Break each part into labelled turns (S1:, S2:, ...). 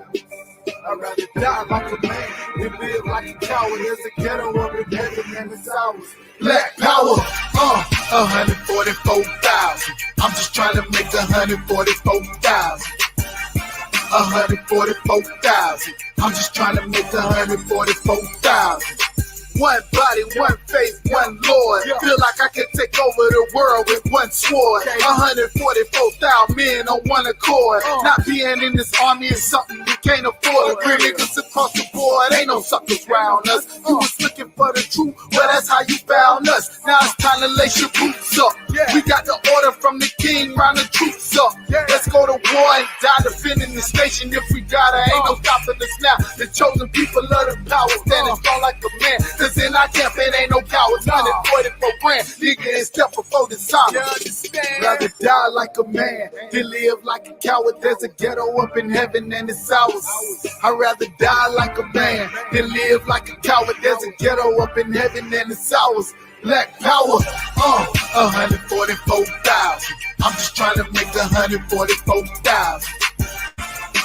S1: I'd rather die like a man than live like a coward. There's a ghetto up in heaven and it's ours. Black power, 144,000. I'm just trying to make 144,000. 144,000. I'm just trying to make 144,000. One body, one faith, one Lord. Feel like I can take over the world with one sword. 144,000 men on one accord. Not being in this army is something we can't afford. Real niggas across the board, ain't no suckers round us. You was looking for the truth, well that's how you found us. Now it's time to lace your boots up. We got the order from the king, round the troops up. Let's go to war and die defending this nation. If we gotta, ain't no stopping us now. The chosen people love the power, standing strong like a man. Cause in our camp it ain't no cowards. 144 grand, nigga, and step before the time. Rather die like a man than live like a coward. There's a ghetto up in heaven and it's ours. I'd rather die like a man than live like a coward. There's a ghetto up in heaven and it's ours. Black power, 144,000. I'm just trying to make 144,000.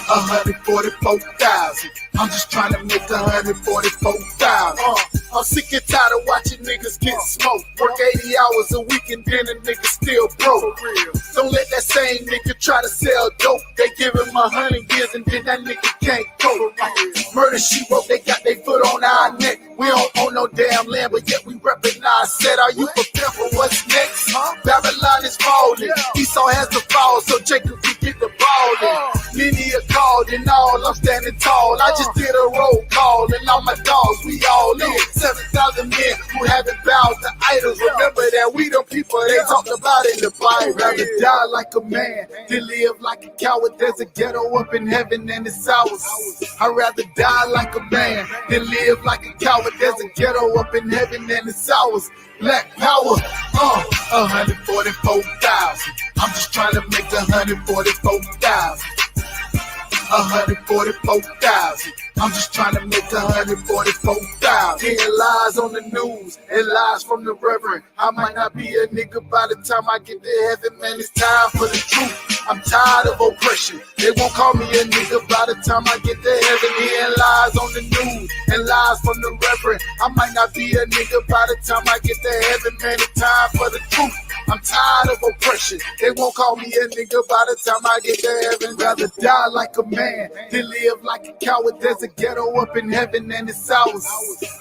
S1: 144,000. I'm just trying to make 144,000. I'm sick and tired of watching niggas get smoked. Work 80 hours a week and then a nigga still broke. Don't let that same nigga try to sell dope. They give him 100 years and then that nigga can't cope. Murder she wrote, they got their foot on our neck. We don't own no damn land, but yet we recognize. Said, are you prepared for what's next? Babylon is falling. Esau has to fall, so Jacob can get the ball in. Many are called and all, I'm standing tall. I just did a roll call and all my dogs, we all in. 7,000 men who haven't bowed to idols. Remember that we the people they talked about in the Bible. Rather die like a man than live like a coward. There's a ghetto up in heaven and it's ours. I'd rather die like a man than live like a coward. There's a ghetto up in heaven and it's ours. Black power, 144,000. I'm just trying to make 144,000. 144,000. I'm just trying to make 144,000. Hearing lies on the news and lies from the reverend. I might not be a nigga by the time I get to heaven, man. It's time for the truth. I'm tired of oppression. They won't call me a nigga by the time I get to heaven. Hearing lies on the news and lies from the reverend. I might not be a nigga by the time I get to heaven, man. It's time for the truth. I'm tired of oppression. They won't call me a nigga by the time I get to heaven. Rather die like a man than live like a coward. There's a ghetto up in heaven and it's ours.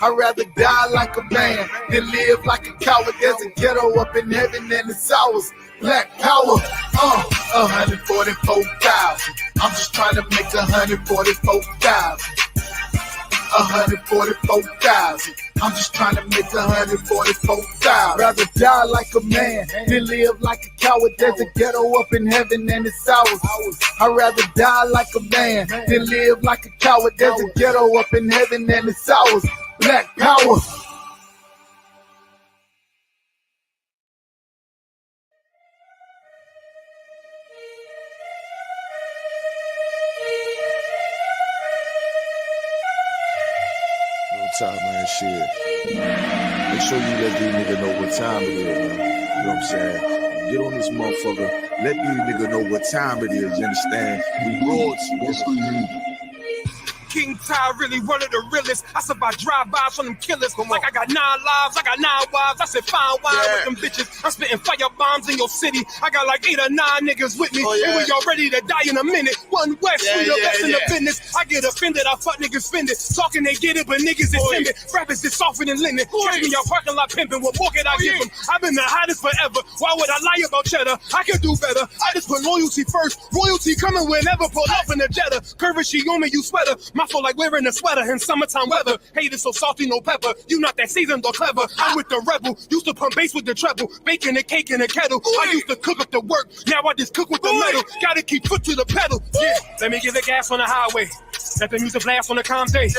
S1: I'd rather die like a man than live like a coward. There's a ghetto up in heaven and it's ours. Black power, 144,000. I'm just trying to make 144,000. 144,000. I'm just trying to make 144,000. Rather die like a man than live like a coward. There's a ghetto up in heaven and it's ours. I'd rather die like a man than live like a coward. There's a ghetto up in heaven and it's ours. Black power.
S2: Time, man, shit. Make sure you let these niggas know what time it is, man. You know what I'm saying? Get on this motherfucker. Let these niggas know what time it is, you understand? We royalty, that's what you need.
S3: King Ty really one of the realest. I survived drive-bys from them killers. Like I got 9 lives, I got 9 wives. I said fine wine with them bitches. I'm spitting fire bombs in your city. I got like 8 or 9 niggas with me. And we all ready to die in a minute. One West, we the best in the business. I get offended, I fuck niggas fended. Talking they get it, but niggas is timid. Rappers is softer than linen. Catch me your parking lot pimping. What more can I give them? I've been the hottest forever. Why would I lie about cheddar? I could do better. I just put loyalty first. Royalty coming whenever. Pull off in the Jetta. Curvature on me, you sweater. My soul like wearing a sweater in summertime weather. Haters so salty, no pepper. You not that seasoned or clever. I'm with the rebel. Used to pump bass with the treble. Baking the cake in a kettle. I used to cook up the work. Now I just cook with the metal. Gotta keep foot to the pedal. Yeah, let me give the gas on the highway. Let the music blast on the Comte. Break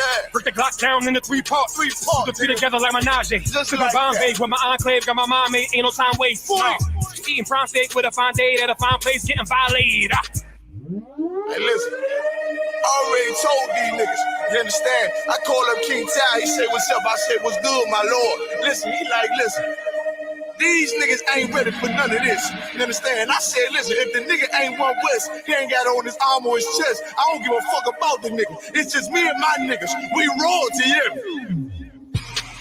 S3: the Glock down into 3 parts. Put the 3 together like my Najee. Just like Bombay with my enclave. Got my mind made. Ain't no time waste. Eating prawn steak with a fine date at a fine place. Getting violated.
S2: Hey, listen. I already told these niggas. You understand? I call up King Ty. He say, what's up? I say, what's good, my lord? Listen, he like, listen. These niggas ain't ready for none of this. You understand? I said, listen, if the nigga ain't one West, he ain't got on his arm or his chest. I don't give a fuck about the nigga. It's just me and my niggas. We royalty, yeah.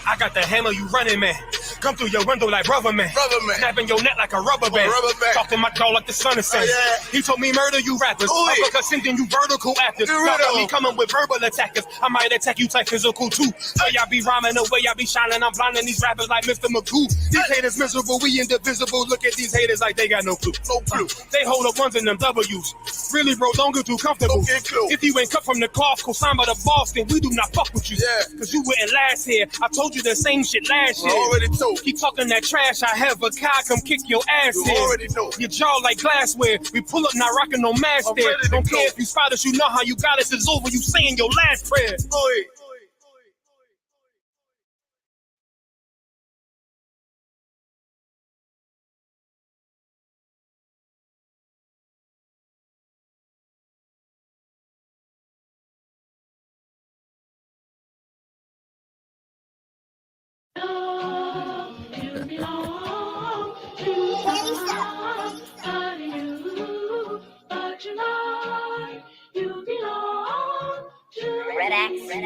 S3: I got the hammer, you running, man. Come through your window like rubber man. Snapping your neck like a rubber band. Talking my jaw like the sun is saying. He told me murder you rappers. Because sending you vertical actors. Got me coming with verbal attackers. I might attack you type physical too. So y'all be rhyming the way y'all be shining. I'm blinding these rappers like Mr. Magoo. These haters miserable, we indivisible. Look at these haters like they got no clue. They hold up ones in them W's. Really, bro, don't get too comfortable. If you ain't cut from the cloth, co-signed by the boss, then we do not fuck with you. Cause you wouldn't last here. I told you the same shit last year.
S2: Already told.
S3: Keep talking that trash. I have a car come kick your ass in.
S2: Already know.
S3: Your jaw like glassware. We pull up not rocking no mask there. Don't care if you spot us. You know how you got us. It's over. You saying your last prayer.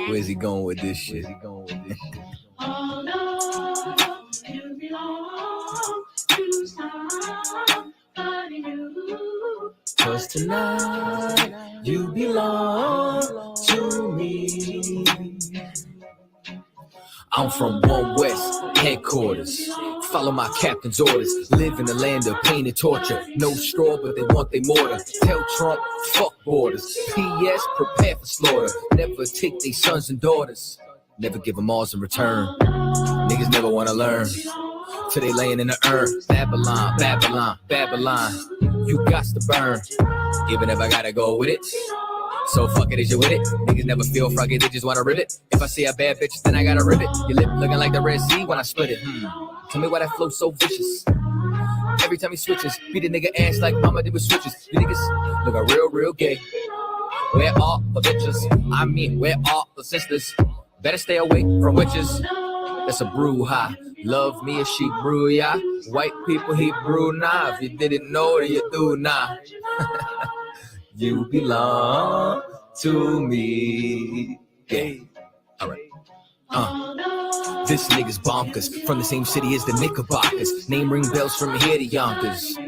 S4: Where's he going with this shit?
S5: Oh no, you belong to somebody new. 'Cause tonight you belong to me.
S4: I'm from One West headquarters. Follow my captain's orders. Live in the land of pain and torture. No straw, but they want their mortar. Tell Trump, fuck borders. P.S. prepare for slaughter. Never take their sons and daughters. Never give them all in return. Niggas never want to learn. Till they laying in the urn. Babylon, Babylon, Babylon. You got to burn. Even if I gotta go with it. So fuck it, is you with it? Niggas never feel froggy, they just wanna rip it. If I see a bad bitch, then I gotta rip it. Your lip looking like the Red Sea when I split it. Tell me why that flow so vicious. Every time he switches, beat a nigga ass like mama did with switches. You niggas looking real, real gay. Where all the bitches? I mean, where all the sisters? Better stay away from witches. That's a brouhaha. Love me as she brew, yeah. White people, he brew now. If you didn't know, then you do now. You belong to me. Yeah. Alright. This nigga's bonkers. From the same city as the Knickerbockers. Name ring bells from here to Yonkers.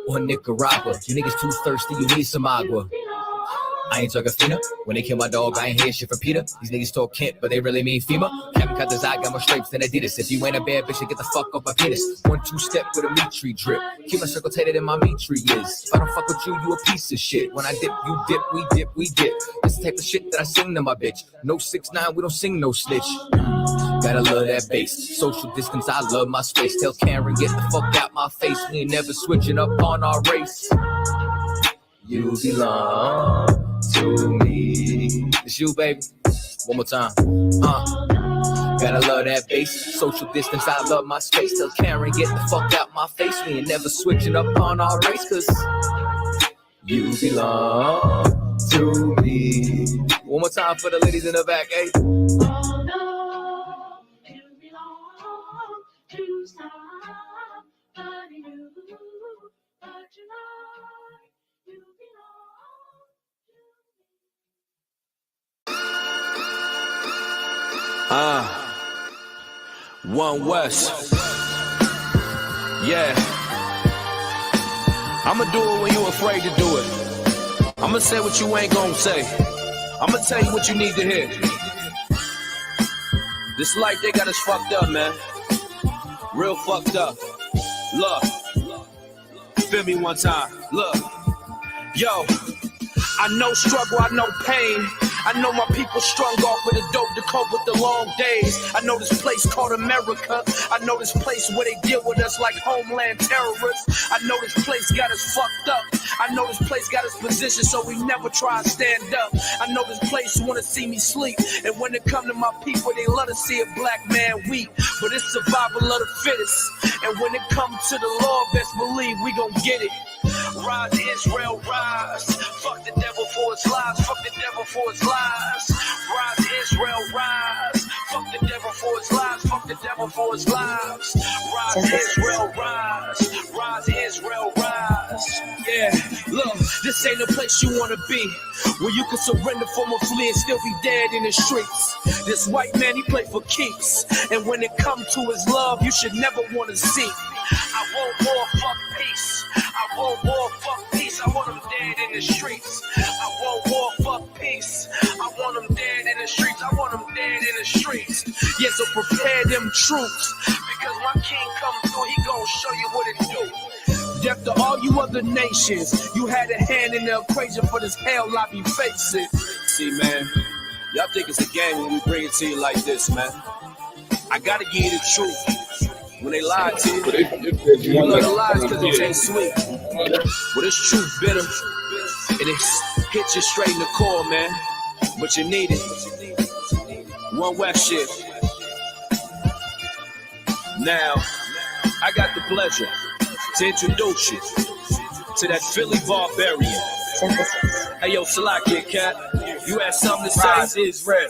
S4: Or Nicaragua. You niggas too thirsty, you need some agua. I ain't talking Fina. When they kill my dog, I ain't hear shit from Peter. These niggas talk Kent, but they really mean FEMA. Captain cut his eye, got more stripes than Adidas. If you ain't a bad bitch, then get the fuck off my penis. 1-2 step with a meat tree drip. Keep my circle tighter than my meat tree is. If I don't fuck with you, you a piece of shit. When I dip, you dip, we dip, we dip. This the type of shit that I sing to my bitch. No 6ix9ine, we don't sing no snitch. Gotta love that bass. Social distance, I love my space. Tell Karen, get the fuck out my face. We ain't never switching up on our race. You belong to me. It's you, baby. One more time. Gotta love that bass. Social distance, I love my space. Tell Karen, get the fuck out my face. We ain't never switching up on our race. 'Cause you belong to me. One more time for the ladies in the back, eh?
S5: Oh no, you belong to somebody new. But tonight you belong to me.
S6: One West. Yeah. I'ma do it when you afraid to do it. I'ma say what you ain't gonna say. I'ma tell you what you need to hear. This life, they got us fucked up, man. Real fucked up. Look. Feel me one time. Look. Yo. I know struggle, I know pain. I know my people strung off with the dope to cope with the long days. I know this place called America. I know this place where they deal with us like homeland terrorists. I know this place got us fucked up. I know this place got us positioned so we never try to stand up. I know this place wanna see me sleep. And when it come to my people, they love to see a black man weak. But it's survival of the fittest. And when it comes to the law, best believe we gon' get it. Rise Israel, rise. Fuck the devil for his lies. Fuck the devil for his lies. Rise Israel, rise. Fuck the devil for his lies. Fuck the devil for his lives. Rise Israel, rise. Rise, Israel, rise. Yeah, look, this ain't a place you wanna be, where you can surrender for a flea and still be dead in the streets. This white man, he play for keeps, and when it comes to his love, you should never wanna see. I want war, fuck peace. I want war, fuck peace. I want them dead in the streets. I want war, fuck peace. I want them dead in the streets. I want them dead in the streets. Yeah, so prepare them troops, because my king come through, he gon' show you what it do. Deaf to all you other nations, you had a hand in the equation for this hell I be facing. See, man, y'all think it's a game when we bring it to you like this, man. I gotta give you the truth. When they lie to you, you know the lies because it tastes sweet. But this truth bitter, and it hits you straight in the core, man. But you need it. One whack shit. Now, I got the pleasure to introduce you to that Philly barbarian. Hey, yo, Salaki, cat, you had something to say?
S3: Rise is red.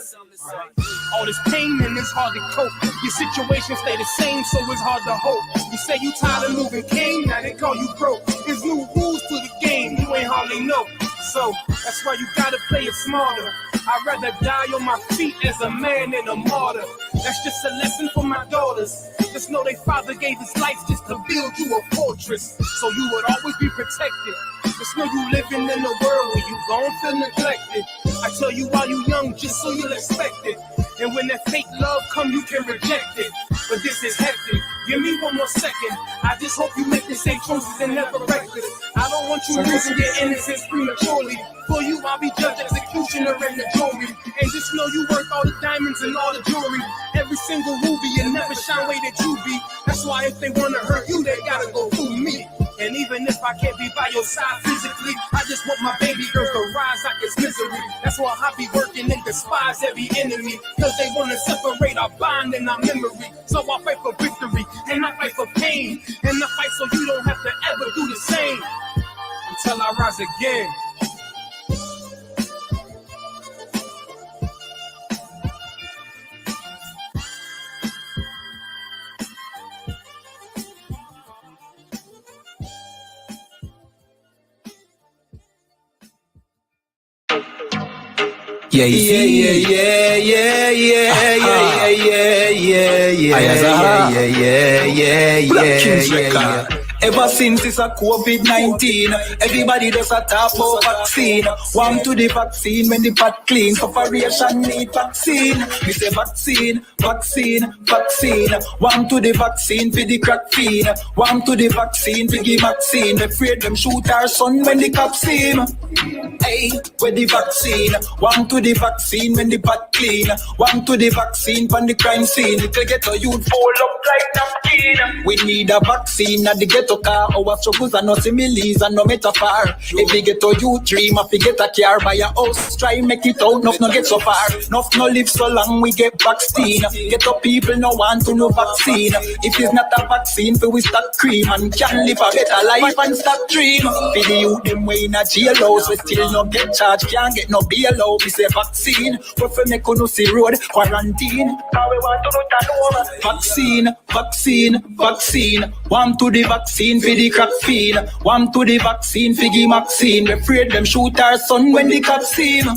S3: All this pain and it's hard to cope. Your situation stay the same, so it's hard to hope. You say you tired of moving cane, now they call you broke. There's new rules to the game, you ain't hardly know. So that's why you gotta play it smarter. I'd rather die on my feet as a man than a martyr. That's just a lesson for my daughters. Just know they father gave his life just to build you a fortress, so you would always be protected. Just know you living in a world where you gon' feel neglected. I tell you while you young, just so you'll expect it. And when that fake love come, you can reject it. But this is hectic. Give me one more second. I just hope you make the same choices and never reckless. I don't want you losing your innocence prematurely. For you, I'll be judge, executioner, and the jury. And just know you worth all the diamonds and all the jewelry. Every single ruby, and never shine way that you be. That's why if they wanna hurt you, they gotta go through me. And even if I can't be by your side physically, I just want my baby girl to rise out this misery. That's why I be working and despise every enemy, cause they wanna separate our bond and our memory. So I fight for victory, and I fight for pain, and I fight so you don't have to ever do the same. Until I rise again.
S7: Yeah, Ever since it's a COVID-19, everybody does a talk about vaccine. Warm to the vaccine when the pot clean. Corporation need vaccine. We say vaccine, vaccine, vaccine. Warm to the vaccine for the crack fiend. Warm to the vaccine for the vaccine. They afraid them shoot our son when the cops see him. Hey, where the vaccine? Warm to the vaccine when the pot clean. Warm to the vaccine from the crime scene. Little ghetto youth fold up like napkin. We need a vaccine at the ghetto car. Our struggles are no similes and no metaphor. If we get a youth dream, if we get a car, buy a house, try make it out, enough no get so far. Enough no live so long, we get vaccine. Get up people no want to no vaccine. If it's not a vaccine, we start cream and can live a better life and stop dream. For the youth them way in a jail house, we still no get charged, can't get no bail out. We say vaccine, we fi make no see road quarantine. Now we want to do that over. Vaccine, vaccine, vaccine. Warm to the vaccine for the crack fiend. Warm to the vaccine for the vaccine. We afraid them shoot our son when the cops see him.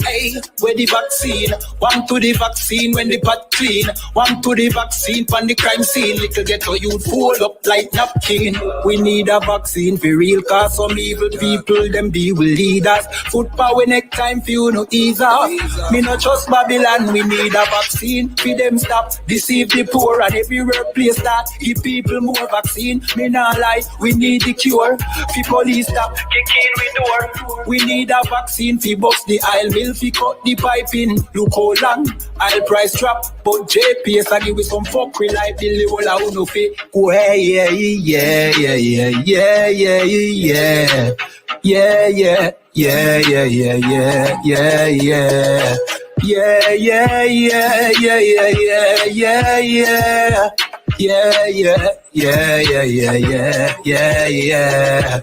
S7: Hey, where the vaccine? Warm to the vaccine when the pot clean. Warm to the vaccine from the crime scene. Little ghetto youth fold up like napkin. We need a vaccine for real, cause some evil people them be will lead us. Foot power next time for you no ease off. Me no trust Babylon, we need a vaccine. For them stop deceive the poor and everywhere place that give people more vaccine. Me not lie, we need the cure. For police stop kicking we door. We need a vaccine for bust the aisle mill, fi cut the pipe in. Look how long I'll price drop, but JPS I give with some fuckery like the whole I no fi go hey yeah yeah yeah yeah yeah yeah yeah yeah yeah yeah yeah yeah yeah yeah. Yeah, yeah, yeah, yeah, yeah, yeah, yeah, yeah. Yeah, yeah, yeah, yeah, yeah, yeah, yeah, yeah.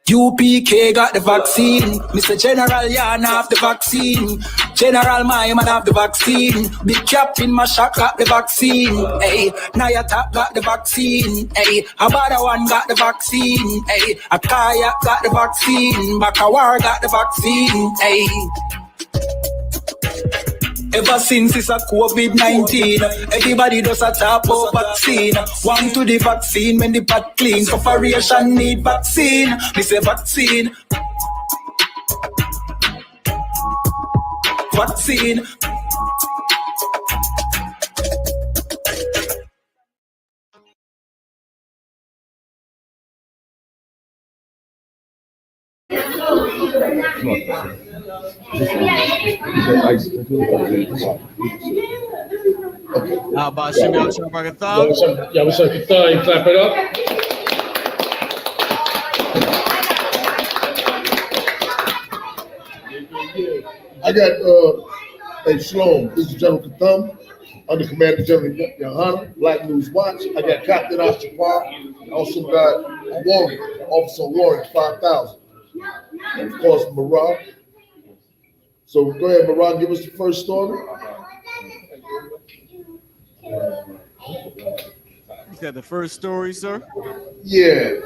S7: U.P.K got the vaccine. Mr. General Yan have the vaccine. General my man have the vaccine. Big Captain Mashak got the vaccine. Hey, Nayata got the vaccine. Hey, Abada one got the vaccine. Hey, Akaya got the vaccine. Bakawar got the vaccine. Hey. Ever since it's a COVID-19, everybody does a talk about vaccine. One to the vaccine when the pot clean. Corporation need vaccine. Me say vaccine. Vaccine.
S6: How about Shimmy on Trump like a thumb?
S8: Yeah, what's up? You clap it up.
S1: I got hey Shalom, this is General Katham, under Commander General Yohanna, Black News Watch. I got Captain I.S.U.P.K. I also got a warrior, Officer Warrior 5000. And of course, Marah. So go ahead, Marah, give us the first story.
S6: Is that the first story, sir?
S1: Yeah.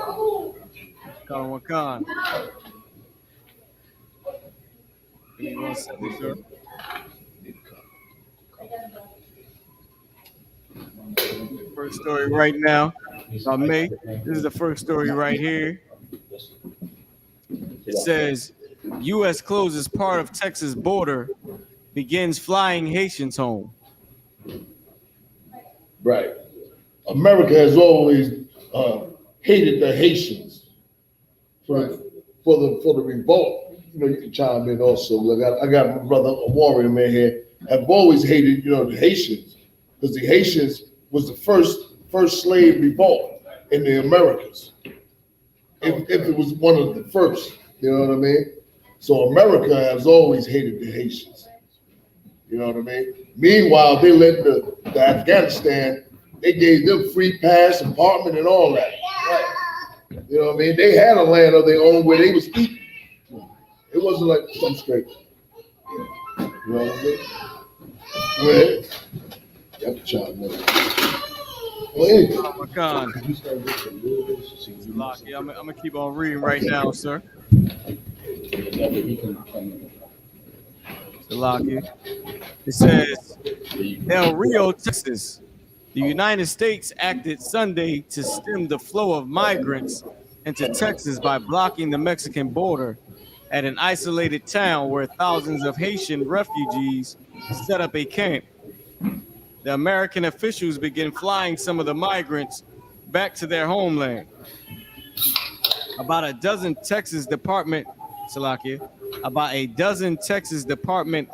S6: Wakan. Give me 1 second, sir. First story right now. If I may, this is the first story right here. It says, U.S. closes part of Texas border, begins flying Haitians home.
S1: Right. America has always hated the Haitians for the revolt. You know, you can chime in also. Look, I got my brother, a warrior man here. Have always hated, the Haitians, because the Haitians was the first slave revolt in the Americas. If it was one of the first, you know what I mean? So America has always hated the Haitians. You know what I mean? Meanwhile, they let the Afghanistan, they gave them free pass, apartment, and all that. Right. You know what I mean? They had a land of their own where they was eating. It wasn't like some straight. You know what I mean? Go ahead. You have to chime in.
S6: I'm gonna keep on reading right now, sir. It says, Del Rio, Texas. The United States acted Sunday to stem the flow of migrants into Texas by blocking the Mexican border at an isolated town where thousands of Haitian refugees set up a camp. The American officials began flying some of the migrants back to their homeland. About a dozen Texas Department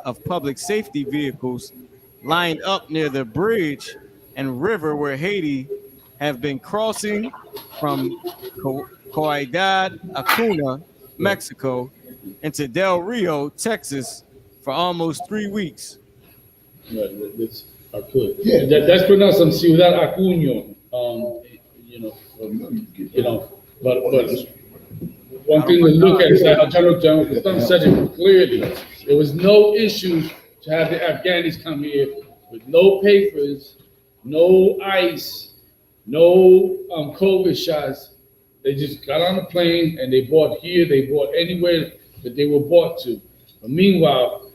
S6: of Public Safety vehicles lined up near the bridge and river where Haiti have been crossing from Ciudad Acuna, Mexico, into Del Rio, Texas, for almost 3 weeks.
S8: That's that's pronounced on Ciudad Acuña. But one thing to look at is that General Katham said it clearly. There was no issue to have the Afghanis come here with no papers, no ICE, no COVID shots. They just got on a plane and they bought here, they bought anywhere that they were bought to. But meanwhile,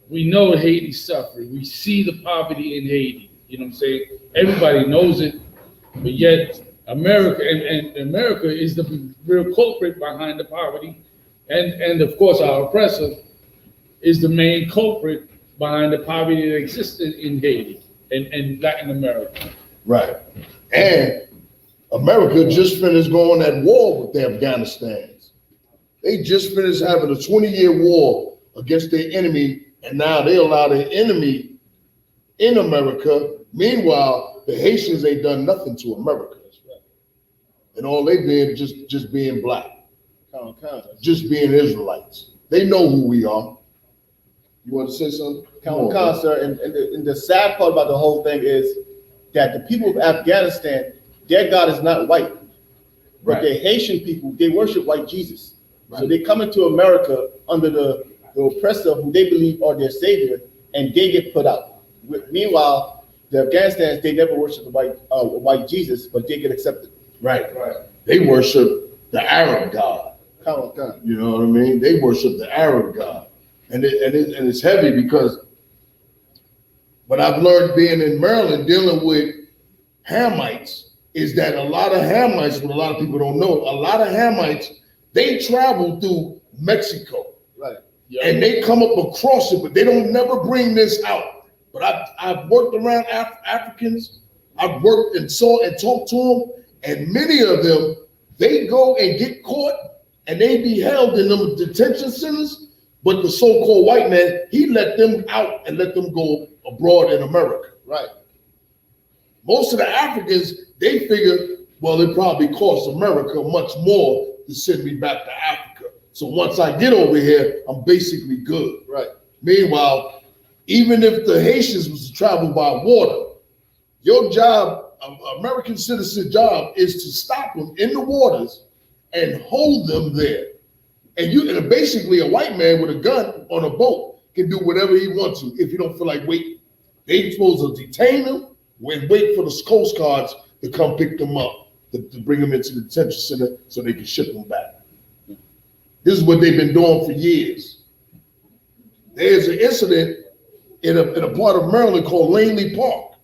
S8: we know Haiti's suffering. We see the poverty in Haiti. You know what I'm saying? Everybody knows it, but yet America and America is the real culprit behind the poverty, and of course our oppressor is the main culprit behind the poverty that existed in Haiti and Latin America.
S1: Right. And America just finished going at war with the Afghanistans. They just finished having a 20-year war against their enemy, and now they allow their enemy in America. Meanwhile, the Haitians ain't done nothing to America. And all they did just being black, just being Israelites. They know who we are. You want to say something?
S9: Sir, and the sad part about the whole thing is that the people of Afghanistan, their God is not white, but the Haitian people, they worship white Jesus. Right. So they come into America under the the oppressor who they believe are their savior, and they get put out. Meanwhile, the Afghanistans, they never worship the white Jesus, but they get accepted.
S10: Right. They worship the Arab God. You know what I mean? They worship the Arab God, and it's heavy because what I've learned being in Maryland dealing with Hamites is that a lot of Hamites, what a lot of people don't know, a lot of Hamites, they travel through Mexico,
S9: right?
S10: And they come up across it, but they don't never bring this out. But I've worked around Africans, I've worked and saw and talked to them, and many of them, they go and get caught and they be held in them detention centers, but the so-called white man, he let them out and let them go abroad in America.
S9: Right.
S10: Most of the Africans, they figure, well, it probably costs America much more to send me back to Africa. So once I get over here, I'm basically good.
S9: Right.
S10: Meanwhile, even if the Haitians was to travel by water, your job, American citizen job, is to stop them in the waters and hold them there. And basically a white man with a gun on a boat can do whatever he wants to if you don't feel like waiting. They supposed to detain them and wait for the Coast Guards to come pick them up, to bring them into the detention center so they can ship them back. This is what they've been doing for years. There's an incident in a part of Maryland called Langley Park,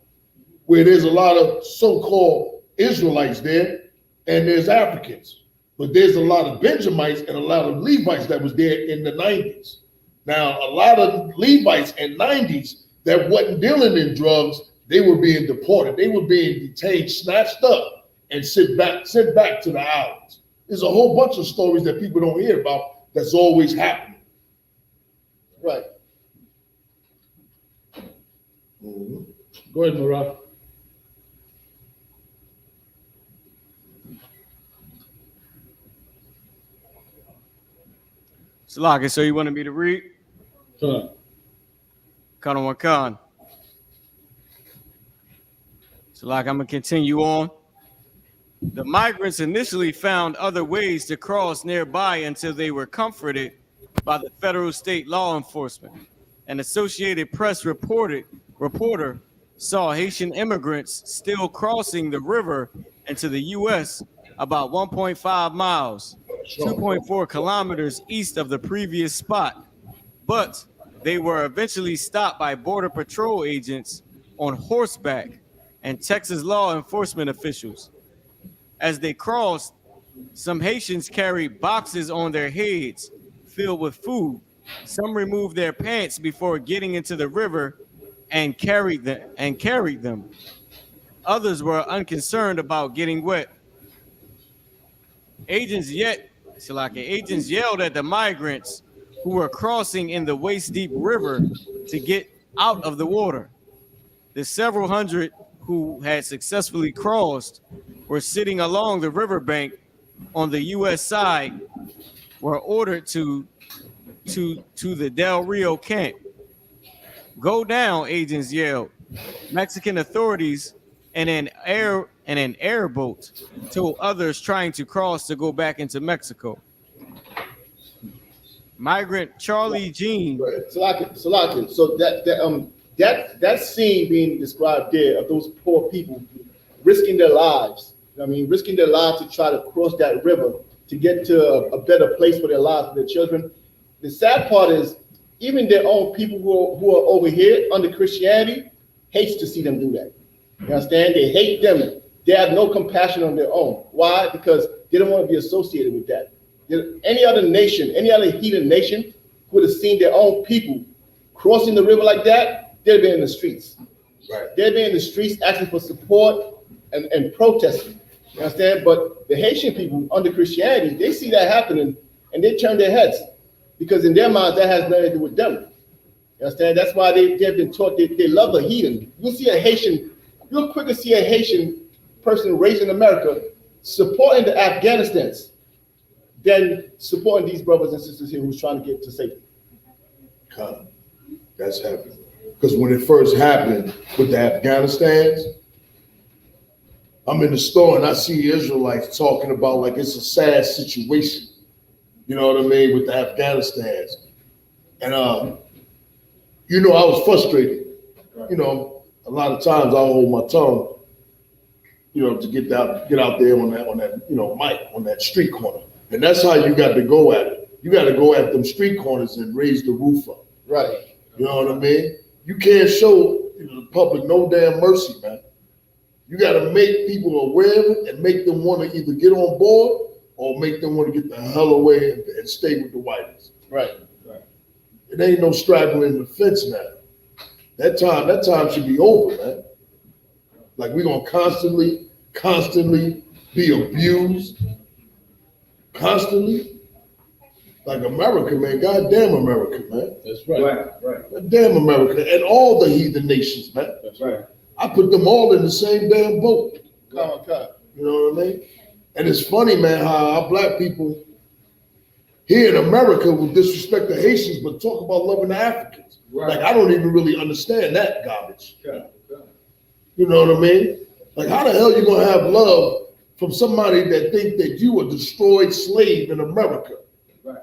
S10: where there's a lot of so-called Israelites there, and there's Africans. But there's a lot of Benjamites and a lot of Levites that was there in the 90s. Now, a lot of Levites in 90s that wasn't dealing in drugs, they were being deported. They were being detained, snatched up, and sent back to the islands. There's a whole bunch of stories that people don't hear about that's always happening.
S9: Right.
S10: Mm-hmm.
S8: Go ahead, Murad.
S11: Salaka, so you wanted me to read?
S8: Sure.
S11: Khan Khan. Salaka, I'm going to continue on. The migrants initially found other ways to cross nearby until they were comforted by the federal state law enforcement. An Associated Press reporter saw Haitian immigrants still crossing the river into the U.S. about 1.5 miles, 2.4 kilometers east of the previous spot. But they were eventually stopped by Border Patrol agents on horseback and Texas law enforcement officials. As they crossed, some Haitians carried boxes on their heads filled with food. Some removed their pants before getting into the river and carried them. Others were unconcerned about getting wet. Agents yelled at the migrants who were crossing in the waist-deep river to get out of the water. The several hundred who had successfully crossed were sitting along the riverbank on the U.S. side were ordered to the Del Rio camp. Go down, agents yelled. Mexican authorities and an airboat told others trying to cross to go back into Mexico. Migrant Charlie Jean.
S9: Salaki. So that scene being described there of those poor people risking their lives. Risking their lives to try to cross that river to get to a better place for their lives, for their children. The sad part is even their own people who are over here under Christianity hates to see them do that. You understand? They hate them. They have no compassion on their own. Why? Because they don't want to be associated with that. Any other nation, any other heathen nation would have seen their own people crossing the river like that, they'd be in the streets.
S10: Right.
S9: They'd be in the streets asking for support and protesting. You understand? But the Haitian people under Christianity, they see that happening and they turn their heads because in their minds that has nothing to do with them. You understand? That's why they've been taught they love the heathen. You'll quicker see a Haitian person raised in America supporting the Afghanistans than supporting these brothers and sisters here who's trying to get to safety.
S10: That's happening. Because when it first happened with the Afghanistans, I'm in the store and I see Israelites talking about like it's a sad situation. You know what I mean? With the Afghanistans. And you know, I was frustrated. You know, a lot of times I hold my tongue, you know, to get out there on that, you know, mic on that street corner. And that's how you got to go at it. You got to go at them street corners and raise the roof up.
S9: Right.
S10: You know what I mean? You can't show the public no damn mercy, man. You got to make people aware of it and make them want to either get on board or make them want to get the hell away and stay with the whiteys.
S9: Right.
S10: It ain't no straggling the fence now. That time should be over, man. Like we're gonna constantly be abused, constantly. Like America, man. Goddamn America, man.
S8: That's right. Right.
S10: Goddamn America and all the heathen nations, man.
S8: That's right.
S10: I put them all in the same damn boat.
S9: Okay.
S10: You know what I mean? And it's funny, man, how our black people here in America will disrespect the Haitians, but talk about loving the Africans. Right. Like, I don't even really understand that garbage.
S8: Yeah.
S10: You know what I mean? Like, how the hell you gonna have love from somebody that think that you a destroyed slave in America?
S8: Right.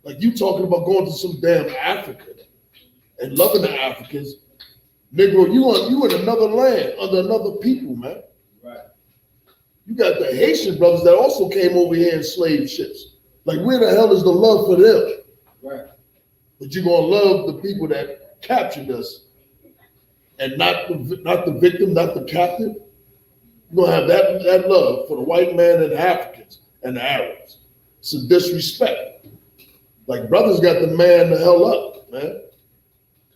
S10: Like, you talking about going to some damn Africa and loving the Africans. Negro, you in another land, under another people, man.
S8: Right.
S10: You got the Haitian brothers that also came over here in slave ships. Like, where the hell is the love for them?
S8: Right.
S10: But you're gonna love the people that captured us, and not the victim, not the captive. You're gonna have that love for the white man and the Africans and the Arabs. It's a disrespect. Like, brothers got to man the hell up, man.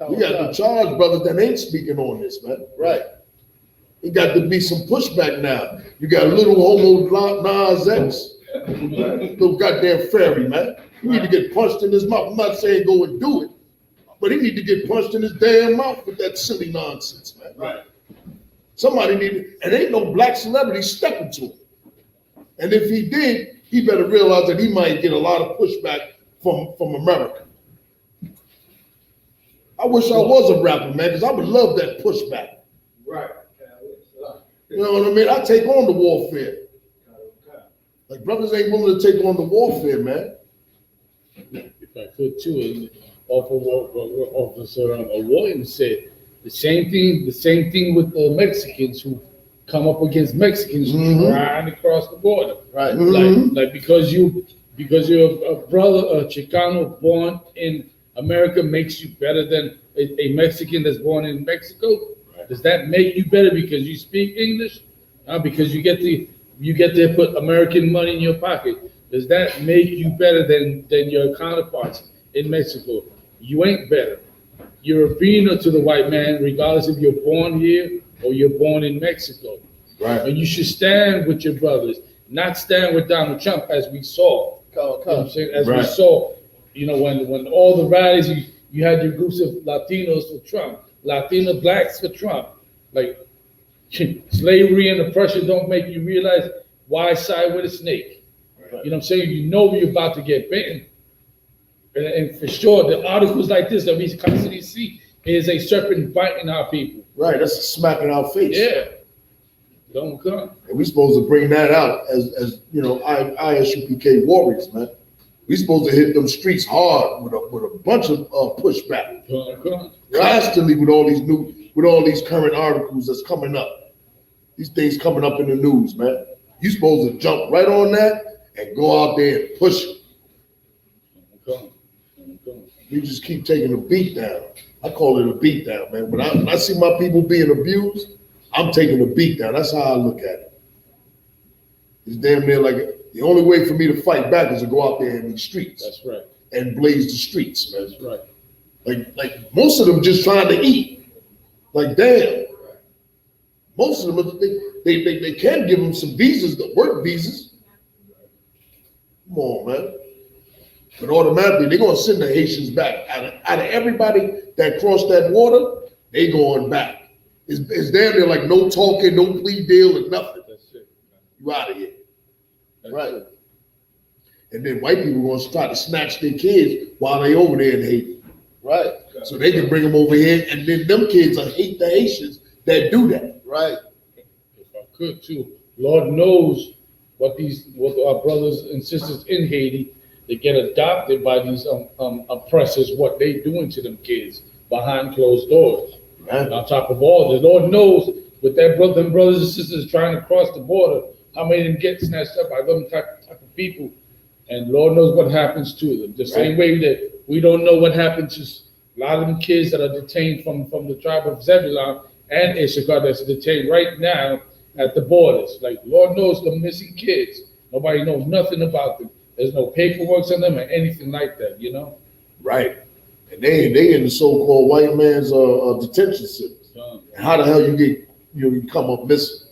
S10: We got the charge brothers that ain't speaking on this, man.
S9: Right.
S10: It got to be some pushback now. You got little homo Nas X. Little goddamn fairy, man. He need to get punched in his mouth. I'm not saying go and do it, but he need to get punched in his damn mouth with that silly nonsense, man.
S8: Right.
S10: Somebody need, and ain't no black celebrity stepping to him. And if he did, he better realize that he might get a lot of pushback from America. I wish I was a rapper, man, because I would love that pushback.
S8: Right.
S10: You know what I mean? I take on the warfare. Like, brothers ain't willing to take on the warfare, man.
S8: If I could too, and Officer Williams said the same thing with the Mexicans who come up against Mexicans trying to cross the border.
S9: Right.
S8: Like because you're a brother, a Chicano born in America makes you better than a Mexican that's born in Mexico. Right. Does that make you better because you speak English? Because you get to put American money in your pocket. Does that make you better than your counterparts in Mexico? You ain't better. You're a beaner to the white man, regardless if you're born here or you're born in Mexico.
S10: Right.
S8: And you should stand with your brothers, not stand with Donald Trump, as we saw. You know what I'm saying? As we saw, you know, when all the rallies, you had your groups of Latinos for Trump, Latino blacks for Trump. Like, slavery and oppression don't make you realize why side with a snake. Right. You know what I'm saying? You know you're about to get bitten. And for sure, the articles like this that we constantly see is a serpent biting our people.
S10: Right, that's a smack in our face.
S8: Yeah. Don't come.
S10: And we supposed to bring that out as you know, I.S.U.P.K. warriors, man. We supposed to hit them streets hard with a bunch of pushback. Constantly with all these current articles that's coming up. These things coming up in the news, man. You supposed to jump right on that and go out there and push it. You just keep taking a beat down. I call it a beat down, man. When I see my people being abused, I'm taking a beat down. That's how I look at it. It's damn near like the only way for me to fight back is to go out there in these streets.
S8: That's right.
S10: And blaze the streets, man.
S8: That's right.
S10: Like most of them just trying to eat. Like, damn. Most of them, they can give them some visas, the work visas. Come on, man. But automatically, they're going to send the Haitians back. Out of everybody that crossed that water, they going back. It's damn near like no talking, no plea deal, or nothing.
S8: That's it.
S10: You out of here.
S8: That's
S10: right.
S8: It.
S10: And then white people going to try to snatch their kids while they over there in Haiti.
S9: Right.
S10: So they can bring them over here, and then them kids will hate the Haitians that do that.
S9: Right.
S8: If I could too, Lord knows what our brothers and sisters in Haiti they get adopted by these oppressors, what they doing to them kids behind closed doors. Right. And on top of all, the Lord knows with them brothers and sisters trying to cross the border, how many of them get snatched up by them type of people. And Lord knows what happens to them. The same way that we don't know what happened to a lot of them kids that are detained from the tribe of Zebulun and Issachar that's detained right now at the borders. Like, Lord knows the missing kids. Nobody knows nothing about them. There's no paperwork on them or anything like that, you know?
S10: Right. And they in the so-called white man's detention centers. How the hell you come up missing?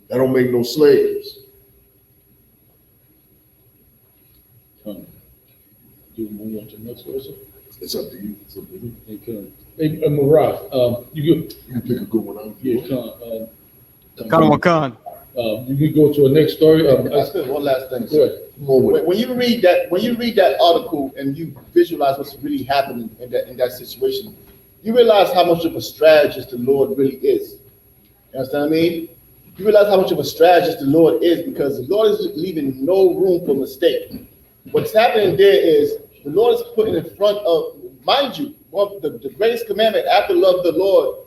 S10: That don't make no slaves.
S8: Do you move on to the next person?
S10: It's up to you. It's up to you.
S8: Hey, Murad, you
S10: can pick a good one out.
S8: Yeah,
S11: Khan.
S8: You can go to a next story.
S9: One last thing. When you read that article and you visualize what's really happening in that situation, you realize how much of a strategist the Lord really is. You understand what I mean? You realize how much of a strategist the Lord is, because the Lord is leaving no room for mistake. What's happening there is the Lord is putting in front of, mind you, the greatest commandment after love the Lord,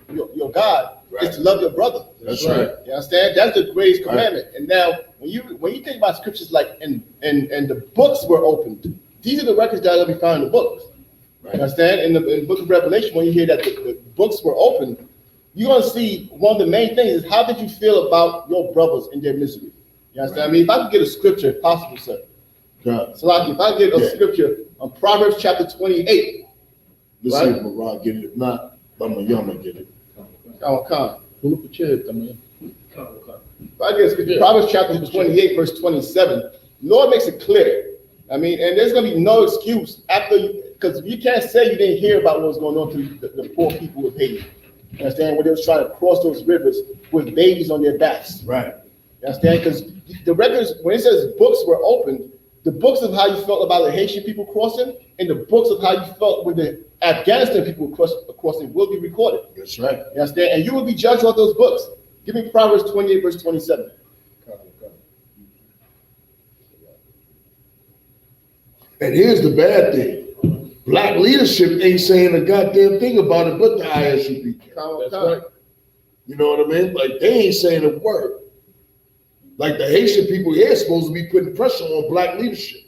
S9: your God, is to love your brother.
S10: That's right.
S9: You understand? That's the greatest commandment. And now, when you think about scriptures like and the books were opened, these are the records that are going to be found in the books. Right. You understand? In the book of Revelation, when you hear that the books were opened, you're going to see one of the main things is, how did you feel about your brothers in their misery? You understand? Right. I mean, if I could get a scripture, if possible, sir. So like, if I get a scripture on Proverbs chapter 28.
S10: Let's see if Murad get it. If not, Yama get it.
S9: Khan.
S8: Pull up a chair, Tamayan.
S9: If I get a scripture, Proverbs chapter 28, verse 27, Lord makes it clear. I mean, and there's going to be no excuse because you can't say you didn't hear about what was going on to the poor people of Haiti. You understand? When they was trying to cross those rivers with babies on their backs.
S10: Right.
S9: You understand? Because the records, when it says books were opened, the books of how you felt about the Haitian people crossing and the books of how you felt with the Afghanistan people crossing will be recorded.
S10: That's right.
S9: You understand? And you will be judged on those books. Give me Proverbs 28, verse 27.
S10: And here's the bad thing. Black leadership ain't saying a goddamn thing about it but the I.S.U.P.K.
S8: That's right.
S10: You know what I mean? Like, they ain't saying a word. Like, the Haitian people here supposed to be putting pressure on black leadership.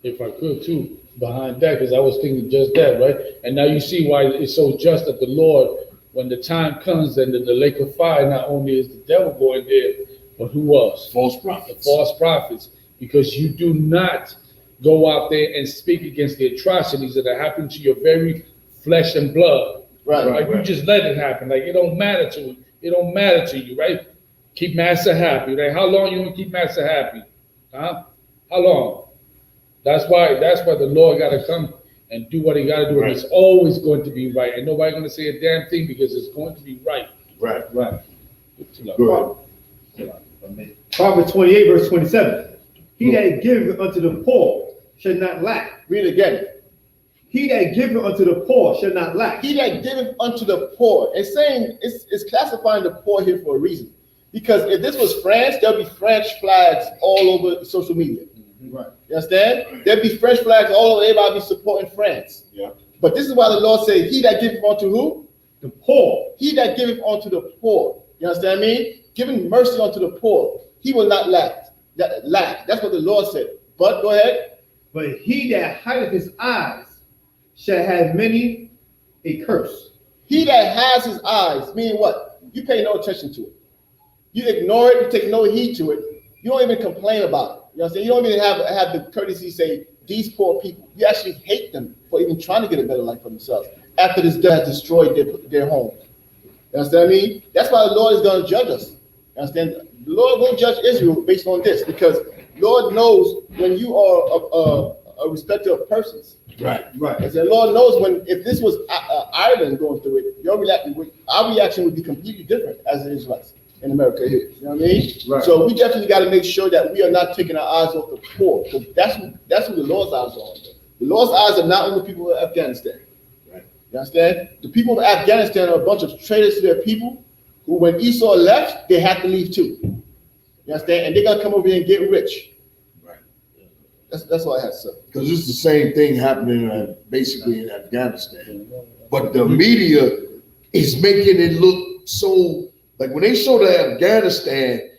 S8: If I could too, behind that, because I was thinking just that, right? And now you see why it's so just that the Lord, when the time comes and the lake of fire, not only is the devil going there, but who else?
S10: False prophets.
S8: The false prophets. Because you do not go out there and speak against the atrocities that are happening to your very flesh and blood. Right. You just let it happen. Like, it don't matter to you. It don't matter to you, right? Keep Master happy, right? How long you want to keep Master happy? Huh? How long? That's why the Lord got to come and do what he got to do. Right. And it's always going to be right. And nobody's going to say a damn thing because it's going to be right.
S10: Right.
S9: Go ahead. Proverbs 28, verse 27. He that giveth unto the poor shall not lack. Read it again. He that giveth unto the poor shall not lack. He that giveth unto the poor. It's saying, it's classifying the poor here for a reason. Because if this was France, there'll be French flags all over social media. Right. You understand? There'd be French flags all over, everybody be supporting France.
S10: Yeah.
S9: But this is why the Lord said, he that giveth unto who? The poor. He that giveth unto the poor. You understand what I mean? Giving mercy unto the poor, he will not lack. That's what the Lord said. But go ahead. But he that hideth his eyes shall have many a curse. He that has his eyes, meaning what? You pay no attention to it. You ignore it, you take no heed to it. You don't even complain about it. You know what I'm saying? You don't even have the courtesy to say, these poor people. You actually hate them for even trying to get a better life for themselves after this death has destroyed their home. You understand what I mean? That's why the Lord is going to judge us. You understand? The Lord will judge Israel based on this, because Lord knows when you are a respecter of persons.
S10: Right.
S9: And the Lord knows if this was Ireland going through it, our reaction would be completely different as the Israelites in America here. You know what I mean? Right. So we definitely got to make sure that we are not taking our eyes off the poor, because that's who the Lord's eyes are on. The Lord's eyes are not on the people of Afghanistan. Right. You understand? The people of Afghanistan are a bunch of traitors to their people who, when Esau left, they had to leave too. You You understand? And they're gonna come over here and get rich.
S10: Right.
S9: That's all I had to say.
S10: Because it's the same thing happening basically in Afghanistan. But the media is making it look so, like when they show the Afghanistan,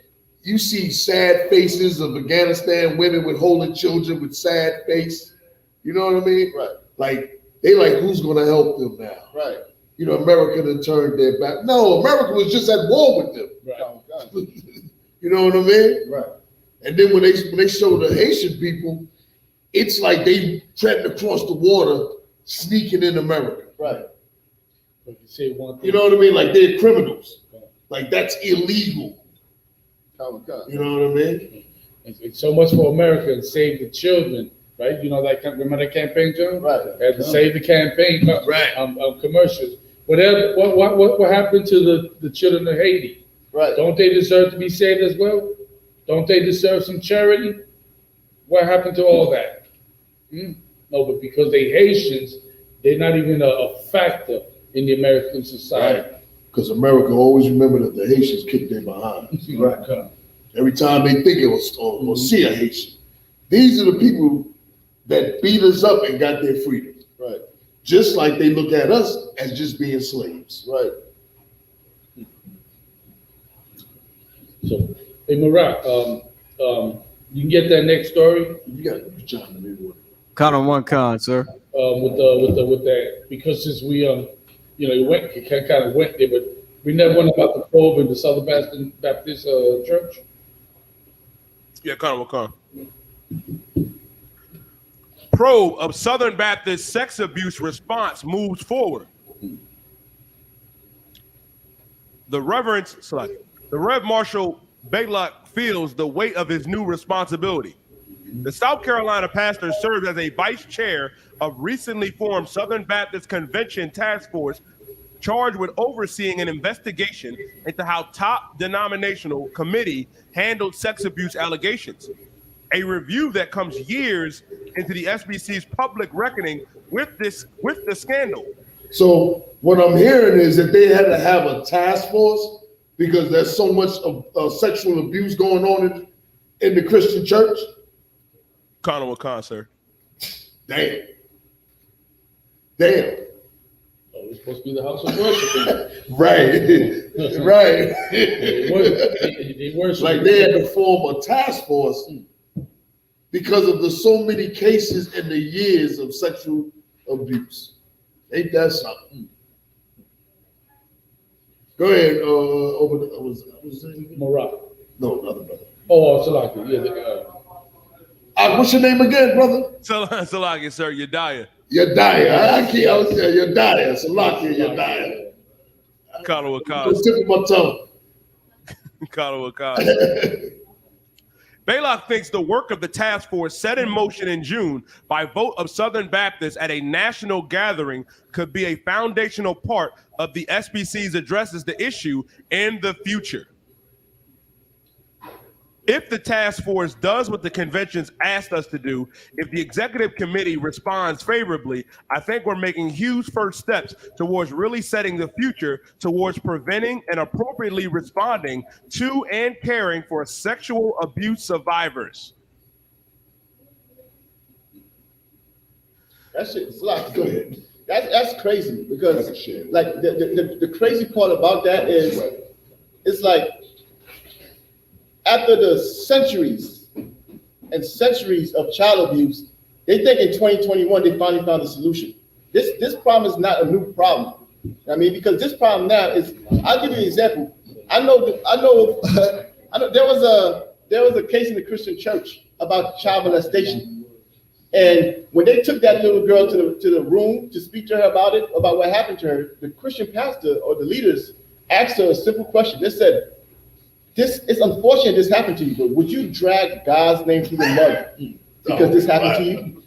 S10: you see sad faces of Afghanistan women with holding children with sad face. You know what I mean?
S9: Right.
S10: Like, they like, who's gonna help them now?
S9: Right.
S10: You know, America done turned their back. No, America was just at war with them.
S8: Right.
S10: You know what I mean?
S9: Right.
S10: And then when they show the Haitian people, it's like they threatened to cross the water, sneaking in America.
S9: Right.
S8: But you say one thing.
S10: You know what I mean? Like they're criminals. Like that's illegal. You know what I mean?
S8: It's so much for America and save the children, right? You know that remember that campaign, John?
S9: Right.
S8: They had to save the campaign
S10: right.
S8: Commercials. What happened to the children of Haiti?
S9: Right.
S8: Don't they deserve to be saved as well? Don't they deserve some charity? What happened to all that? No, but because they Haitians, they're not even a factor in the American society.
S10: Right. Because America always remember that the Haitians kicked their behind.
S8: Right.
S10: Every time they think it was or see a Haitian. These are the people that beat us up and got their freedom.
S9: Right.
S10: Just like they look at us as just being slaves.
S9: Right.
S8: So, hey, Marat, you can get that next story.
S10: You got it, John.
S11: Count on one con, sir.
S8: With that, because since we kind of went there, but we never went about the probe in the Southern Baptist Church.
S12: Yeah, Con. Probe of Southern Baptist sex abuse response moves forward. The Rev Marshall Baylock feels the weight of his new responsibility. The South Carolina pastor served as a vice chair of recently formed Southern Baptist Convention Task Force charged with overseeing an investigation into how top denominational committee handled sex abuse allegations. A review that comes years into the SBC's public reckoning with the scandal.
S10: So what I'm hearing is that they had to have a task force because there's so much of sexual abuse going on in the Christian church.
S12: Con, sir.
S10: Damn.
S8: Oh, it's supposed to be the house of worship.
S10: Right.
S8: They worship.
S10: Like they had to form a task force because of the so many cases in the years of sexual abuse. Ain't that something? Go ahead.
S8: Marat.
S10: No, another brother.
S8: Oh, Salaki. Yeah.
S10: What's your name again, brother?
S12: Salaki, sir. Yediah.
S10: Yediah. I was saying Yediah. Salaki, Yediah.
S12: Con.
S10: Tip of my tongue.
S12: Con. Baylock thinks the work of the task force set in motion in June by vote of Southern Baptists at a national gathering could be a foundational part of the SBC's addresses the issue in the future. If the task force does what the convention's asked us to do, if the executive committee responds favorably, I think we're making huge first steps towards really setting the future towards preventing and appropriately responding to and caring for sexual abuse survivors.
S9: That shit is like, go ahead. That's crazy because like the crazy part about that is it's like after the centuries and centuries of child abuse, they think in 2021 they finally found a solution. This problem is not a new problem. I mean, because this problem now is, I'll give you an example. I know there was a case in the Christian church about child molestation. And when they took that little girl to the room to speak to her about what happened to her, the Christian pastor or the leaders asked her a simple question. They said, it's unfortunate this happened to you, but would you drag God's name through the mud because this happened to you?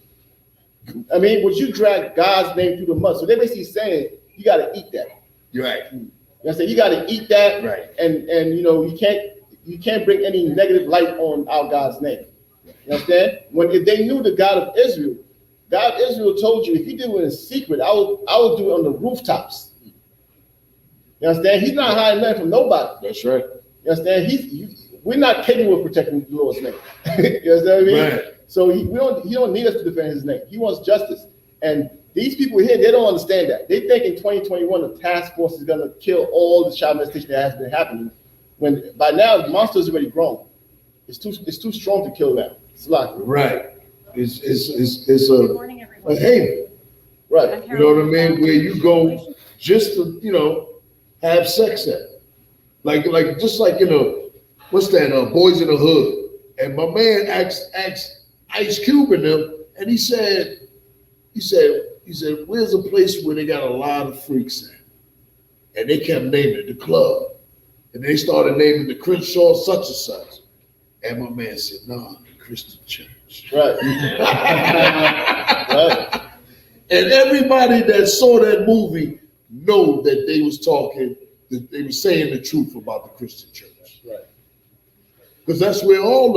S9: I mean, would you drag God's name through the mud? So they're basically saying, you got to eat that.
S10: You're right.
S9: You know what I'm saying? You got to eat that,
S10: right?
S9: And you know, you can't bring any negative light on our God's name. You understand? If they knew the God of Israel told you, if you do it in secret, I will do it on the rooftops. You understand? He's not hiding nothing from nobody.
S10: That's right.
S9: You understand? we're not capable of protecting the Lord's name. You know what I mean?
S10: Right.
S9: So he don't need us to defend his name. He wants justice. And these people here, they don't understand that. They think in 2021 the task force is gonna kill all the child molestation that has been happening. When by now the monster is already grown. It's too strong to kill now. It's like
S10: Right. It's a haven.
S9: Right.
S10: You know what I mean? Where you go just to, have sex at. Like just like, what's that, Boys in the Hood. And my man asked I.S.U.P.K and them, and he said, where's a place where they got a lot of freaks at? And they kept naming it the club. And they started naming the Crenshaw such and such. And my man said, no, the Christian church.
S9: Right. Right.
S10: And everybody that saw that movie know that they was talking, that they were saying the truth about the Christian church.
S9: Right.
S10: Because that's where all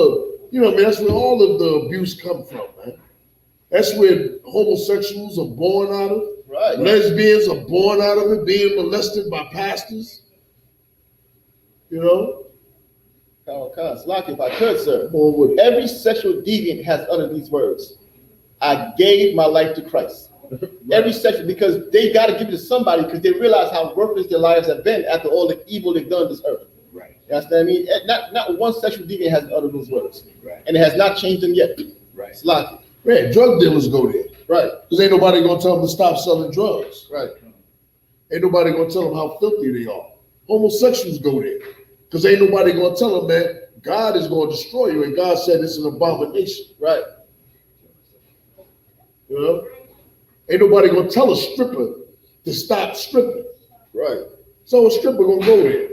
S10: that's where all of the abuse come from, man. That's where homosexuals are born out of.
S9: Right.
S10: Lesbians are born out of it, being molested by pastors.
S9: Slocky, if I could, sir. Every sexual deviant has uttered these words. I gave my life to Christ. Right. Every sexual, because they got to give it to somebody because they realize how worthless their lives have been after all the evil they've done on this earth.
S10: Right.
S9: You understand what I mean? Not one sexual deviant has uttered those words.
S10: Right.
S9: And it has not changed them yet.
S10: Right.
S9: Slocky.
S10: Man, drug dealers go there.
S9: Right.
S10: Because ain't nobody gonna tell them to stop selling drugs.
S9: Right.
S10: Ain't nobody gonna tell them how filthy they are. Homosexuals go there. Because ain't nobody gonna tell them, man, God is gonna destroy you. And God said it's an abomination.
S9: Right.
S10: Ain't nobody gonna tell a stripper to stop stripping.
S9: Right.
S10: So a stripper gonna go there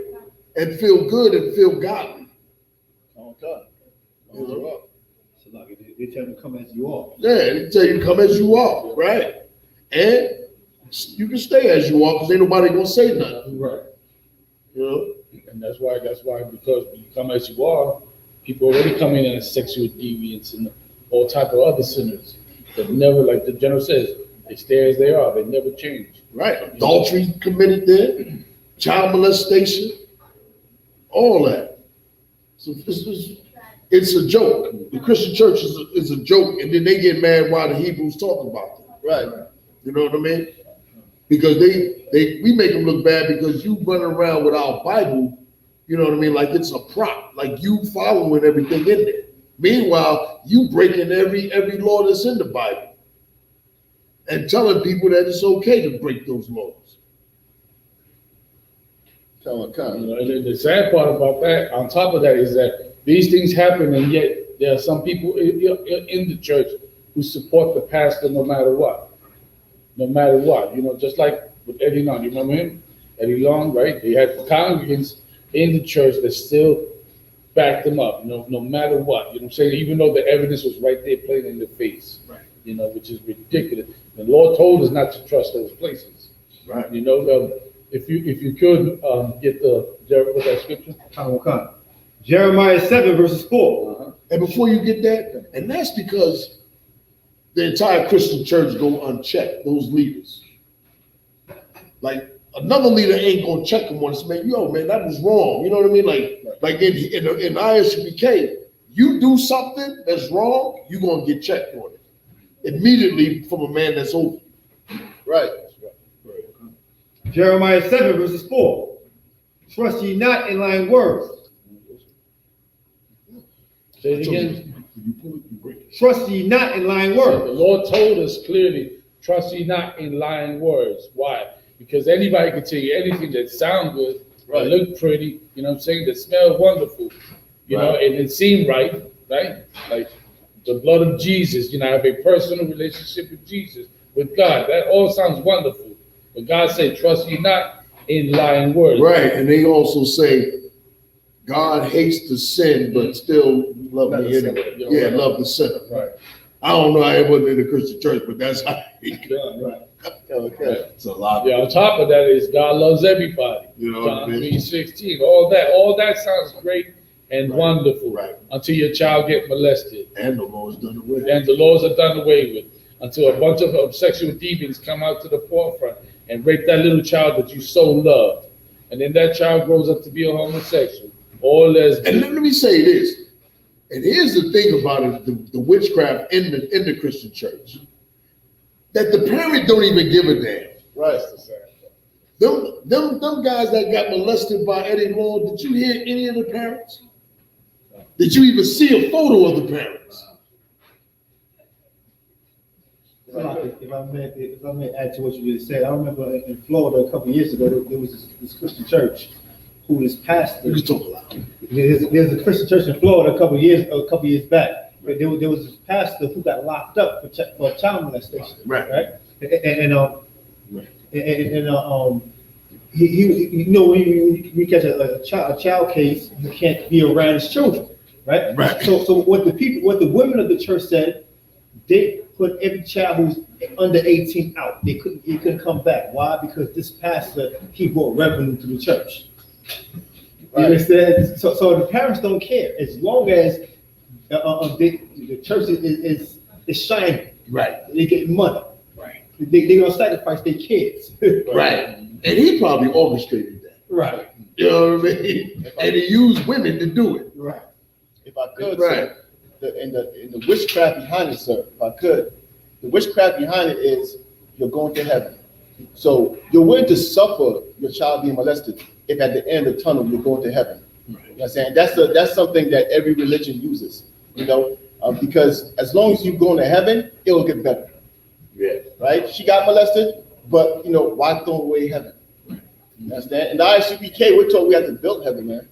S10: and feel good and feel godly.
S9: Oh God.
S13: So like they tell you to come as you are.
S10: Yeah, they tell you to come as you are, right? And you can stay as you are because ain't nobody gonna say nothing.
S8: Right.
S10: And
S8: that's why because when you come as you are, people already come in as sexual deviants and all type of other sinners that never, like the general says, they stay as they are. They never change.
S10: Right. Adultery committed there, child molestation, all that. So it's a joke. The Christian church is a joke, and then they get mad why the Hebrews talk about them.
S9: Right.
S10: You know what I mean? Because we make them look bad because you run around with our Bible, you know what I mean, like it's a prop, like you following everything in there. Meanwhile, you breaking every law that's in the Bible and telling people that it's okay to break those laws.
S8: And the sad part about that, on top of that, is that these things happen, and yet there are some people in the church who support the pastor no matter what. No matter what, just like with Eddie Long. You remember him? Eddie Long, right? They had congregants in the church that still backed them up, no matter what. You know what I'm saying? Even though the evidence was right there playing in the face. Right. Which is ridiculous. The Lord told us not to trust those places.
S10: Right.
S8: If you could get that scripture.
S13: Jeremiah 7 verses 4.
S10: And before you get that, and that's because the entire Christian church go unchecked, those leaders. Like another leader ain't gonna check them once, man. Man, that was wrong. You know what I mean? Like in I.S.U.P.K, you do something that's wrong, you're gonna get checked on it immediately from a man that's over.
S9: Right.
S13: Jeremiah 7 verses 4. Trust ye not in lying words.
S8: Say it again.
S13: Trust ye not in lying words.
S8: The Lord told us clearly, trust ye not in lying words. Why? Because anybody can tell you anything that sounds good, that look pretty, that smell wonderful, and it seem right? Like the blood of Jesus, have a personal relationship with Jesus, with God. That all sounds wonderful. But God said, trust ye not in lying words.
S10: Right, and they also say, God hates the sin, but still love me anyway. Yeah, love the sinner.
S8: Right.
S10: I don't know, I wasn't in the Christian church, but that's how he
S8: right.
S10: Okay. It's a lot.
S8: Yeah, on top of that is God loves everybody. John 3:16. All that sounds great and wonderful.
S10: Right.
S8: Until your child get molested.
S10: And the laws done away with.
S8: And the laws are done away with. Until a bunch of sexual deviants come out to the forefront and rape that little child that you so loved. And then that child grows up to be a homosexual all lesbians.
S10: And let me say this. And here's the thing about it, the witchcraft in the Christian church. That the parent don't even give a damn.
S9: Right.
S10: Them guys that got molested by Eddie Long, did you hear any of the parents? Did you even see a photo of the parents?
S13: If I may add to what you just said, I remember in Florida a couple of years ago, there was this Christian church who was pastor. There's a Christian church in Florida a couple of years back. There was this pastor who got locked up for child molestation. Right. He you know, when you catch a child case, you can't be around his children, right? Right. So what the women of the church said, they put every child who's under 18 out. He couldn't come back. Why? Because this pastor, he brought revenue to the church. Right. You understand? So the parents don't care as long as the church is shining. Right. They get money. Right. They're gonna sacrifice their kids.
S10: Right. And he probably orchestrated that.
S13: Right.
S10: You know what I mean? And he used women to do it.
S13: Right.
S9: If I could, sir, in the witchcraft behind it, sir, if I could, the witchcraft behind it is you're going to heaven. So you're willing to suffer your child being molested if at the end of the tunnel you're going to heaven. Right. You know what I'm saying? That's something that every religion uses, you know, because as long as you're going to heaven, it will get better. Yeah. Right? She got molested, but, you know, why throw away heaven? You understand? In the I.S.U.P.K, we're told we have to build heaven, man.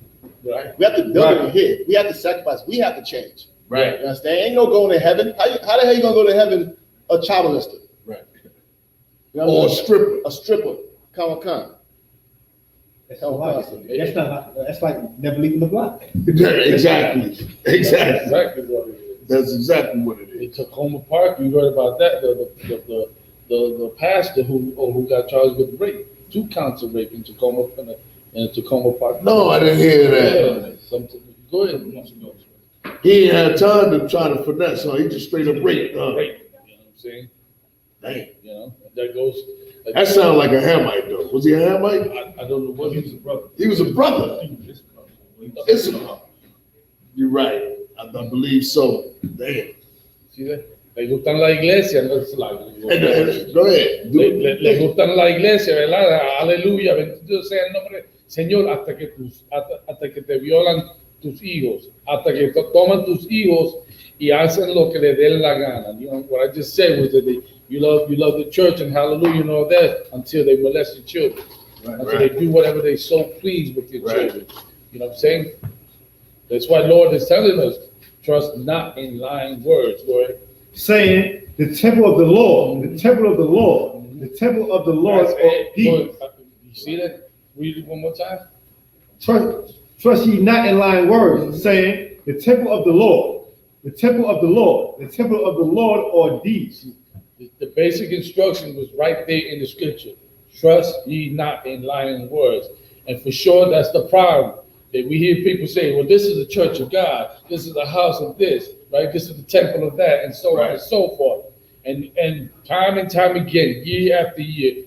S9: Right. We have to build it in here. We have to sacrifice. We have to change. Right. You understand? Ain't no going to heaven. How the hell you gonna go to heaven a child molester? Right. You know or a stripper. A stripper. Come.
S13: That's like never leaving the block.
S10: Exactly what it is. That's exactly what it is.
S8: In Tacoma Park, you heard about that. The pastor who got charged with rape, 2 counts of rape in Tacoma Park.
S10: No, I didn't hear that.
S8: Go ahead.
S10: He ain't had time to try to finesse, so he just straight up raped.
S8: Rape. You know what I'm saying?
S10: Damn.
S8: You know, that goes.
S10: That sounded like a Hamite, though. Was he a Hamite?
S8: I don't know what he was a brother.
S10: He was a brother. You're right. I believe so. Damn.
S8: See that? Le gustan la iglesia, no es la.
S10: Go ahead.
S8: Le gustan la iglesia, ¿verdad? Aleluya, bendito sea el nombre, Señor, hasta que te violan tus hijos, hasta que toman tus hijos y hacen lo que le den la gana. You know, what I just said was that you love the church and hallelujah and all that until they molest your children. Right, until they do whatever they so please with your children. You know what I'm saying? That's why Lord is telling us, trust not in lying words, Lord.
S13: Saying the temple of the Lord, the temple of the Lord, the temple of the Lord.
S8: You see that? Read it one more time.
S13: Trust ye not in lying words, saying the temple of the Lord, the temple of the Lord, the temple of the Lord are these.
S8: The basic instruction was right there in the scripture. Trust ye not in lying words. And for sure, that's the problem. That we hear people say, well, this is the church of God. This is the house of this, right? This is the temple of that, and so on and so forth. And time again, year after year,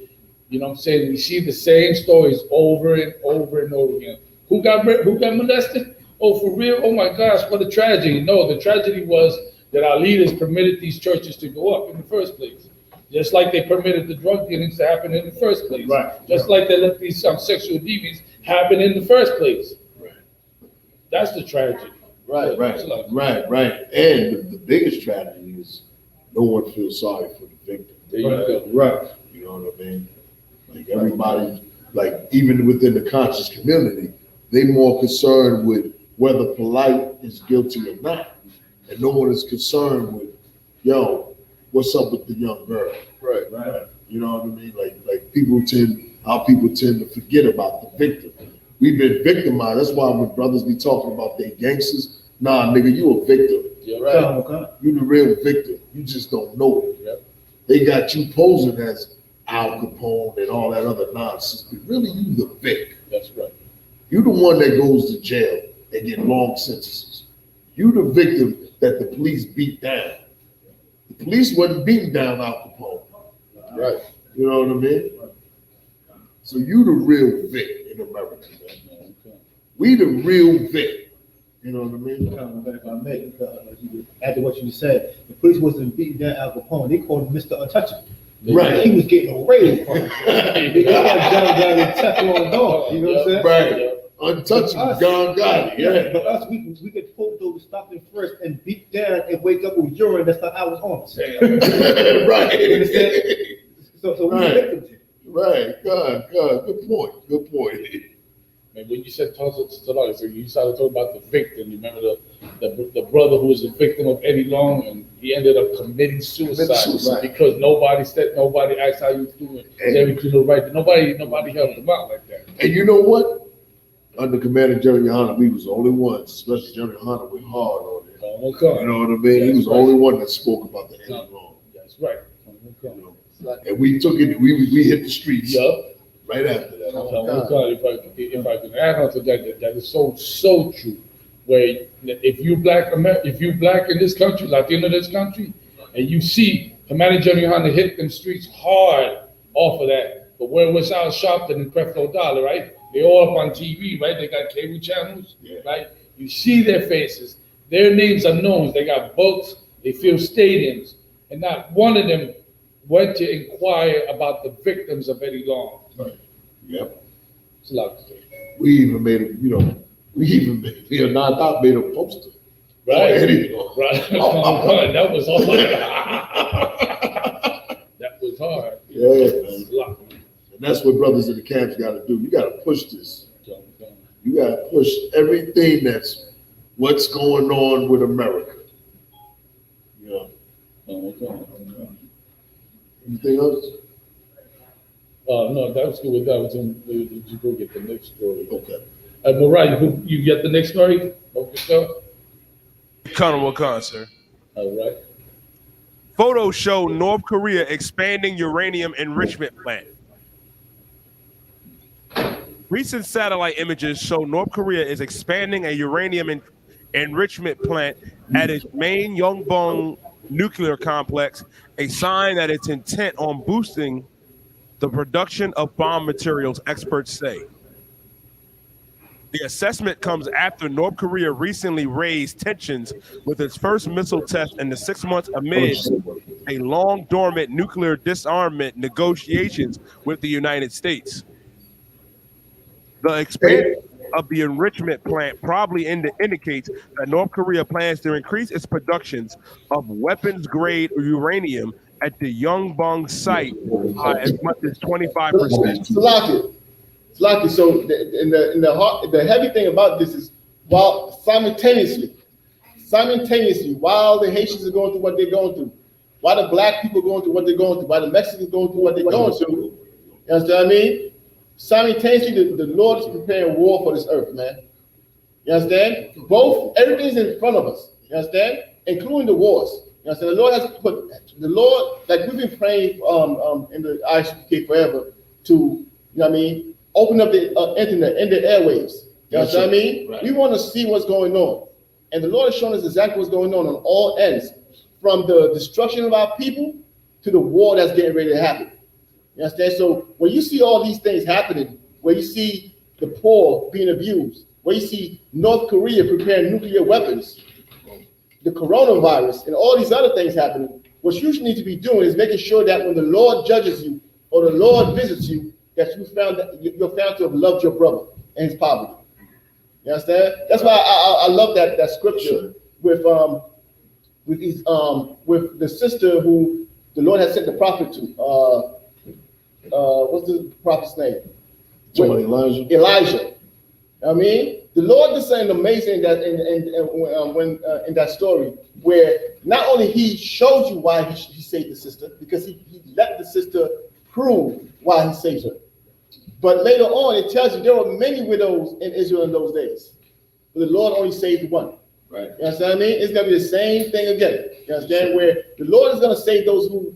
S8: you know what I'm saying? We see the same stories over and over and over again. Who got molested? Oh, for real? Oh my gosh, what a tragedy. No, the tragedy was that our leaders permitted these churches to go up in the first place. Just like they permitted the drug dealings to happen in the first place. Right. Just like they let these sexual deviants happen in the first place. Right. That's the tragedy.
S10: Right. And the biggest tragedy is no one feels sorry for the victim.
S8: There you go.
S10: Right. You know what I mean? Like everybody, like even within the conscious community, they more concerned with whether Polite is guilty or not. And no one is concerned with, yo, what's up with the young girl? Right. You know what I mean? Like people tend to forget about the victim. We've been victimized. That's why when brothers be talking about they gangsters, nah, nigga, you a victim.
S8: You're right.
S10: You the real victim. You just don't know it. Yep. They got you posing as Al Capone and all that other nonsense, but really you the victim.
S8: That's right.
S10: You the one that goes to jail and get long sentences. You the victim that the police beat down. The police wasn't beating down Al Capone. Right. You know what I mean? So you the real victim in America, man. We the real victim. You know what I mean?
S13: If I may, after what you said, the police wasn't beating down Al Capone. They called him Mr. Untouchable.
S10: Right.
S13: He was getting away from it. They got John down and Teflon dog. You know what I'm saying?
S10: Right. Untouchable, John Gotti. Yeah.
S13: But us, we get pulled over, stop them first, and beat down and wake up with urine that's not ours on.
S10: Right.
S13: You understand? So we victims here.
S10: Right. God. Good point.
S8: And when you said so you started talking about the victim. You remember the brother who was the victim of Eddie Long, and he ended up committing suicide because nobody asked how he was doing. Everything was right. Nobody helped him out like that.
S10: And you know what? Under Commander Gen.YAHANNA, we was the only ones, especially Gen.YAHANNA, went hard on it. You know what I mean? He was the only one that spoke about the Eddie Long.
S8: That's right.
S10: And we took it. We hit the streets.
S8: Yup.
S10: Right after that.
S8: If I can add on to that is so true. Where if you black in this country, Latino in this country, and you see Commander Gen.YAHANNA hit them streets hard off of that. But where was Al Sharpton and Creflo Dollar, right? They all up on TV, right? They got cable channels, right? You see their faces. Their names are known. They got books. They fill stadiums. And not one of them went to inquire about the victims of Eddie Long.
S10: Right. Yep.
S8: It's a lot to say.
S10: We even made a, non-stop made a poster.
S8: Right.
S10: Eddie Long.
S8: Right. That was hard. That was hard.
S10: Yeah, man. And that's what brothers in the camps got to do. You got to push this. You got to push everything that's what's going on with America. Yeah. Anything else?
S8: No, that was good with that. You go get the next story.
S10: Okay.
S8: Mariah, you get the next story? Okay,
S12: Wakanda, sir.
S8: All right.
S12: Photos show North Korea expanding uranium enrichment plant. Recent satellite images show North Korea is expanding a uranium enrichment plant at its main Yongbong nuclear complex, a sign that it's intent on boosting the production of bomb materials, experts say. The assessment comes after North Korea recently raised tensions with its first missile test in the 6 months amid a long dormant nuclear disarmament negotiations with the United States. The expansion of the enrichment plant probably indicates that North Korea plans to increase its productions of weapons-grade uranium at the Yongbong site as much as 25%.
S9: Slaki. So the heavy thing about this is, while simultaneously, while the Haitians are going through what they're going through, while the black people are going through what they're going through, while the Mexicans are going through what they're going through, you understand what I mean? Simultaneously, the Lord is preparing war for this earth, man. You understand? Everything's in front of us. You understand? Including the wars. You understand? The Lord, like we've been praying in the I.S.U.P.K forever to, you know what I mean, open up the internet and the airwaves. You know what I mean? Right. We want to see what's going on. And the Lord has shown us exactly what's going on all ends, from the destruction of our people to the war that's getting ready to happen. You understand? So when you see all these things happening, where you see the poor being abused, where you see North Korea preparing nuclear weapons, the coronavirus, and all these other things happening, what you need to be doing is making sure that when the Lord judges you or the Lord visits you, that you're found to have loved your brother and his poverty. You understand? That's why I love that scripture with the sister who the Lord has sent the prophet to. What's the prophet's name? Elijah. I mean, the Lord did something amazing that in that story, where not only he showed you why he saved the sister, because he let the sister prove why he saved her. But later on, it tells you there were many widows in Israel in those days. But the Lord only saved one. Right. You understand what I mean? It's going to be the same thing again. You understand? Where the Lord is going to save those who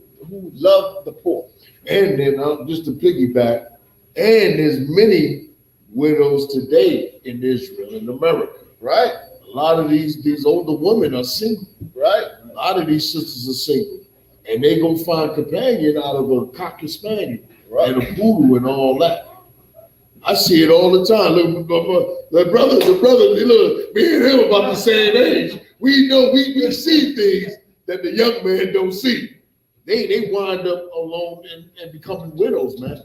S9: love the poor.
S10: And then just to piggyback, and there's many widows today in Israel and America.
S9: Right.
S10: A lot of these older women are single.
S9: Right.
S10: A lot of these sisters are single. And they go find companion out of a Cocker Spaniel and a poodle and all that. I see it all the time. Look, the brother, look, me and him about the same age. We know we see things that the young man don't see. They wind up alone and becoming widows, man.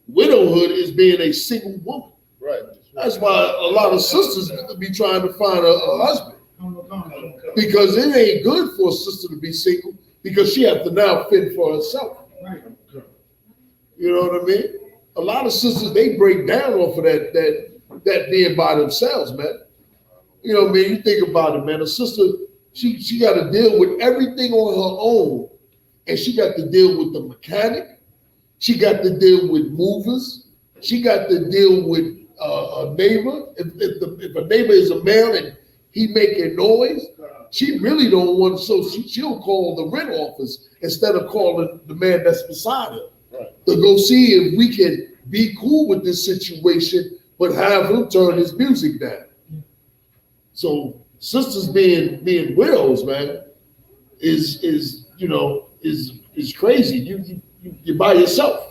S10: Widowhood is being a single woman.
S9: Right.
S10: That's why a lot of sisters be trying to find a husband. Because it ain't good for a sister to be single because she has to now fend for herself. You know what I mean? A lot of sisters, they break down off of that being by themselves, man. You know what I mean? You think about it, man. A sister, she got to deal with everything on her own. And she got to deal with the mechanic. She got to deal with movers. She got to deal with a neighbor. If a neighbor is a male and he making noise, she really don't want, so she'll call the rent office instead of calling the man that's beside her. Right. To go see if we can be cool with this situation, but have him turn his music down. So sisters being widows, man, is crazy. You're by yourself.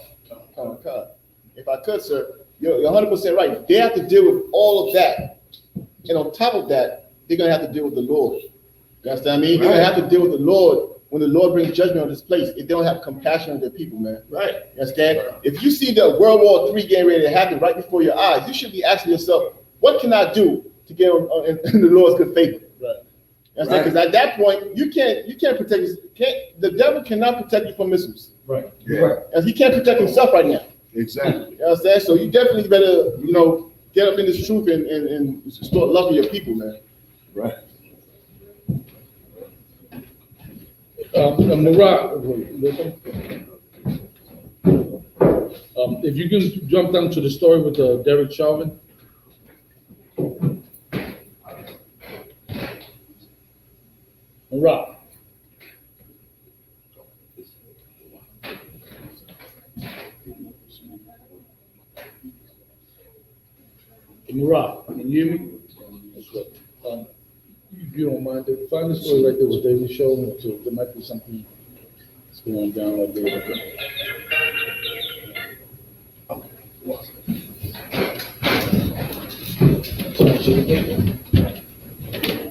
S9: If I could, sir, you're 100% right. They have to deal with all of that, and on top of that, they're gonna have to deal with the Lord. You understand me? Right. They're gonna have to deal with the Lord when the Lord brings judgment on this place. If they don't have compassion on their people, man. Right. You understand? Right. If you see the World War III getting ready to happen right before your eyes, you should be asking yourself, what can I do to get in the Lord's good favor? Right. You understand? Because at that point, you can't protect the devil cannot protect you from missiles. Right. Yeah. Right. And he can't protect himself right now.
S10: Exactly.
S9: You understand? So you definitely better, get up in this truth and start loving your people, man.
S10: Right.
S8: Murat, if you can jump down to the story with Derek Chauvin. Murat. Murat, can you hear me? If you don't mind, find the story right there with David Chauvin. So there might be something that's going down right there.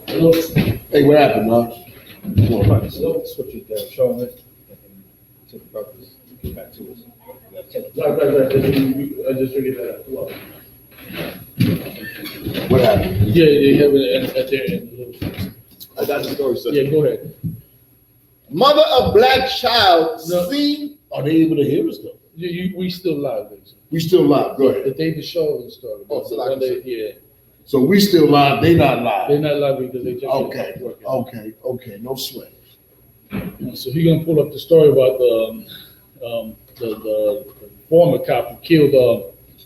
S10: Hello. Hey, what happened, man?
S8: So switch it down, Chauvin, and take about this. Get back to us. Right. I just figured that out.
S10: What happened?
S8: Yeah, they have it at their end.
S9: I got the story, sir.
S8: Yeah, go ahead.
S9: Mother of black child seen.
S10: Are they able to hear us though?
S8: We still live, basically.
S10: We still live. Go ahead.
S8: The David Chauvin story.
S9: Oh, so like
S8: yeah.
S10: So we still live. They not live.
S8: They're not live because they just
S10: Okay. No sweat.
S8: So he's gonna pull up the story about the former cop who killed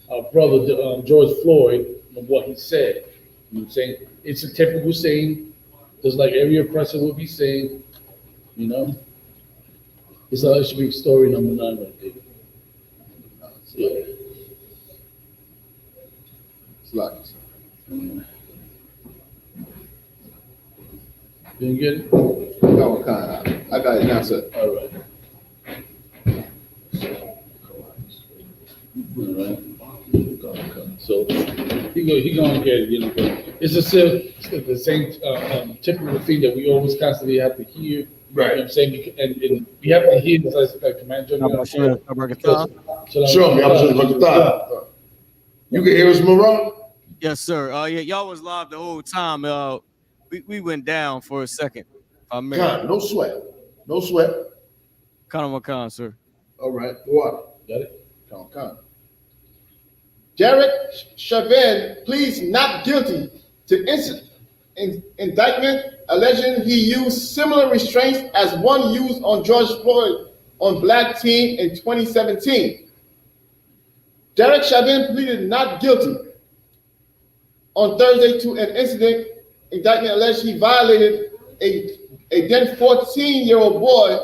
S8: our brother George Floyd and what he said. You know what I'm saying? It's a typical saying, just like every oppressor would be saying, It should be story number 9 right there. Yeah.
S9: It's like.
S8: Didn't get it?
S9: No, I got it now, sir.
S8: All right. So he gonna get it, It's the same typical thing that we always constantly have to hear. Right. You know what I'm saying? And we have to hear this as Command General.
S10: Sure. You can hear us, Maran?
S11: Yes, sir. Y'all was live the whole time. We went down for a second.
S10: No sweat. No sweat.
S11: Khan, sir.
S10: All right. What?
S8: Got it?
S9: Khan. Derek Chauvin pleads not guilty to indictment alleging he used similar restraints as one used on George Floyd on black teen in 2017. Derek Chauvin pleaded not guilty on Thursday to an indictment alleged he violated a then 14-year-old boy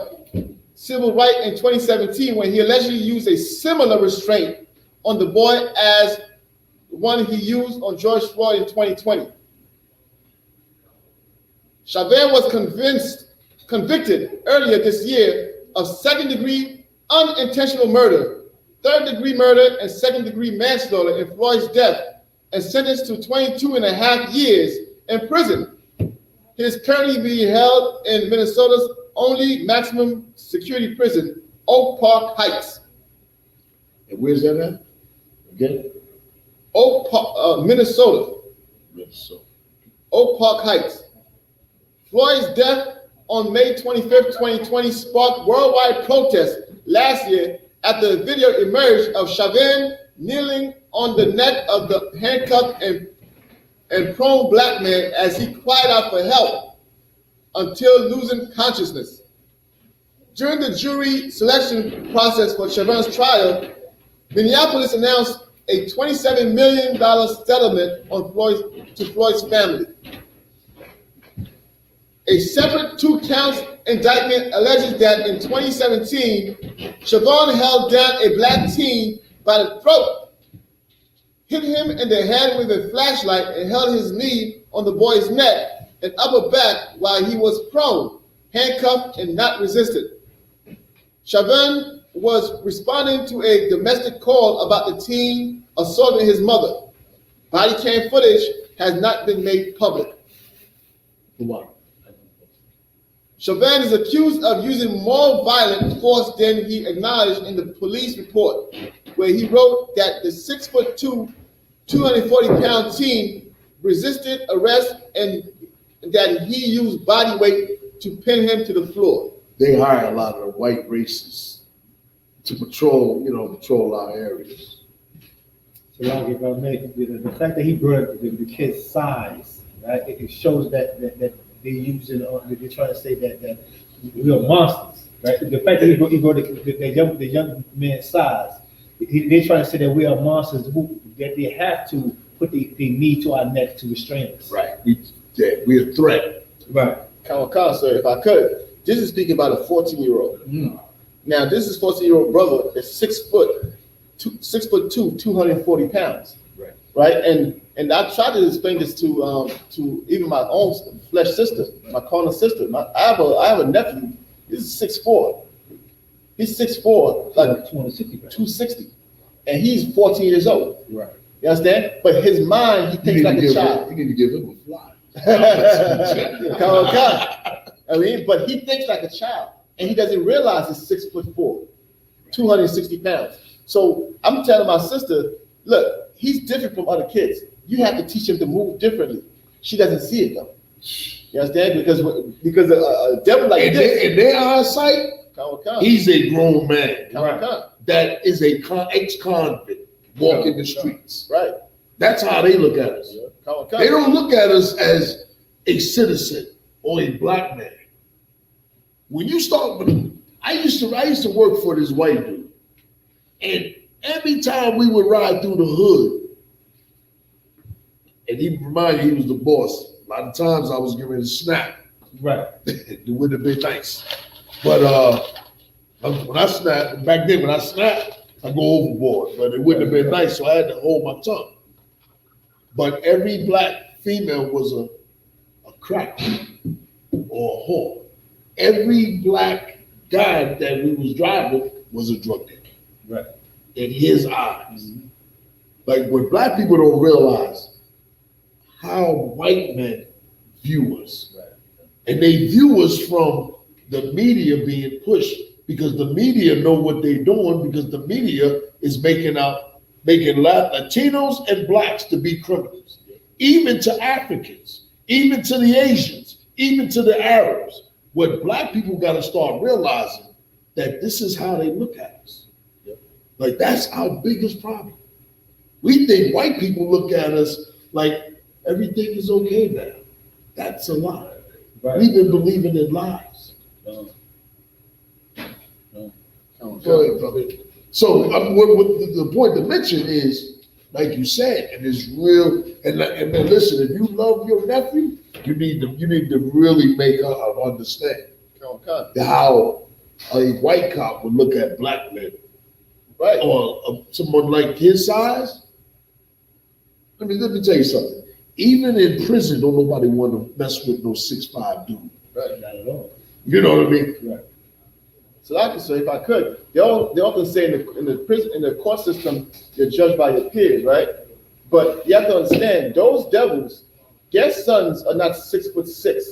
S9: civil right in 2017 when he allegedly used a similar restraint on the boy as one he used on George Floyd in 2020. Chauvin was convicted earlier this year of second-degree unintentional murder third-degree murder and second-degree manslaughter in Floyd's death and sentenced to 22.5 years in prison. He is currently being held in Minnesota's only maximum security prison, Oak Park Heights.
S10: And where's that at? Again?
S9: Oak Park, Minnesota.
S10: Minnesota.
S9: Oak Park Heights. Floyd's death on May 25th, 2020 sparked worldwide protests last year after a video emerged of Chauvin kneeling on the neck of the handcuffed and prone black man as he cried out for help until losing consciousness. During the jury selection process for Chauvin's trial, Minneapolis announced a $27 million settlement on Floyd's family. A separate 2-count indictment alleges that in 2017, Chauvin held down a black teen by the throat, hit him in the head with a flashlight, and held his knee on the boy's neck and upper back while he was prone, handcuffed, and not resisted. Chauvin was responding to a domestic call about the teen assaulting his mother. Body cam footage has not been made public.
S10: Wow.
S9: Chauvin is accused of using more violent force than he acknowledged in the police report, where he wrote that the 6'2", 240-pound teen resisted arrest and that he used body weight to pin him to the floor.
S10: They hire a lot of white racists to patrol our areas.
S13: So, like, if I may, the fact that he brought up the kid's size, right? It shows that they're using, they're trying to say that we are monsters, right? The fact that he brought the young man's size, they're trying to say that we are monsters, that they have to put the knee to our neck to restrain us.
S10: Right. We're a threat.
S13: Right.
S9: Sir, if I could, this is speaking about a 14-year-old. Now, this is 14-year-old brother that's 6'2", 240 pounds. Right. And I tried to explain this to even my own flesh sister, my carnal sister. I have a nephew. He's 6'4". He's 6'4", like 260, and he's 14 years old.
S10: Right.
S9: You understand? But his mind, he thinks like a child.
S10: You need to give him a fly.
S9: I mean, but he thinks like a child, and he doesn't realize he's 6'4", 260 pounds. So I'm telling my sister, look, he's different from other kids. You have to teach him to move differently. She doesn't see it though. You understand? Because a devil like this,
S10: in their eyesight, he's a grown man. That is a ex-convict walking the streets.
S9: Right.
S10: That's how they look at us. They don't look at us as a citizen or a black man. When you start with, I used to work for this white dude, and every time we would ride through the hood, and he reminded me he was the boss. A lot of times I was giving a snap.
S13: Right.
S10: It wouldn't have been nice. But when I snapped, back then when I snapped, I go overboard. But it wouldn't have been nice, so I had to hold my tongue. But every black female was a crack or a whore. Every black guy that we was driving was a drug dealer.
S13: Right.
S10: In his eyes. Like what black people don't realize how white men view us. Right. And they view us from the media being pushed because the media know what they're doing because the media is making Latinos and blacks to be criminals, even to Africans, even to the Asians, even to the Arabs. What black people got to start realizing that this is how they look at us. Like that's our biggest problem. We think white people look at us like everything is okay now. That's a lie. Right. We've been believing in lies. Go ahead, brother. So what the point to mention is, like you said, and it's real. And then listen, if you love your nephew, you need to really make her understand how a white cop would look at black men, right? Or someone like his size. Let me tell you something. Even in prison, don't nobody want to mess with no 6'5" dude.
S13: Right. Not at all.
S10: You know what I mean?
S13: Right.
S9: So like I say, if I could, they often say in the prison, in the court system, you're judged by your peers, right? But you have to understand, those devils, their sons are not 6'6"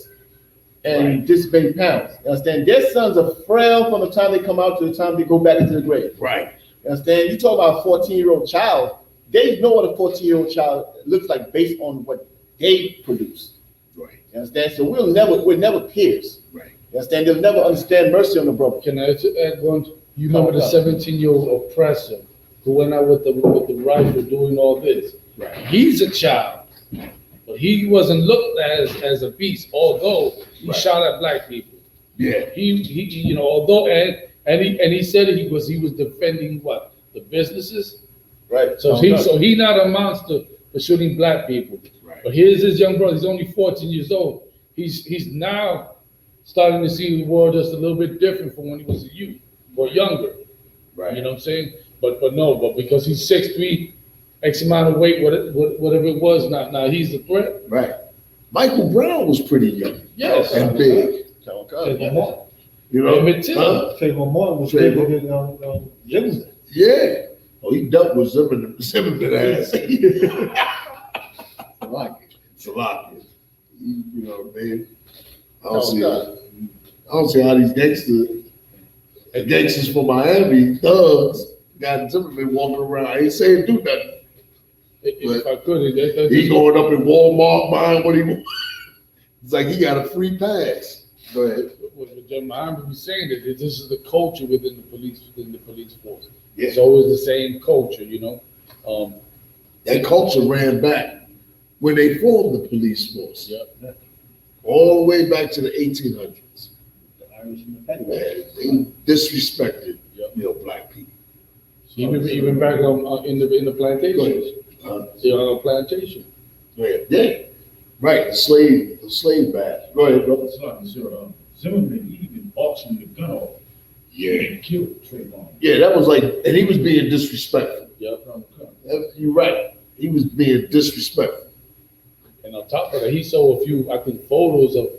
S9: and this many pounds. You understand? Their sons are frail from the time they come out to the time they go back into the grave.
S10: Right.
S9: You understand? You talk about a 14-year-old child, they know what a 14-year-old child looks like based on what they produce.
S10: Right.
S9: You understand? So we're never peers.
S10: Right.
S9: You understand? They'll never understand mercy on the brother.
S8: Can I add one? You remember the 17-year-old oppressor who went out with the rifle doing all this?
S10: Right.
S8: He's a child, but he wasn't looked at as a beast, although he shot at black people.
S10: Yeah.
S8: He you know, although and he said he was defending what? The businesses.
S9: Right.
S8: So he not a monster for shooting black people.
S10: Right.
S8: But here's his young brother. He's only 14 years old. He's now starting to see the world just a little bit different from when he was a youth or younger.
S10: Right.
S8: You know what I'm saying? But because he's 6'3", X amount of weight, whatever it was, now he's a threat.
S10: Right. Michael Brown was pretty young.
S8: Yes.
S10: And big. You know?
S13: Trayvon Martin was bigger than Jefferson.
S10: Yeah. Oh, he dealt with Zimmerman ass. I like it. It's a lot. You know what I mean? I don't see how these gangsters from Miami, thugs, got Zimmerman walking around. I ain't saying do nothing.
S8: If I could,
S10: he going up in Walmart buying what he wants. It's like he got a free pass. Go ahead.
S8: What Gen.YAHANNA was saying that this is the culture within the police force.
S10: Yeah.
S8: It's always the same culture, you know.
S10: That culture ran back when they formed the police force.
S8: Yep.
S10: All the way back to the 1800s.
S13: The Irish and the Petty.
S10: They disrespected, black people.
S8: Even back in the plantation. Plantation.
S10: Yeah. Right. The slave bath. Go ahead, brother.
S14: Zimmerman even auctioned the gun off.
S10: Yeah.
S14: And killed Trayvon.
S10: Yeah, that was like, and he was being disrespectful.
S8: Yep.
S10: You're right. He was being disrespectful.
S8: And on top of that, he saw a few, I think, photos of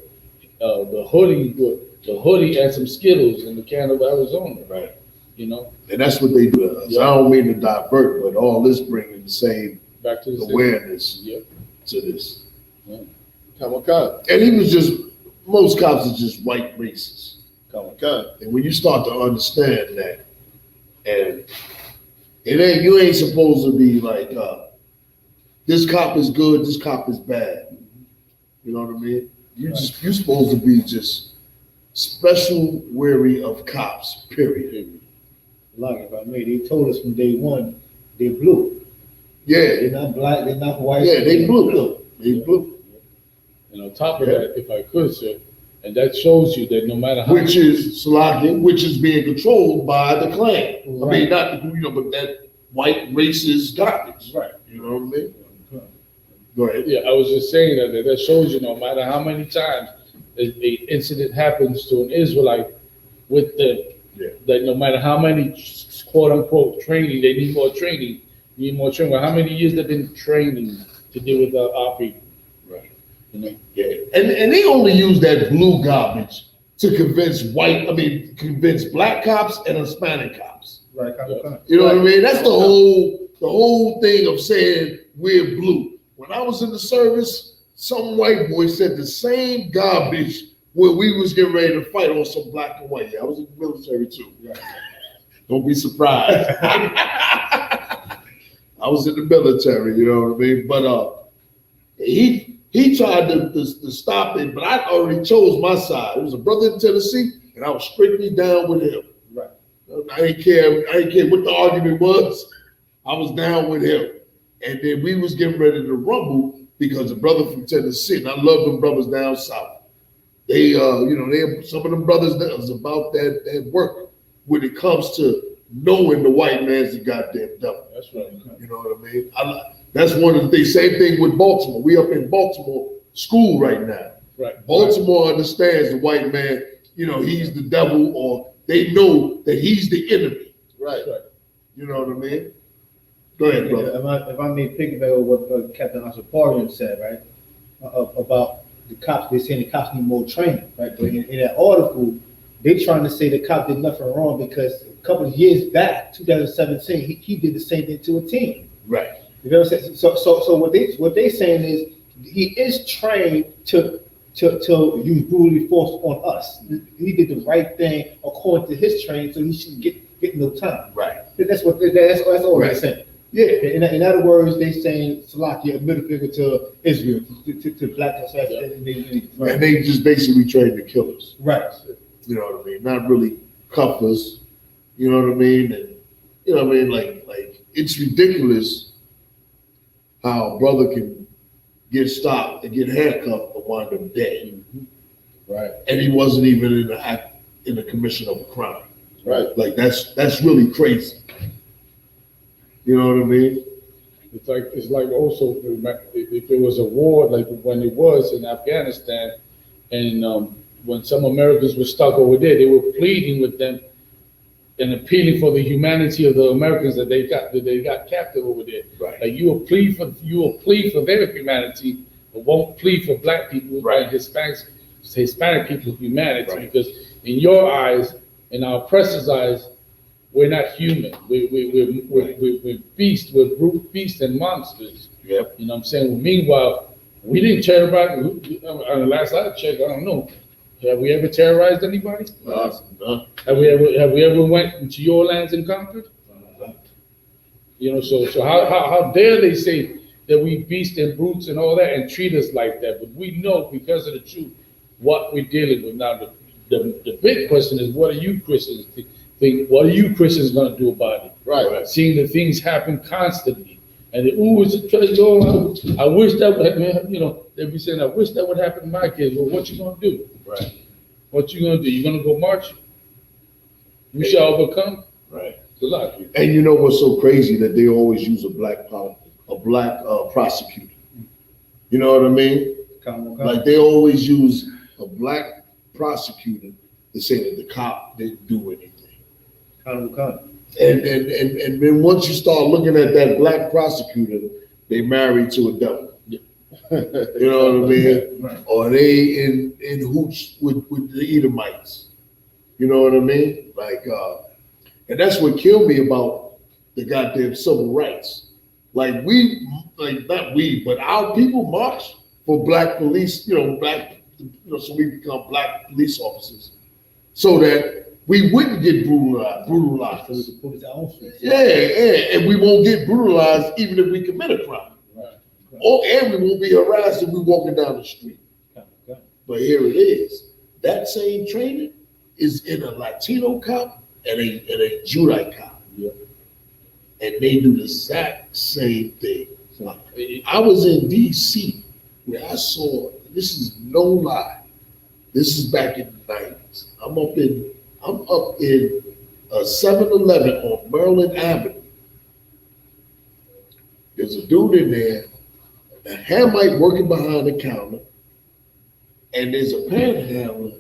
S8: the hoodie and some Skittles in the can of Arizona.
S10: Right.
S8: You know.
S10: And that's what they do to us. I don't mean to divert, but all this bringing the same
S8: back to the
S10: awareness
S8: same.
S10: To this.
S8: Yeah.
S10: And he was just, most cops are just white racists. And when you start to understand that, and you ain't supposed to be like, this cop is good, this cop is bad. You know what I mean? You're supposed to be just special wary of cops, period.
S13: Like, if I may, they told us from day one, they're blue.
S10: Yeah.
S13: They're not black, they're not white.
S10: Yeah, they blue. They blue.
S8: And on top of that, if I could, sir, and that shows you that no matter how
S10: which is being controlled by the Klan. Right. I mean, not but that white racist garbage.
S8: Right.
S10: You know what I mean? Go ahead.
S8: Yeah, I was just saying that shows you no matter how many times an incident happens to an Israelite with that no matter how many quote unquote training, they need more training. Well, how many years they've been training to deal with our people?
S10: Right.
S8: You know?
S10: Yeah. And they only use that blue garbage to convince black cops and Hispanic cops.
S13: Right.
S10: You know what I mean? That's the whole thing of saying we're blue. When I was in the service, some white boy said the same garbage when we was getting ready to fight on some black and white. Yeah, I was in the military too. Right. Don't be surprised. I was in the military, you know what I mean? But he tried to stop it, but I already chose my side. It was a brother in Tennessee, and I was strictly down with him.
S13: Right.
S10: I didn't care what the argument was. I was down with him. And then we was getting ready to rumble because the brother from Tennessee, and I love them brothers down south. They some of them brothers that was about that work when it comes to knowing the white man's the goddamn devil.
S8: That's right.
S10: You know what I mean? That's one of the things. Same thing with Baltimore. We up in Baltimore school right now.
S8: Right.
S10: Baltimore understands the white man. He's the devil, or they know that he's the enemy.
S9: Right.
S10: You know what I mean? Go ahead, brother.
S13: If I may piggyback on what Captain I.S.U.P.K said, right, about the cops, they're saying the cops need more training, right? But in that article, They're trying to say the cop did nothing wrong because a couple of years back, 2017, he did the same thing to a teen.
S10: Right.
S13: You know what I'm saying? So what they saying is he is trained to use brutally force on us. He did the right thing according to his training, so he shouldn't get no time.
S10: Right.
S13: That's all they're saying. Yeah. In other words, they saying Salakia a middle finger to Israel, to black and
S10: they just basically trained to kill us.
S13: Right.
S10: You know what I mean? Not really cuff us. You know what I mean? And you know what I mean? Like it's ridiculous how a brother can get stopped and get handcuffed and wind up dead.
S8: Right.
S10: And he wasn't even in the commission of a crime.
S8: Right.
S10: Like that's really crazy. You know what I mean?
S8: It's like also if there was a war like when it was in Afghanistan, and when some Americans were stuck over there, they were pleading with them and appealing for the humanity of the Americans that they got captive over there.
S10: Right.
S8: Like you will plead for their humanity, but won't plead for black people and Hispanic people's humanity, because in your eyes, in our oppressors' eyes, we're not human. We're beasts. We're brute beasts and monsters.
S10: Yep.
S8: You know what I'm saying? Well, meanwhile, we didn't terrorize. Last I checked, I don't know. Have we ever terrorized anybody?
S10: No.
S8: Have we ever went into your lands and conquered? You know, so how dare they say that we beasts and brutes and all that and treat us like that? But we know because of the truth what we're dealing with. Now the big question is, what are you Christians think? What are you Christians gonna do about it?
S10: Right.
S8: Seeing the things happen constantly, and it's a treasure. I wish that would, you know, they'd be saying, I wish that would happen to my kids. Well, what you gonna do?
S10: Right.
S8: What you gonna do? You gonna go march? You shall overcome.
S10: Right.
S8: It's a lot.
S10: And you know what's so crazy, that they always use a black prosecutor. You know what I mean? Like they always use a black prosecutor to say that the cop didn't do anything. And then once you start looking at that black prosecutor, they married to a devil. You know what I mean? Right. Or they in hooch with the Edomites. You know what I mean? Like, and that's what killed me about the goddamn civil rights. Like not we, but our people march for black police, so we become black police officers, so that we wouldn't get brutalized. Yeah, and we won't get brutalized even if we commit a crime. And we won't be harassed if we're walking down the street. But here it is. That same training is in a Latino cop and a Judite cop. Yeah. And they do the exact same thing. I was in DC where I saw, this is no lie, this is back in the 90s. I'm up in a 7-Eleven on Maryland Avenue. There's a dude in there, a Hamite working behind the counter, and there's a panhandler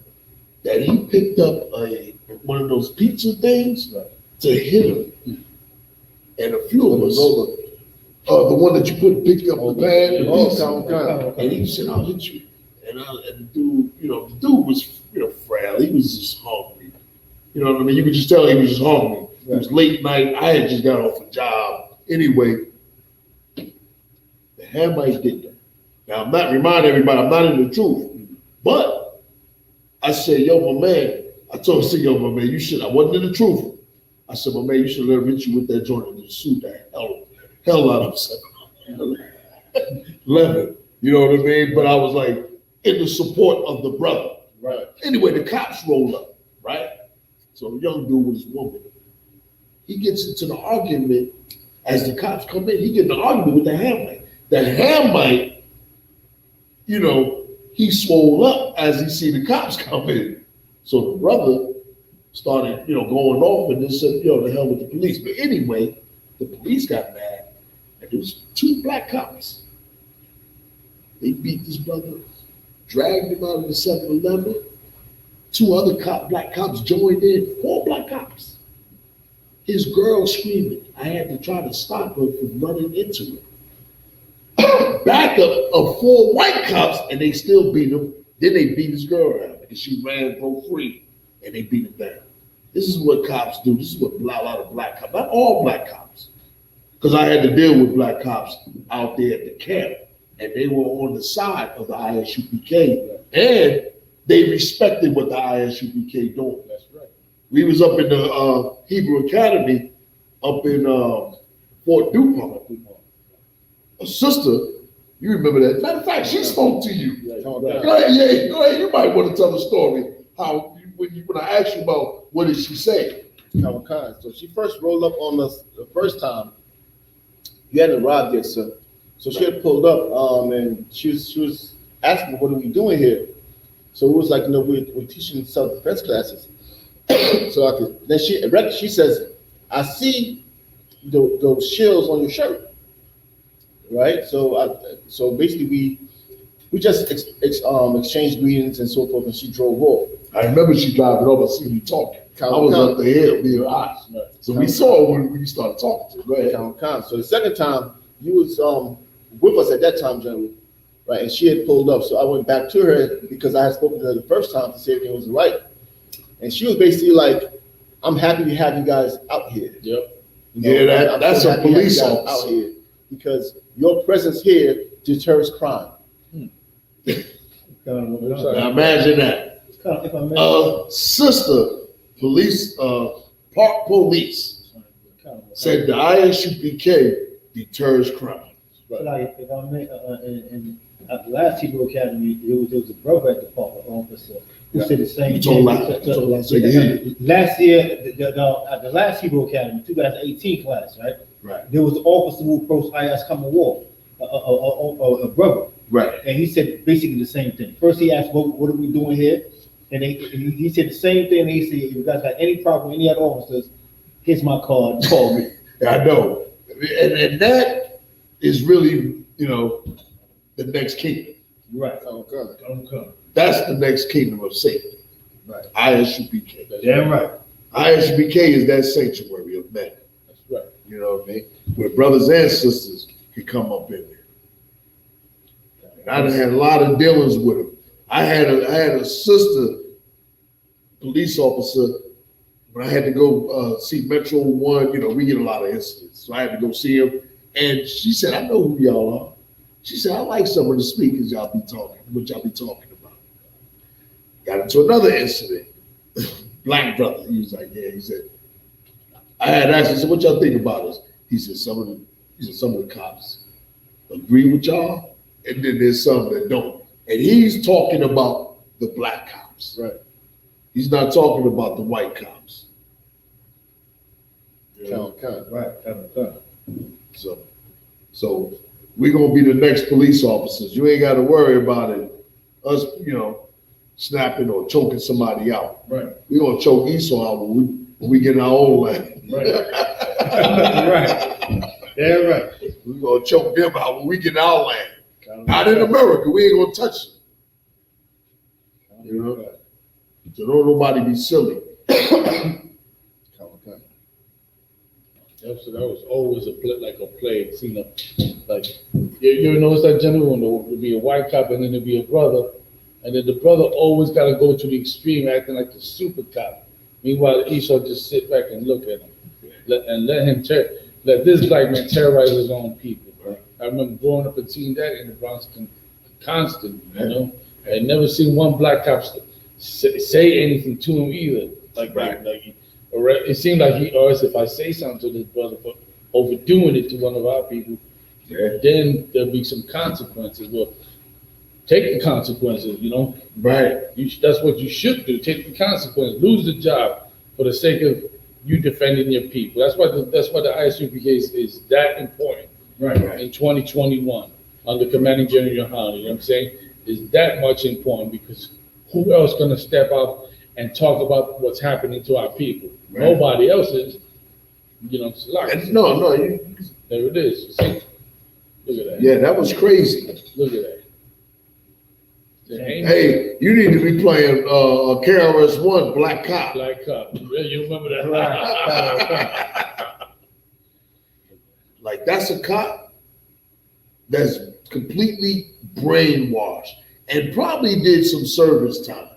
S10: that he picked up one of those pizza things to hit him. And a few of us, the one that you pick up the pan, the pizza, and he said, I'll hit you. And the dude, was, frail. He was just hungry. You know what I mean? You could just tell he was just hungry. It was late night. I had just got off a job. Anyway, the Hamite did that. Now, I'm not reminding everybody, I'm not in the truth. But I said, yo, my man, I told him, yo, my man, I wasn't in the truth. I said, my man, you should let hit you with that joint and just shoot that hell out of him. 11, you know what I mean? But I was like, in the support of the brother. Right. Anyway, the cops roll up, right? So the young dude with his woman, he gets into the argument as the cops come in. He gets in the argument with the Hamite. The Hamite, he swole up as he see the cops come in. So the brother started, going off and then said, the hell with the police. But anyway, the police got mad, and there was 2 black cops. They beat this brother, dragged him out of the 7-Eleven. 2 other black cops joined in, 4 black cops. His girl screaming. I had to try to stop her from running into him. Backup of 4 white cops, and they still beat him. Then they beat his girl out because she broke free. and they beat him down. This is what cops do. This is what a lot of black cops, not all black cops, because I had to deal with black cops out there at the camp, and they were on the side of the I.S.U.P.K, and they respected what the I.S.U.P.K doing.
S8: That's right.
S10: We was up in the Hebrew Academy up in Fort DuPont. A sister, you remember that? Matter of fact, she spoke to you. Go ahead, you might want to tell the story. How when I asked you about what did she say?
S9: So she first rolled up on us the first time. You hadn't arrived yet, sir. So she had pulled up, and she was asking, "What are we doing here?" So it was like, we're teaching self-defense classes. So then she says, "I see those shields on your shirt." Right? So basically we just exchanged greetings and so forth, and she drove off.
S10: I remember she driving over, seeing you talking. I was up the hill, near her eyes. So we saw when you started talking to her.
S9: Right? So the second time, you was with us at that time, General, right? And she had pulled up. So I went back to her because I had spoken to her the first time to see if everything was right. And she was basically like, "I'm happy to have you guys out here."
S10: Yep. That's a police officer
S9: out here because your presence here deters crime.
S10: Now imagine that. Sister police, park police said the I.S.U.P.K deters crime.
S13: Like, if I may, at the last Hebrew Academy, there was a brother at the park, an officer, who said the same thing. Last year, at the last Hebrew Academy, 2018 class, right?
S10: Right.
S13: There was an officer who approached I.S.U.P.K a brother.
S10: Right.
S13: And he said basically the same thing. First, he asked, what are we doing here? And he said the same thing. He said, if you guys got any problem with any other officers, here's my card, call me.
S10: I know. And that is really, the next kingdom.
S13: Right.
S10: That's the next kingdom of Satan.
S13: Right.
S10: I.S.U.P.K.
S13: Damn right.
S10: I.S.U.P.K is that sanctuary of men.
S8: That's right.
S10: You know what I mean? Where brothers and sisters can come up in there. And I done had a lot of dealings with them. I had a sister police officer when I had to go see Metro 1. We get a lot of incidents, so I had to go see him. And she said, "I know who y'all are." She said, "I like some of the speakers y'all be talking about." Got into another incident. Black brother, he was like, "Yeah." He said, I had asked him, "So what y'all think about us?" He said, some of the cops agree with y'all, and then there's some that don't. And he's talking about the black cops.
S9: Right.
S10: He's not talking about the white cops.
S9: Right.
S10: So we're gonna be the next police officers. You ain't gotta worry about it. Us, snapping or choking somebody out.
S8: Right.
S10: We're gonna choke Esau out when we get in our own land.
S8: Right.
S13: Right. Yeah, right.
S10: We're gonna choke them out when we get in our land. Not in America. We ain't gonna touch them. So don't nobody be silly.
S8: So that was always a plague. Like you notice that, General, when there would be a white cop and then there'd be a brother, and then the brother always got to go to the extreme, acting like the super cop. Meanwhile, Esau just sit back and look at him, let this black man terrorize his own people. Right? I remember growing up and seeing that in the Bronx constantly. I never seen one black cop say anything to him either. It seemed like if I say something to this brother for overdoing it to one of our people, then there'll be some consequences. Well, take the consequences,
S10: Right.
S8: That's what you should do. Take the consequences. Lose the job for the sake of you defending your people. That's why the I.S.U.P.K is that important.
S10: Right.
S8: In 2021, under Commanding General Yohanna, you know what I'm saying? Is that much important because who else gonna step up and talk about what's happening to our people? Right. Nobody else is.
S10: No.
S8: There it is. See? Look at that.
S10: Yeah, that was crazy.
S8: Look at that.
S10: Hey, you need to be playing KRS-One, Black Cop.
S8: Black Cop. Yeah, you remember that? Right.
S10: Like, that's a cop that's completely brainwashed and probably did some service time.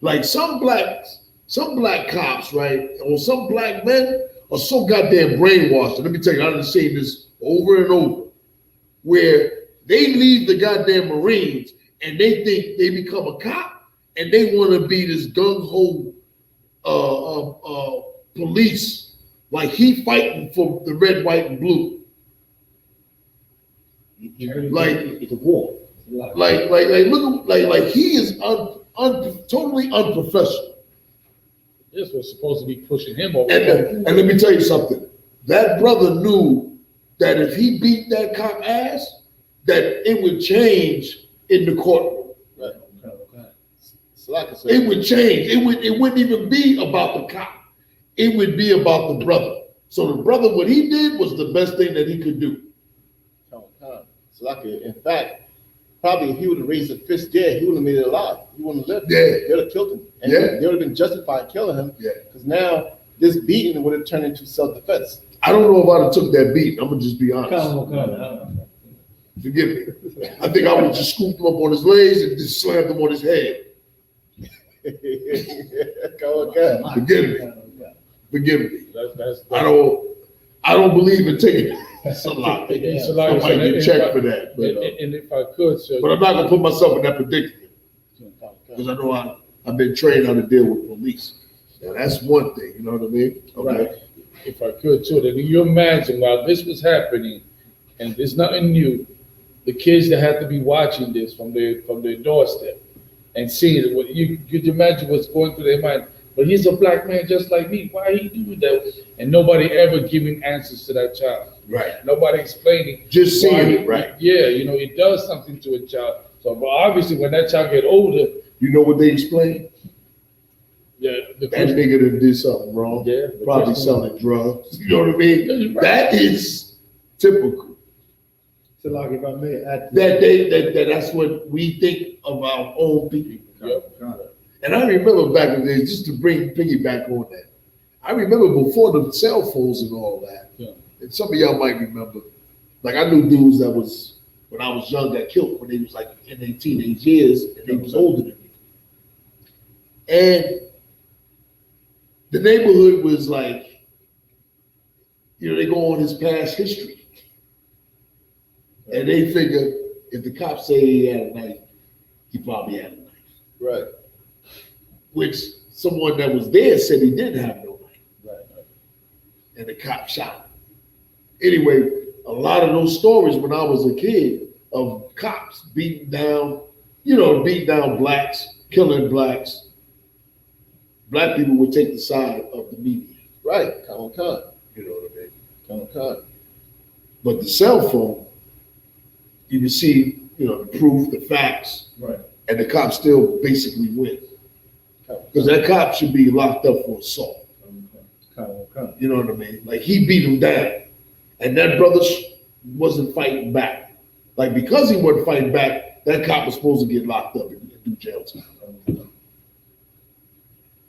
S10: Like some blacks some black cops, right, or some black men are so goddamn brainwashed. And let me tell you, I've seen this over and over, where they leave the goddamn Marines and they think they become a cop and they want to be this gung-ho police, like he fighting for the red, white, and blue. Like
S13: it's a war.
S10: Like look, like he is totally unprofessional.
S8: This was supposed to be pushing him over.
S10: And let me tell you something. That brother knew that if he beat that cop ass, that it would change in the courtroom.
S9: Right.
S10: It would change. It wouldn't even be about the cop. It would be about the brother. So the brother, what he did was the best thing that he could do.
S9: In fact, probably if he would have raised a fist there, he would have made it alive. He wouldn't have lived.
S10: Yeah.
S9: They would have killed him. And
S10: Yeah.
S9: they would have been justified in killing him.
S10: Yeah.
S9: Because now this beating would have turned into self-defense.
S10: I don't know if I'd have took that beat. I'm gonna just be honest. Forgive me. I think I would have just scooped him up on his legs and just slammed him on his head. Forgive me. Forgive me. I don't believe in taking somebody. I might get checked for that.
S8: And if I could, sir.
S10: But I'm not gonna put myself in that predicament because I know I've been trained how to deal with police. Now that's one thing, you know what I mean? Okay.
S8: Right. If I could too, then you imagine while this was happening, and there's nothing new, the kids that had to be watching this from their doorstep and seeing it, what you could imagine what's going through their mind. But he's a black man just like me. Why he doing that? And nobody ever giving answers to that child.
S10: Right.
S8: Nobody explaining.
S10: Just seeing it, right?
S8: Yeah, it does something to a child. So, but obviously, when that child get older,
S10: you know what they explain?
S8: Yeah,
S10: that nigga that did something wrong.
S8: Yeah,
S10: probably selling drugs. You know what I mean?
S8: Right.
S10: That is typical.
S13: So, like, if I may add,
S10: that's what we think of our own people.
S8: Yep.
S10: And I remember back in the days, just to bring piggyback on that, I remember before the cell phones and all that, and some of y'all might remember, like I knew dudes that was, when I was young, got killed when they was like in their teenage years, and they was older than me. And the neighborhood was like, they go on his past history. And they figure if the cops say he had a knife, he probably had a knife.
S9: Right.
S10: Which someone that was there said he didn't have no knife.
S9: Right.
S10: And the cop shot him. Anyway, a lot of those stories when I was a kid of cops beating down blacks, killing blacks, black people would take the side of the media.
S9: Right. Come on.
S10: You know what I mean?
S9: Come on.
S10: But the cell phone, you can see, the proof, the facts,
S9: right?
S10: And the cop still basically wins. Because that cop should be locked up for assault. You know what I mean? Like he beat him down. And that brother wasn't fighting back. Like because he wasn't fighting back, that cop was supposed to get locked up and do jail time.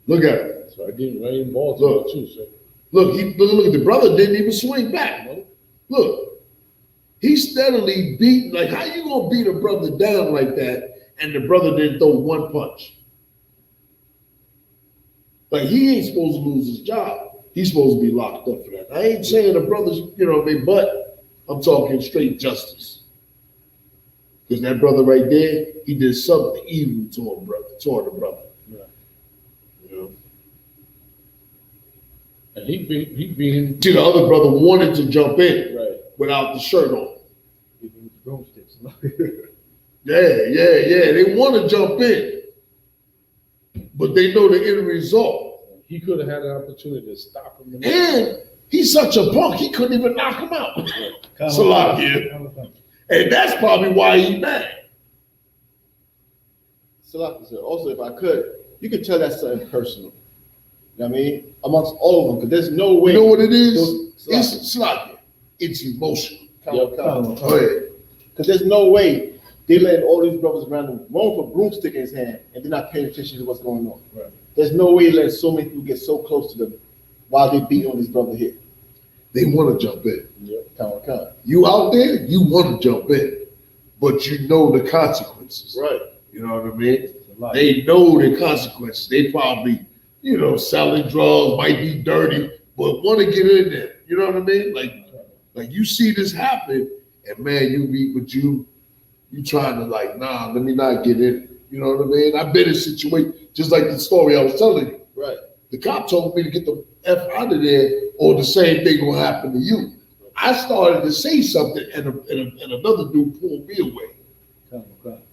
S10: Look at it.
S8: So I didn't right in Baltimore too, sir.
S10: Look at the brother didn't even swing back. Look, he steadily beat. Like how you gonna beat a brother down like that and the brother didn't throw one punch? Like he ain't supposed to lose his job. He's supposed to be locked up for that. I ain't saying the brothers, but I'm talking straight justice. Because that brother right there, he did something evil toward the brother.
S8: Right. And he beat him.
S10: See, the other brother wanted to jump in without the shirt on. Yeah. They want to jump in. But they know the end result.
S8: He could have had an opportunity to stop him.
S10: And he's such a punk, he couldn't even knock him out. Salakia. And that's probably why he's mad.
S9: Salakia, also, if I could, you could tell that's something personal. You know what I mean? Amongst all of them, because there's no way.
S10: You know what it is? It's Salakia. It's emotional.
S9: Come on. Because there's no way they let all these brothers around them, one with a broomstick in his hand, and they're not paying attention to what's going on.
S8: Right.
S9: There's no way letting so many people get so close to them while they beat on this brother here.
S10: They want to jump in.
S9: Yep. Come.
S10: You out there, you want to jump in, but you know the consequences.
S9: Right.
S10: You know what I mean? They know the consequences. They probably you know, selling drugs, might be dirty, but want to get in there. You know what I mean? Like you see this happen, and man, you trying to like, nah, let me not get in. You know what I mean? I've been in situations just like the story I was telling you.
S9: Right.
S10: The cop told me to get the F out of there, or the same thing will happen to you. I started to say something, and another dude pulled me away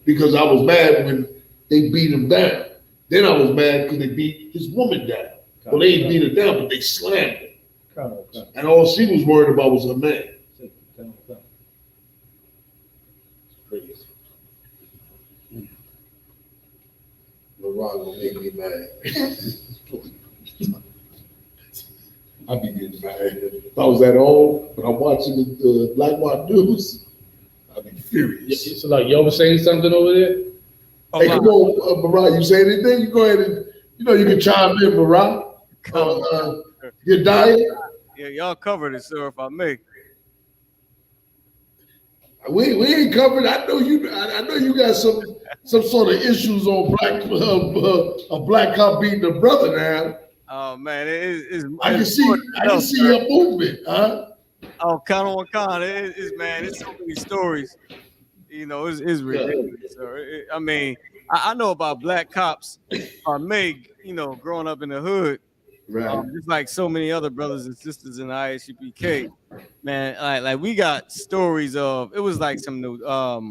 S10: because I was mad when they beat him down. Then I was mad because they beat his woman down. Well, they didn't beat her down, but they slammed her. And all she was worried about was her man. LeBron gonna make me mad. I be getting mad. If I was at home, but I'm watching the Black White News, I'd be furious.
S8: So like, you ever saying something over there?
S10: Hey, come on, Barat, you say anything? You go ahead and, you know, you can chime in, Barat. Your diet?
S11: Yeah, y'all covered it, sir, if I may.
S10: We ain't covered. I know you got some sort of issues on a black cop beating a brother now.
S11: Oh man,
S10: I can see your movement, huh?
S11: Oh, count on count. It's so many stories. You know, it's ridiculous. Sir. I mean, I know about black cops. Meg, you know, growing up in the hood,
S10: right?
S11: Just like so many other brothers and sisters in the I.S.U.P.K. Man, like we got stories of. It was like some new. I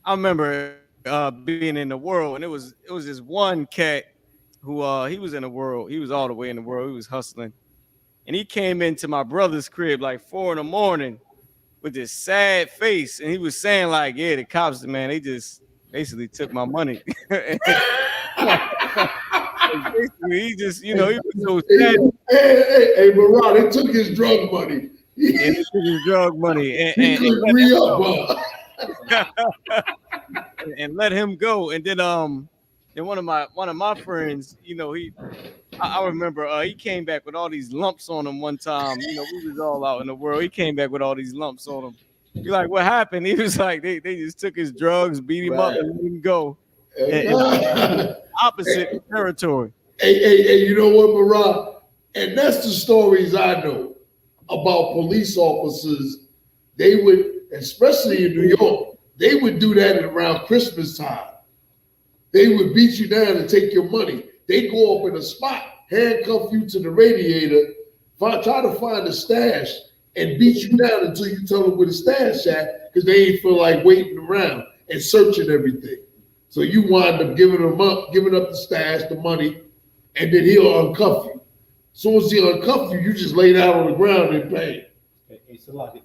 S11: remember being in the world, and it was this one cat who he was in the world. He was all the way in the world. He was hustling, and he came into my brother's crib like 4 a.m. with this sad face, and he was saying like, "Yeah, the cops, man, they just basically took my money." Basically, he just, you know, he was so sad.
S10: Hey, Barat, they took his drug money.
S11: Yeah, they took his drug money,
S10: He couldn't re-up,
S11: and let him go. And then one of my friends, you know, I remember he came back with all these lumps on him one time. You know, we was all out in the world. He came back with all these lumps on him. You're like, what happened? He was like, they just took his drugs, beat him up, and let him go. And opposite territory.
S10: Hey, you know what, Barat? And that's the stories I know about police officers. They would, especially in New York, they would do that around Christmas time. They would beat you down and take your money. They go up in a spot, handcuff you to the radiator, try to find a stash, and beat you down until you tell them where the stash at, because they ain't feel like waiting around and searching everything. So you wind up giving up the stash, the money, and then he'll uncuff you. As soon as he uncuff you, you just lay down on the ground in pain.
S13: Hey, Salaki,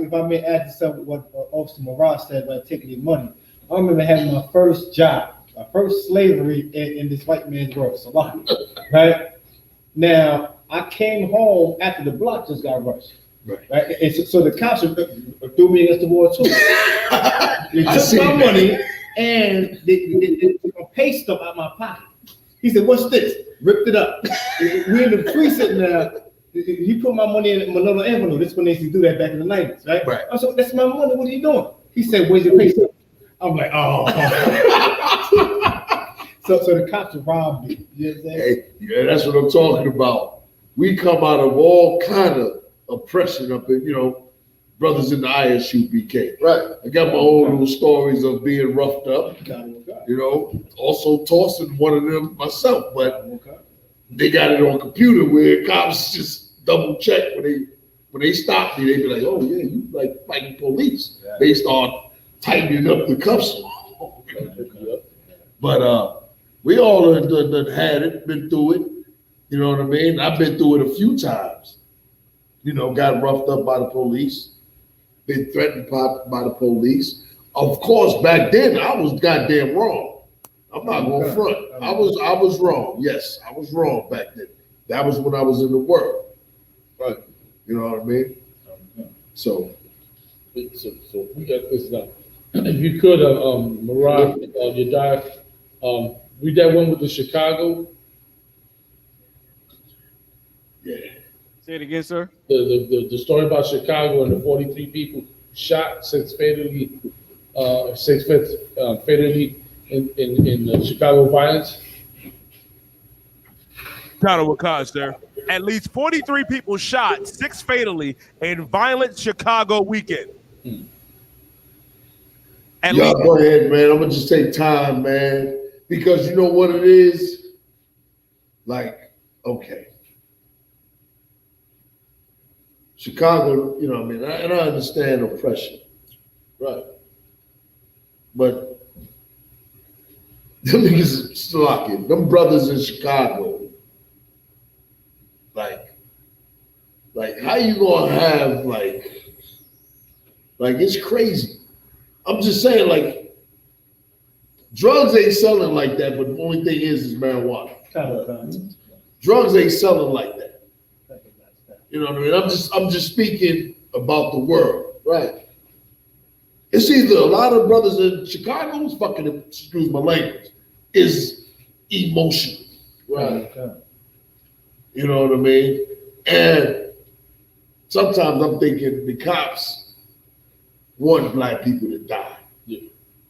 S13: if I may add to something what Officer Morales said about taking your money. I remember having my first job, my first slavery in this white man's world, Salaki, right? Now, I came home after the block just got rushed. Right. And so the cops threw me against the wall too. They took my money and they took a pay stub out of my pocket. He said, "What's this?" Ripped it up. We're in the precinct now. He put my money in another envelope. This when they used to do that back in the 90s, right? Right. I said, "That's my money. What are you doing?" He said, "Where's your pay stub?" I'm like, "Oh." So the cops robbed me. You know what I'm saying?
S10: Hey, yeah, that's what I'm talking about. We come out of all kind of oppression up in, you know, brothers in the I.S.U.P.K. Right. I got my own little stories of being roughed up. You know, also tossing one of them myself, but they got it on computer where cops just double check when they stop me. They be like, "Oh yeah, you like fighting police." Yeah. They start tightening up the cuffs. But we all done had it, been through it. You know what I mean? I've been through it a few times. You know, got roughed up by the police, been threatened by the police. Of course, back then I was goddamn wrong. I'm not going front. I was wrong. Yes, I was wrong back then. That was when I was in the world. Right. You know what I mean? So
S8: we got this now. If you could, Mariah, Yediah, read that one with the Chicago.
S10: Yeah.
S11: Say it again, sir.
S8: The story about Chicago and the 43 people shot fatally in the Chicago violence.
S12: Counter with cause, sir. At least 43 people shot, 6 fatally in violent Chicago weekend.
S10: Y'all go ahead, man. I'm gonna just take time, man, because you know what it is. Like, okay, Chicago, you know what I mean, and I understand oppression, right? But them niggas still locking. Them brothers in Chicago, like how you gonna have like it's crazy. I'm just saying, like, drugs ain't selling like that, but the only thing is marijuana. Drugs ain't selling like that. You know what I mean? I'm just speaking about the world, right? It's either a lot of brothers in Chicago who's fucking, excuse my language, is emotional, right? You know what I mean? And sometimes I'm thinking the cops want black people to die. Yeah.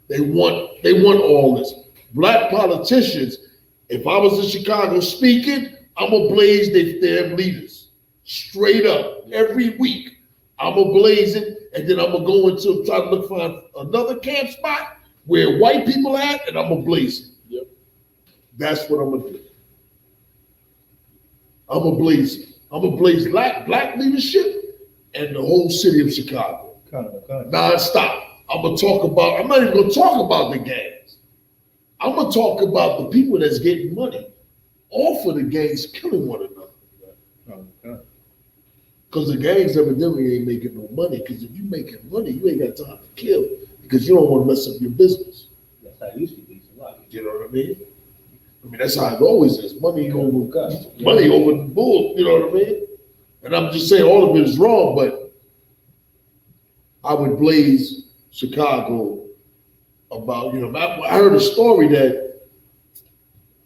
S10: They want all this. Black politicians, if I was in Chicago speaking, I'm gonna blaze their leaders. Straight up. Every week, I'm gonna blaze it, and then I'm gonna go into try to look for another camp spot where white people at, and I'm gonna blaze it. Yep. That's what I'm gonna do. I'm gonna blaze it. I'm gonna blaze black leadership and the whole city of Chicago. Non-stop. I'm not even gonna talk about the gangs. I'm gonna talk about the people that's getting money off of the gangs killing one another. Because the gangs evidently ain't making no money. Because if you making money, you ain't got time to kill because you don't want to mess up your business. That's how it used to be. You know what I mean? That's how it always is. Money over the bull. You know what I mean? And I'm just saying all of it is wrong, but I would blaze Chicago about, I heard a story that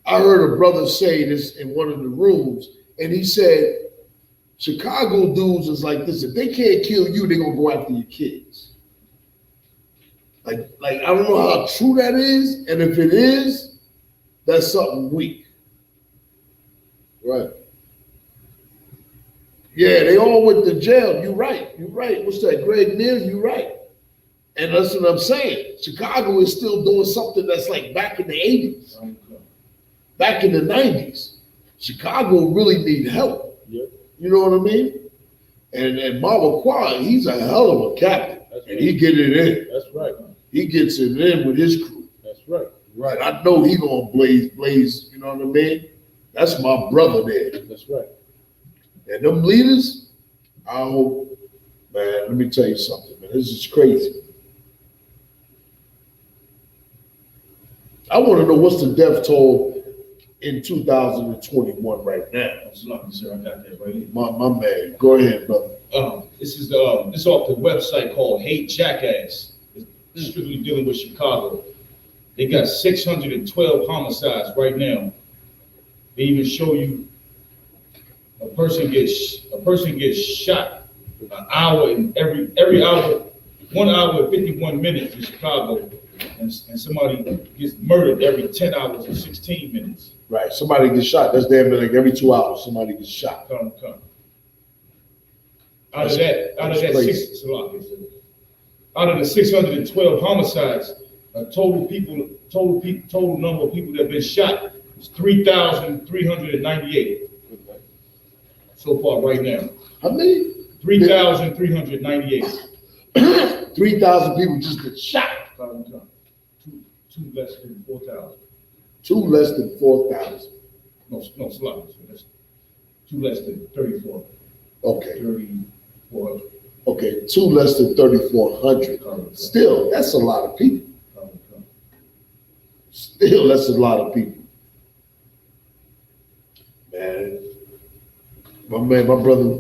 S10: I heard a brother say this in one of the rooms, and he said, Chicago dudes is like this. If they can't kill you, they're gonna go after your kids. Like I don't know how true that is, and if it is, that's something weak. Right. Yeah, they all went to jail. You're right. What's that? Greg Neal, you're right. And that's what I'm saying. Chicago is still doing something that's like back in the 80s, back in the 90s. Chicago really need help. Yep. You know what I mean? And Mama Kwa, he's a hell of a captain. That's and right. He get it in. That's right. He gets it in with his crew. That's right. Right. I know he gonna blaze, you know what I mean? That's my brother there. That's right. And them leaders, I hope, man, let me tell you something, man. This is crazy. I want to know what's the death toll in 2021 right now.
S14: Sir, I got that right here.
S10: My man, go ahead, brother.
S14: This is this off the website called Hate Jackass. This is strictly dealing with Chicago. They got 612 homicides right now. They even show you a person gets shot an hour in every hour, 1 hour and 51 minutes in Chicago, and somebody gets murdered every 10 hours and 16 minutes.
S10: Right, somebody gets shot. That's damn near like every 2 hours somebody gets shot.
S14: Out of the 612 homicides, total number of people that have been shot is 3,398 so far right now.
S10: How many?
S14: 3,398.
S10: 3,000 people just get shot.
S14: Two less than 4,000.
S10: Two less than 4,000.
S14: No, sloppy. That's two less than 34.
S10: Okay.
S14: 34.
S10: Okay, two less than 3,400. Still, that's a lot of people. Still, that's a lot of people. Man, my brother,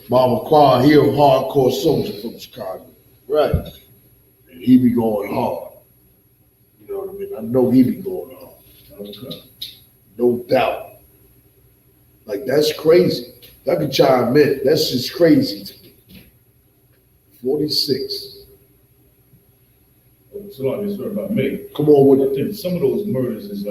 S10: Mama Kwa, he a hardcore soldier from Chicago. Right. And he be going hard. You know what I mean? I know he be going hard. No doubt. Like, that's crazy. I can chime in. That's just crazy to me. 46.
S14: So like this about me.
S10: Come on with
S14: it. I think some of those murders is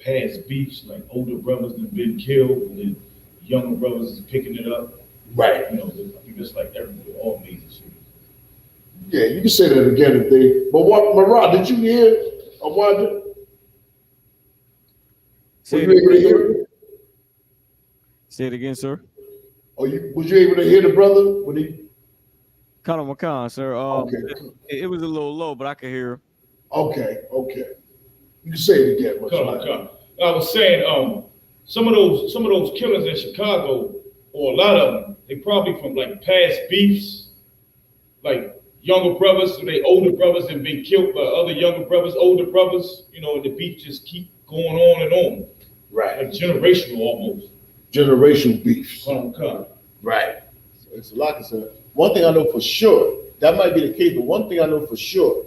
S14: past beefs, like older brothers that have been killed, and then younger brothers is picking it up.
S10: Right.
S14: You know, I think that's like everybody, all major cities.
S10: Yeah, you can say that again if they. But what, Marad, did you hear? I wonder. Were you able to hear it?
S11: Say it again, sir.
S10: Was you able to hear the brother when he?
S11: Colin McCon, sir.
S10: Okay.
S11: It was a little low, but I could hear him.
S10: Okay. You can say it again.
S14: Come. I was saying, some of those killers in Chicago, or a lot of them, they probably from like past beefs, like younger brothers, so they older brothers have been killed by other younger brothers, older brothers, you know, and the beef just keep going on and on.
S10: Right.
S14: Like generational almost.
S10: Generational beefs.
S14: Come.
S10: Right.
S9: It's a lot, sir. One thing I know for sure, that might be the case, but one thing I know for sure,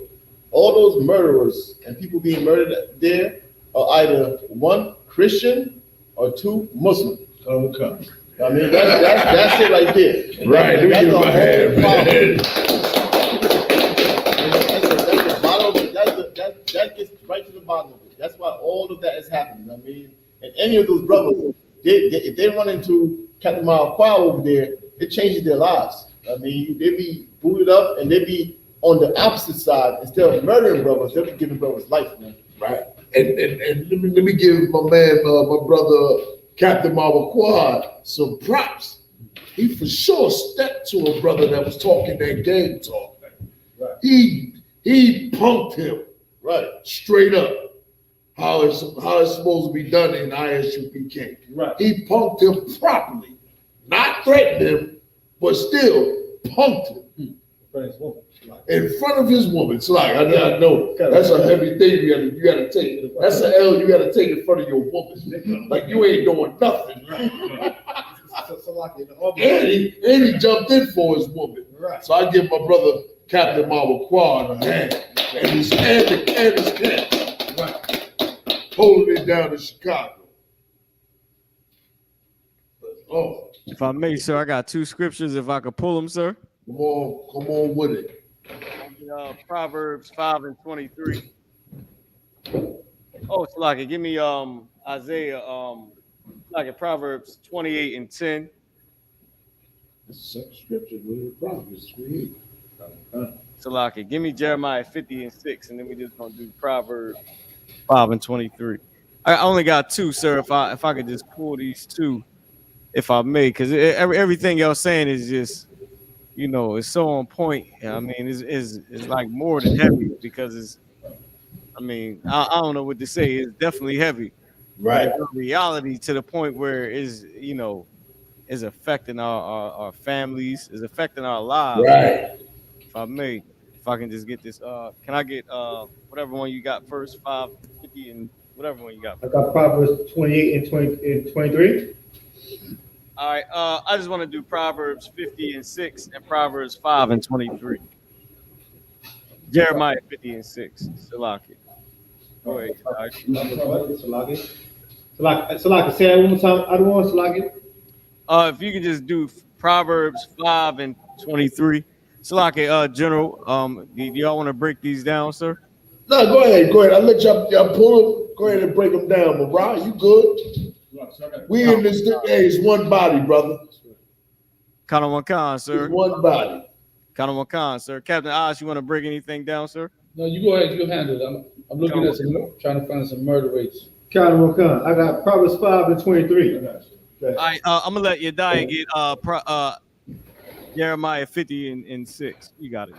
S9: all those murderers and people being murdered there are either one, Christian, or two, Muslim.
S14: Come.
S9: I mean, that's it right there.
S10: Right.
S9: That's
S10: the
S9: whole
S10: man.
S9: That gets right to the bottom of it. That's why all of that is happening. I mean, and any of those brothers, if they run into Captain Malqual over there, it changes their lives. I mean, they be booted up and they be on the opposite side. Instead of murdering brothers, they'll be giving brothers life, man.
S10: Right. And let me give my man, my brother, Captain Malqual, some props. He for sure stepped to a brother that was talking that game talk.
S9: Right.
S10: He punked him.
S9: Right.
S10: Straight up. How it's supposed to be done in I.S.U.P.K.
S9: Right.
S10: He punked him properly. Not threatened him, but still punked him. In front of his woman. It's like, I know, that's a heavy thing you gotta take. That's an L you gotta take in front of your woman. Like you ain't doing nothing. And he jumped in for his woman.
S9: Right.
S10: So I give my brother Captain Malqual a hand. And his cat. Right. Holding it down in Chicago. Oh.
S11: If I may, sir, I got two scriptures. If I could pull them, sir.
S10: Come on with it.
S11: Proverbs 5:23. Oh, it's like it. Give me Isaiah Proverbs 28:10.
S10: This is second scripture, Proverbs 28.
S11: So like it. Give me Jeremiah 50:6, and then we just gonna do Proverbs 5:23. I only got two, sir. If I could just pull these two, if I may, because everything y'all saying is just, you know, it's so on point. I mean, it's like more than heavy because it's. I mean, I don't know what to say. It's definitely heavy,
S10: right?
S11: But the reality to the point where is, you know, is affecting our families, is affecting our lives.
S10: Right.
S11: If I may, if I can just get this, can I get whatever one you got first, 5:50 and whatever one you got.
S13: I got Proverbs 28 and 23.
S11: All right, I just want to do Proverbs 50:6 and Proverbs 5:23. Jeremiah 50:6. Salaki. Go ahead.
S13: Salaki, say that one more time. I don't want Salaki.
S11: If you could just do Proverbs 5:23. Salaki, General, do y'all want to break these down, sir?
S10: No, go ahead. I'll let y'all pull them. Go ahead and break them down. But Ron, you good? We in this hey, it's one body, brother.
S11: Kind of one con, sir.
S10: It's one body.
S11: Kind of one con, sir. Captain Oz, you want to break anything down, sir?
S8: No, you go ahead. You handle it. I'm looking at trying to find some murder rates.
S13: Kind of one con. I got Proverbs 5:23.
S11: All right, I'm gonna let you die and get Jeremiah 50:6. You got it.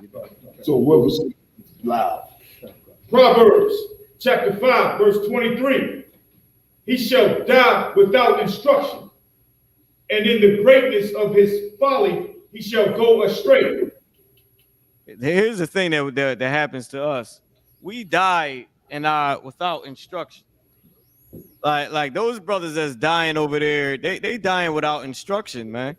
S10: So what was loud?
S14: Proverbs chapter 5, verse 23. He shall die without instruction, and in the greatness of his folly he shall go astray.
S11: Here's the thing that happens to us. We die and are without instruction. Like those brothers that's dying over there, they dying without instruction, man.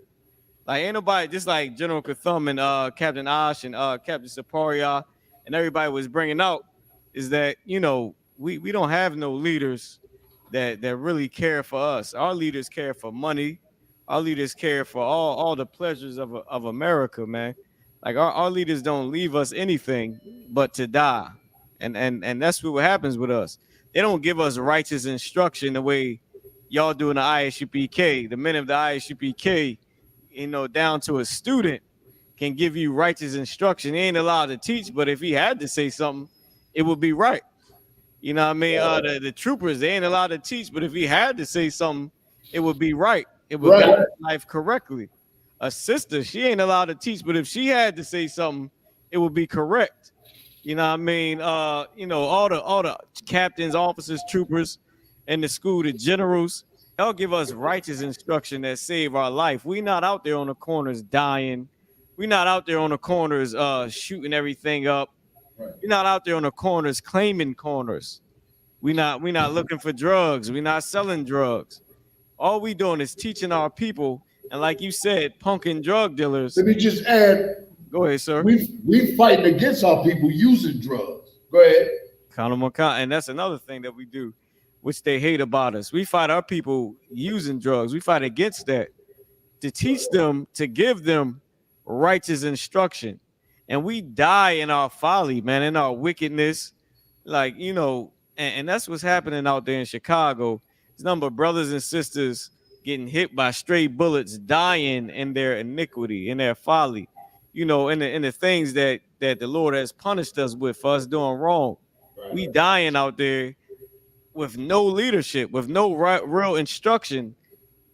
S11: Like ain't nobody, just like General Kathum and Captain Ash and Captain Saparia and everybody was bringing out, is that, you know, we don't have no leaders that really care for us. Our leaders care for money. Our leaders care for all the pleasures of America, man. Like our leaders don't leave us anything but to die. And that's what happens with us. They don't give us righteous instruction the way y'all do in the I.S.U.P.K. The men of the I.S.U.P.K., down to a student can give you righteous instruction. He ain't allowed to teach, but if he had to say something, it would be right. You know what I mean? The troopers, they ain't allowed to teach, but if he had to say something, it would be right. It would guide life correctly. A sister, she ain't allowed to teach, but if she had to say something, it would be correct. You know what I mean? All the captains, officers, troopers in the school, the generals, they'll give us righteous instruction that save our life. We not out there on the corners dying. We not out there on the corners shooting everything up. We're not out there on the corners claiming corners. We not looking for drugs. We're not selling drugs. All we doing is teaching our people, and like you said, punking drug dealers.
S10: Let me just add.
S11: Go ahead, sir.
S10: We fighting against our people using drugs. Go ahead.
S11: And that's another thing that we do, which they hate about us. We fight our people using drugs. We fight against that to teach them, to give them righteous instruction. And we die in our folly, man, in our wickedness. And that's what's happening out there in Chicago. There's a number of brothers and sisters getting hit by stray bullets, dying in their iniquity, in their folly, in the things that the Lord has punished us with for us doing wrong. Right. We dying out there with no leadership, with no real instruction,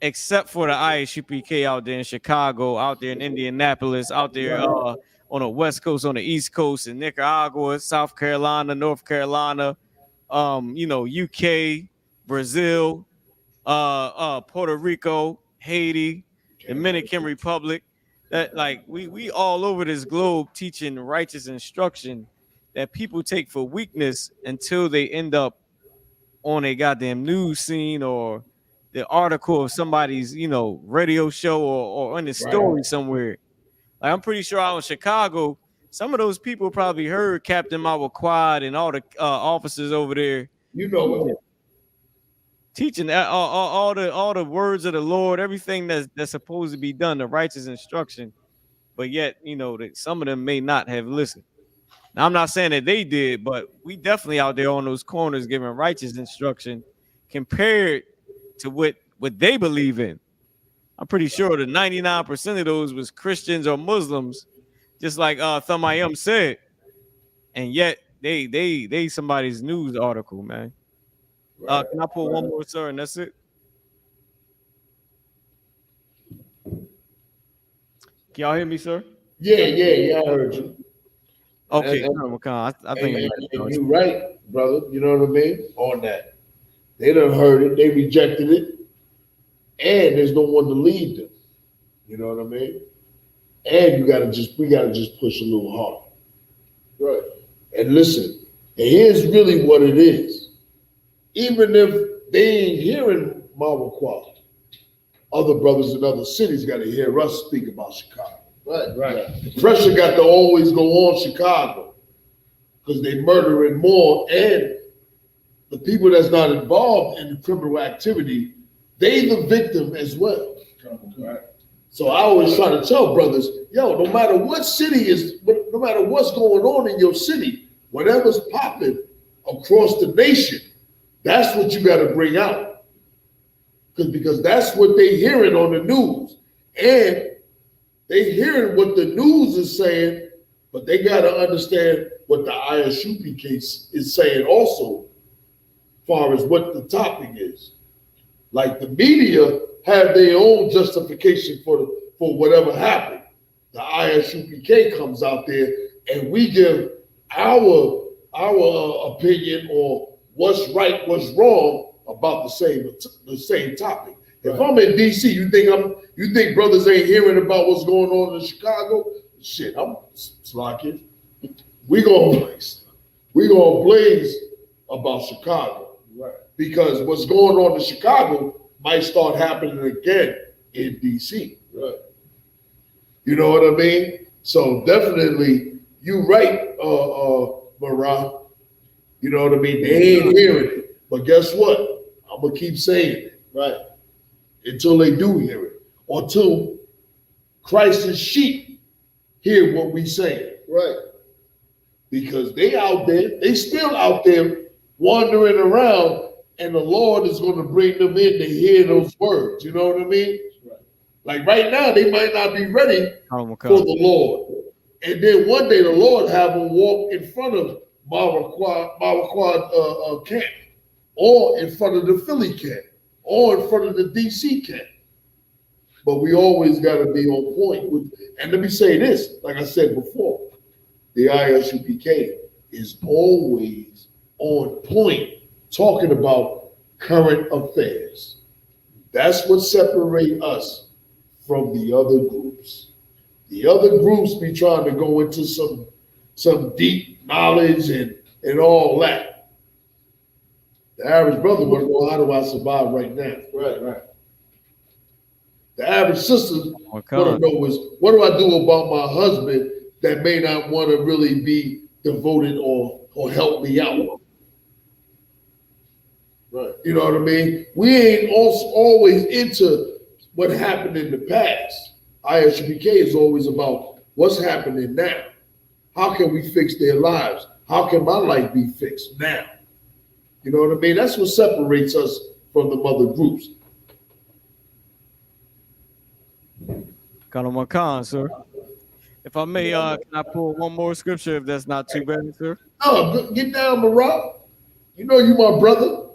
S11: except for the I.S.U.P.K. out there in Chicago, out there in Indianapolis, out there on the West Coast, on the East Coast, in Nicaragua, South Carolina, North Carolina, UK, Brazil, Puerto Rico, Haiti, Dominican Republic. That we all over this globe teaching righteous instruction that people take for weakness until they end up on a goddamn news scene or the article of somebody's radio show or in the story somewhere. I'm pretty sure out in Chicago, some of those people probably heard Captain Quad and all the officers over there. Teaching all the words of the Lord, everything that's supposed to be done, the righteous instruction. But yet, that some of them may not have listened. Now, I'm not saying that they did, but we definitely out there on those corners giving righteous instruction compared to what they believe in. I'm pretty sure that 99% of those was Christians or Muslims, just like Thumayum said. And yet they somebody's news article, man. Can I pull one more, sir, and that's it? Can y'all hear me, sir?
S10: Yeah, I heard you.
S11: Okay, I think
S10: you're right, brother. You know what I mean? On that. They done heard it, they rejected it, and there's no one to lead them. You know what I mean? And we gotta just push a little harder. Right. And listen, and here's really what it is. Even if they ain't hearing Quad, other brothers in other cities got to hear us speak about Chicago. Right. The pressure got to always go on Chicago because they murdering more, and the people that's not involved in the criminal activity, they the victim as well. Right. So I always try to tell brothers, no matter what city is, no matter what's going on in your city, whatever's popping across the nation, that's what you got to bring out. Because that's what they hearing on the news. And they hearing what the news is saying, but they got to understand what the I.S.U.P.K. is saying also, as far as what the topic is. Like the media have their own justification for whatever happened. The I.S.U.P.K. comes out there and we give our opinion or what's right, what's wrong about the same topic. If I'm in DC, you think brothers ain't hearing about what's going on in Chicago? Shit, I'm slacking. We gonna blaze about Chicago, right? Because what's going on in Chicago might start happening again in DC, right? You know what I mean? So definitely, you right, Marah. You know what I mean? They ain't hearing it, but guess what? I'm gonna keep saying it, right? Until they do hear it, or till Christ's sheep hear what we say, right? Because they out there, they still out there wandering around, and the Lord is going to bring them in to hear those words. You know what I mean? Like right now, they might not be ready for the Lord. And then one day the Lord have them walk in front of Marquard camp, or in front of the Philly camp, or in front of the DC camp. But we always got to be on point with, and let me say this, like I said before, the I.S.U.P.K is always on point talking about current affairs. That's what separates us from the other groups. The other groups be trying to go into some deep knowledge and all that. The average brother want to know, how do I survive right now? Right. The average sister want to know is, what do I do about my husband that may not want to really be devoted or help me out? Right. You know what I mean? We ain't also always into what happened in the past. I.S.U.P.K is always about what's happening now. How can we fix their lives? How can my life be fixed now? You know what I mean? That's what separates us from the other groups.
S11: Colonel Macan, sir. If I may, can I pull one more scripture if that's not too bad, sir?
S10: No, get down, Marat. You know you my brother.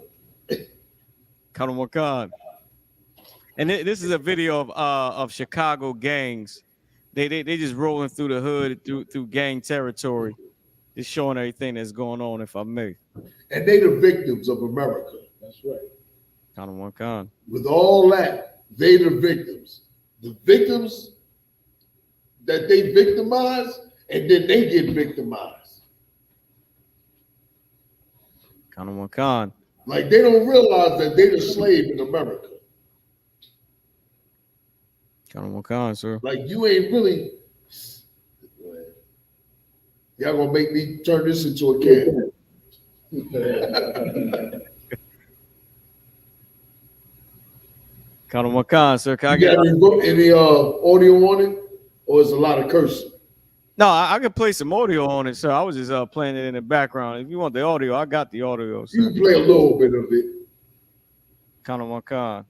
S11: Colonel Macan. And this is a video of Chicago gangs. They just rolling through the hood, through gang territory, just showing everything that's going on, if I may.
S10: And they the victims of America. That's right.
S11: Colonel Macan.
S10: With all that, they the victims. The victims that they victimize, and then they get victimized.
S11: Colonel Macan.
S10: Like they don't realize that they the slave in America.
S11: Colonel Macan, sir.
S10: Like you ain't really. Y'all gonna make me turn this into a can.
S11: Colonel Macan, sir. Can I
S10: get any audio on it, or is a lot of cursing?
S11: No, I can play some audio on it, sir. I was just playing it in the background. If you want the audio, I got the audio. Sir.
S10: You can play a little bit of it.
S11: Colonel Macan.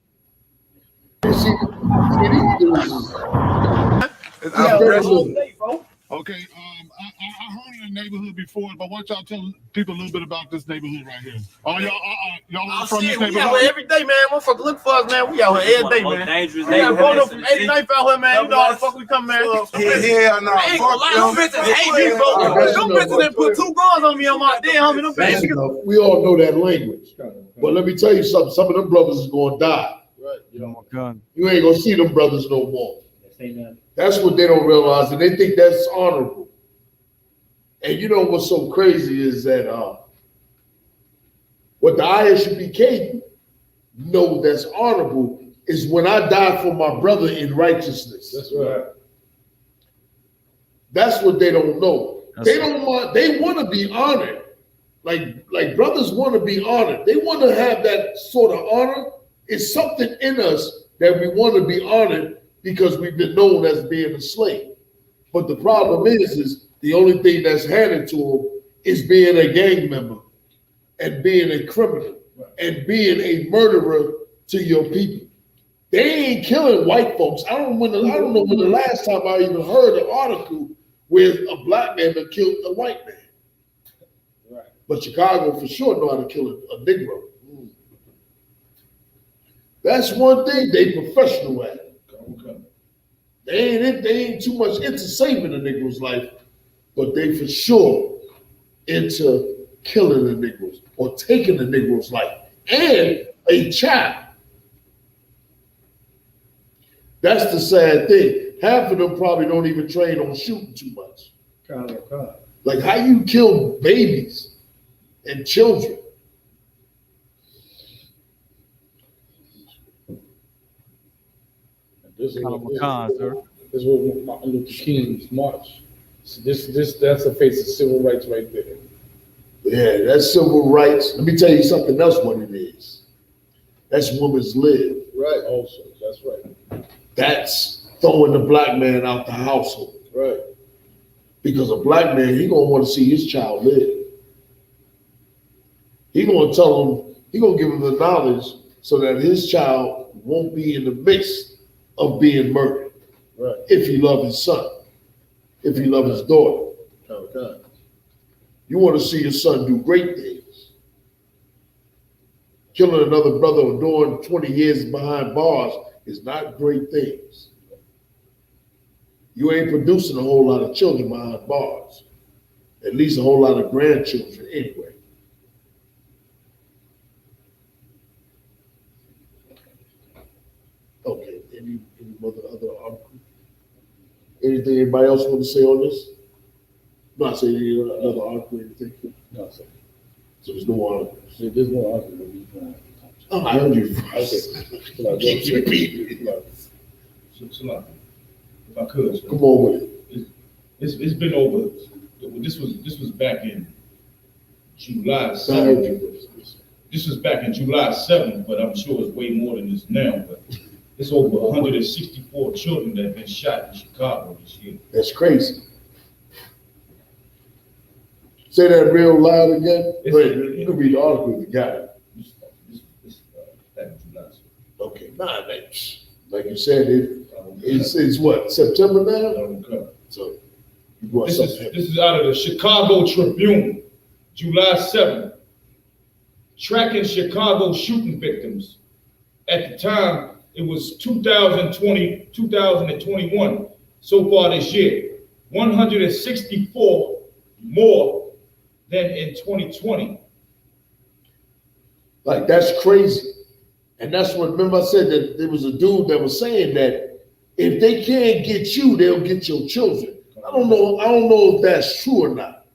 S1: Okay, I heard in the neighborhood before, but why don't y'all tell people a little bit about this neighborhood right here? Oh, y'all from this neighborhood?
S15: We out here every day, man. Motherfucker, look for us, man. We out here every day, man.
S16: Dangerous
S15: we got photo from 89th out here, man. You know how the fuck we come, man.
S1: Yeah, no.
S15: Them bitches hate me, bro. Them bitches done put 2 guns on me on my dead homie. Them
S10: That's
S15: bitches.
S10: enough. We all know that language. But let me tell you something. Some of them brothers is going to die.
S11: Right.
S10: You ain't going to see them brothers no more. That's what they don't realize, and they think that's honorable. And you know what's so crazy is that what the I.S.U.P.K know that's honorable is when I die for my brother in righteousness.
S14: That's right.
S10: That's what they don't know. They want to be honored. Like brothers want to be honored. They want to have that sort of honor. It's something in us that we want to be honored because we've been known as being a slave. But the problem is the only thing that's handed to them is being a gang member and being a criminal and being a murderer to your people. They ain't killing white folks. I don't know when the last time I even heard an article where a black man that killed a white man. Right. But Chicago for sure know how to kill a Negro. That's one thing they professional at. Okay. They ain't too much into saving a Negro's life, but they for sure into killing the Negroes or taking the Negro's life and a child. That's the sad thing. Half of them probably don't even train on shooting too much. Like how you kill babies and children.
S8: This is what Martin Luther King's march. So that's a face of civil rights right there.
S10: Yeah, that's civil rights. Let me tell you something else what it is. That's women's lib.
S8: Right, also. That's right.
S10: That's throwing the black man out the household.
S8: Right.
S10: Because a black man, he gonna want to see his child live. He gonna tell him, he gonna give him the knowledge so that his child won't be in the midst of being murdered.
S9: Right.
S10: If he love his son, if he love his daughter.
S9: Okay.
S10: You want to see your son do great things. Killing another brother or doing 20 years behind bars is not great things. You ain't producing a whole lot of children behind bars. At least a whole lot of grandchildren anyway. Okay, any other article? Anything anybody else want to say on this? Not saying any another article or anything?
S8: No, sir.
S10: So there's no article.
S8: There's no article.
S10: Oh, I heard you.
S14: Keep repeating. So, if I could, sir.
S10: Come on with it.
S14: It's been over. This was back in July 7th. This was back in July 7th, but I'm sure it's way more than this now. But it's over 164 children that have been shot in Chicago this year.
S10: That's crazy. Say that real loud again. Wait, you can read the article if you got it.
S14: Back in July 7th.
S10: Okay, like you said, it's what, September now?
S14: Okay.
S10: So
S14: this is out of the Chicago Tribune, July 7th. Tracking Chicago shooting victims. At the time, it was 2021. So far this year, 164 more than in 2020.
S10: Like, that's crazy. And that's what, remember I said that there was a dude that was saying that if they can't get you, they'll get your children. I don't know if that's true or not.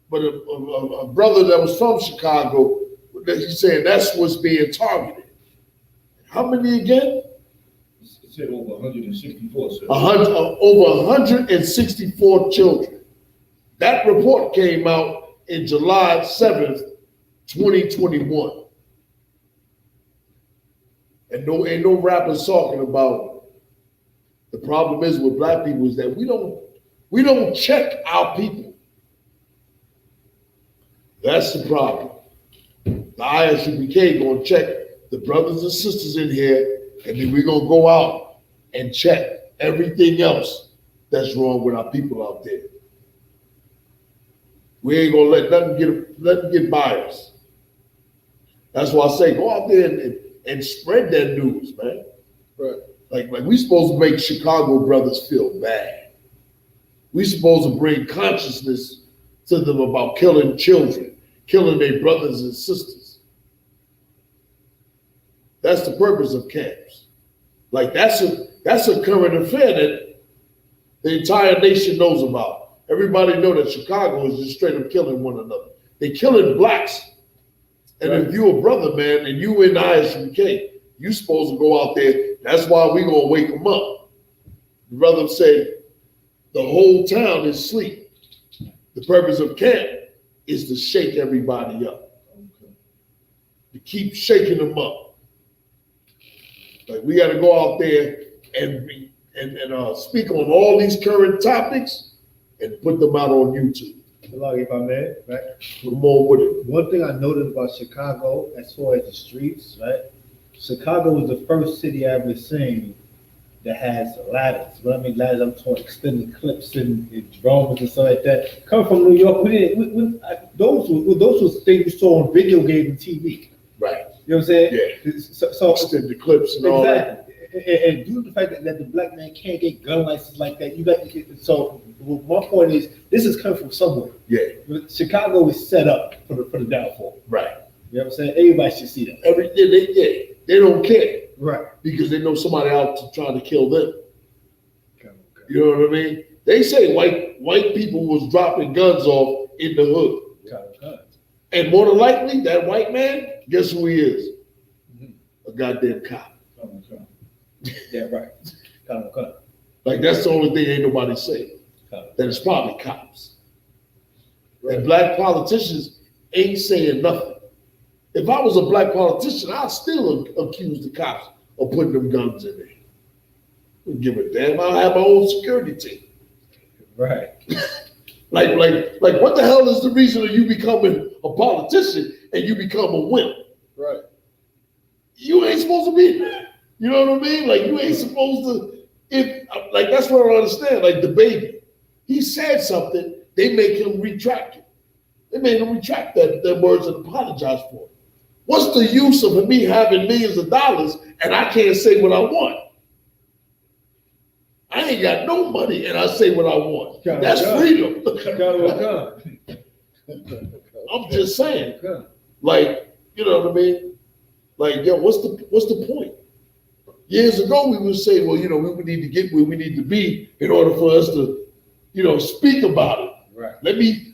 S10: But a brother that was from Chicago, he's saying that's what's being targeted. How many again?
S14: It said over 164, sir.
S10: Over 164 children. That report came out in July 7th, 2021. And ain't no rappers talking about the problem is with black people is that we don't check our people. That's the problem. The I.S.U.P.K. gonna check the brothers and sisters in here, and then we're gonna go out and check everything else that's wrong with our people out there. We ain't gonna let nothing get by us. That's why I say go out there and spread that news, man. Right. Like we supposed to make Chicago brothers feel bad. We supposed to bring consciousness to them about killing children, killing their brothers and sisters. That's the purpose of camps. Like that's a current affair that the entire nation knows about. Everybody know that Chicago is just straight up killing one another. They killing blacks. And if you a brother, man, and you in I.S.U.P.K, you supposed to go out there. That's why we gonna wake them up. The brother said the whole town is asleep. The purpose of camp is to shake everybody up. To keep shaking them up. Like we gotta go out there and speak on all these current topics and put them out on YouTube.
S13: If I may, right?
S10: Come on with it.
S13: One thing I noticed about Chicago, as far as the streets, right? Chicago was the first city I ever seen that has ladders. What I mean ladders, I'm talking extended clips and drones and stuff like that. Coming from New York, those were things you saw on video games and TV.
S10: Right.
S13: You know what I'm saying?
S10: Yeah.
S13: So
S10: extended clips and all that.
S13: And due to the fact that the black man can't get gun license like that, you got so my point is this is coming from somewhere.
S10: Yeah.
S13: Chicago is set up for the downfall.
S10: Right.
S13: You know what I'm saying? Everybody should see that.
S10: They don't care.
S13: Right.
S10: Because they know somebody out to try to kill them. Okay. You know what I mean? They say white people was dropping guns off in the hood.
S13: Okay.
S10: And more than likely, that white man, guess who he is? A goddamn cop.
S13: Okay. Yeah, right.
S10: Like that's the only thing ain't nobody saying. That it's probably cops. Right. And black politicians ain't saying nothing. If I was a black politician, I'd still accuse the cops of putting them guns in there. I wouldn't give a damn. I'll have my own security team.
S13: Right.
S10: like what the hell is the reason of you becoming a politician and you become a wimp.
S9: Right.
S10: You ain't supposed to be there. You know what I mean? Like you ain't supposed to. If like that's what I don't understand. Like the baby, he said something. They make him retract it. They made him retract that words and apologize for it. What's the use of me having millions of dollars and I can't say what I want? I ain't got no money and I say what I want. That's freedom. I'm just saying. Like, you know what I mean? Like, yo, what's the point? Years ago, we would say, well, you know, we would need to get where we need to be in order for us to, you know, speak about it.
S14: Right.
S10: Let me,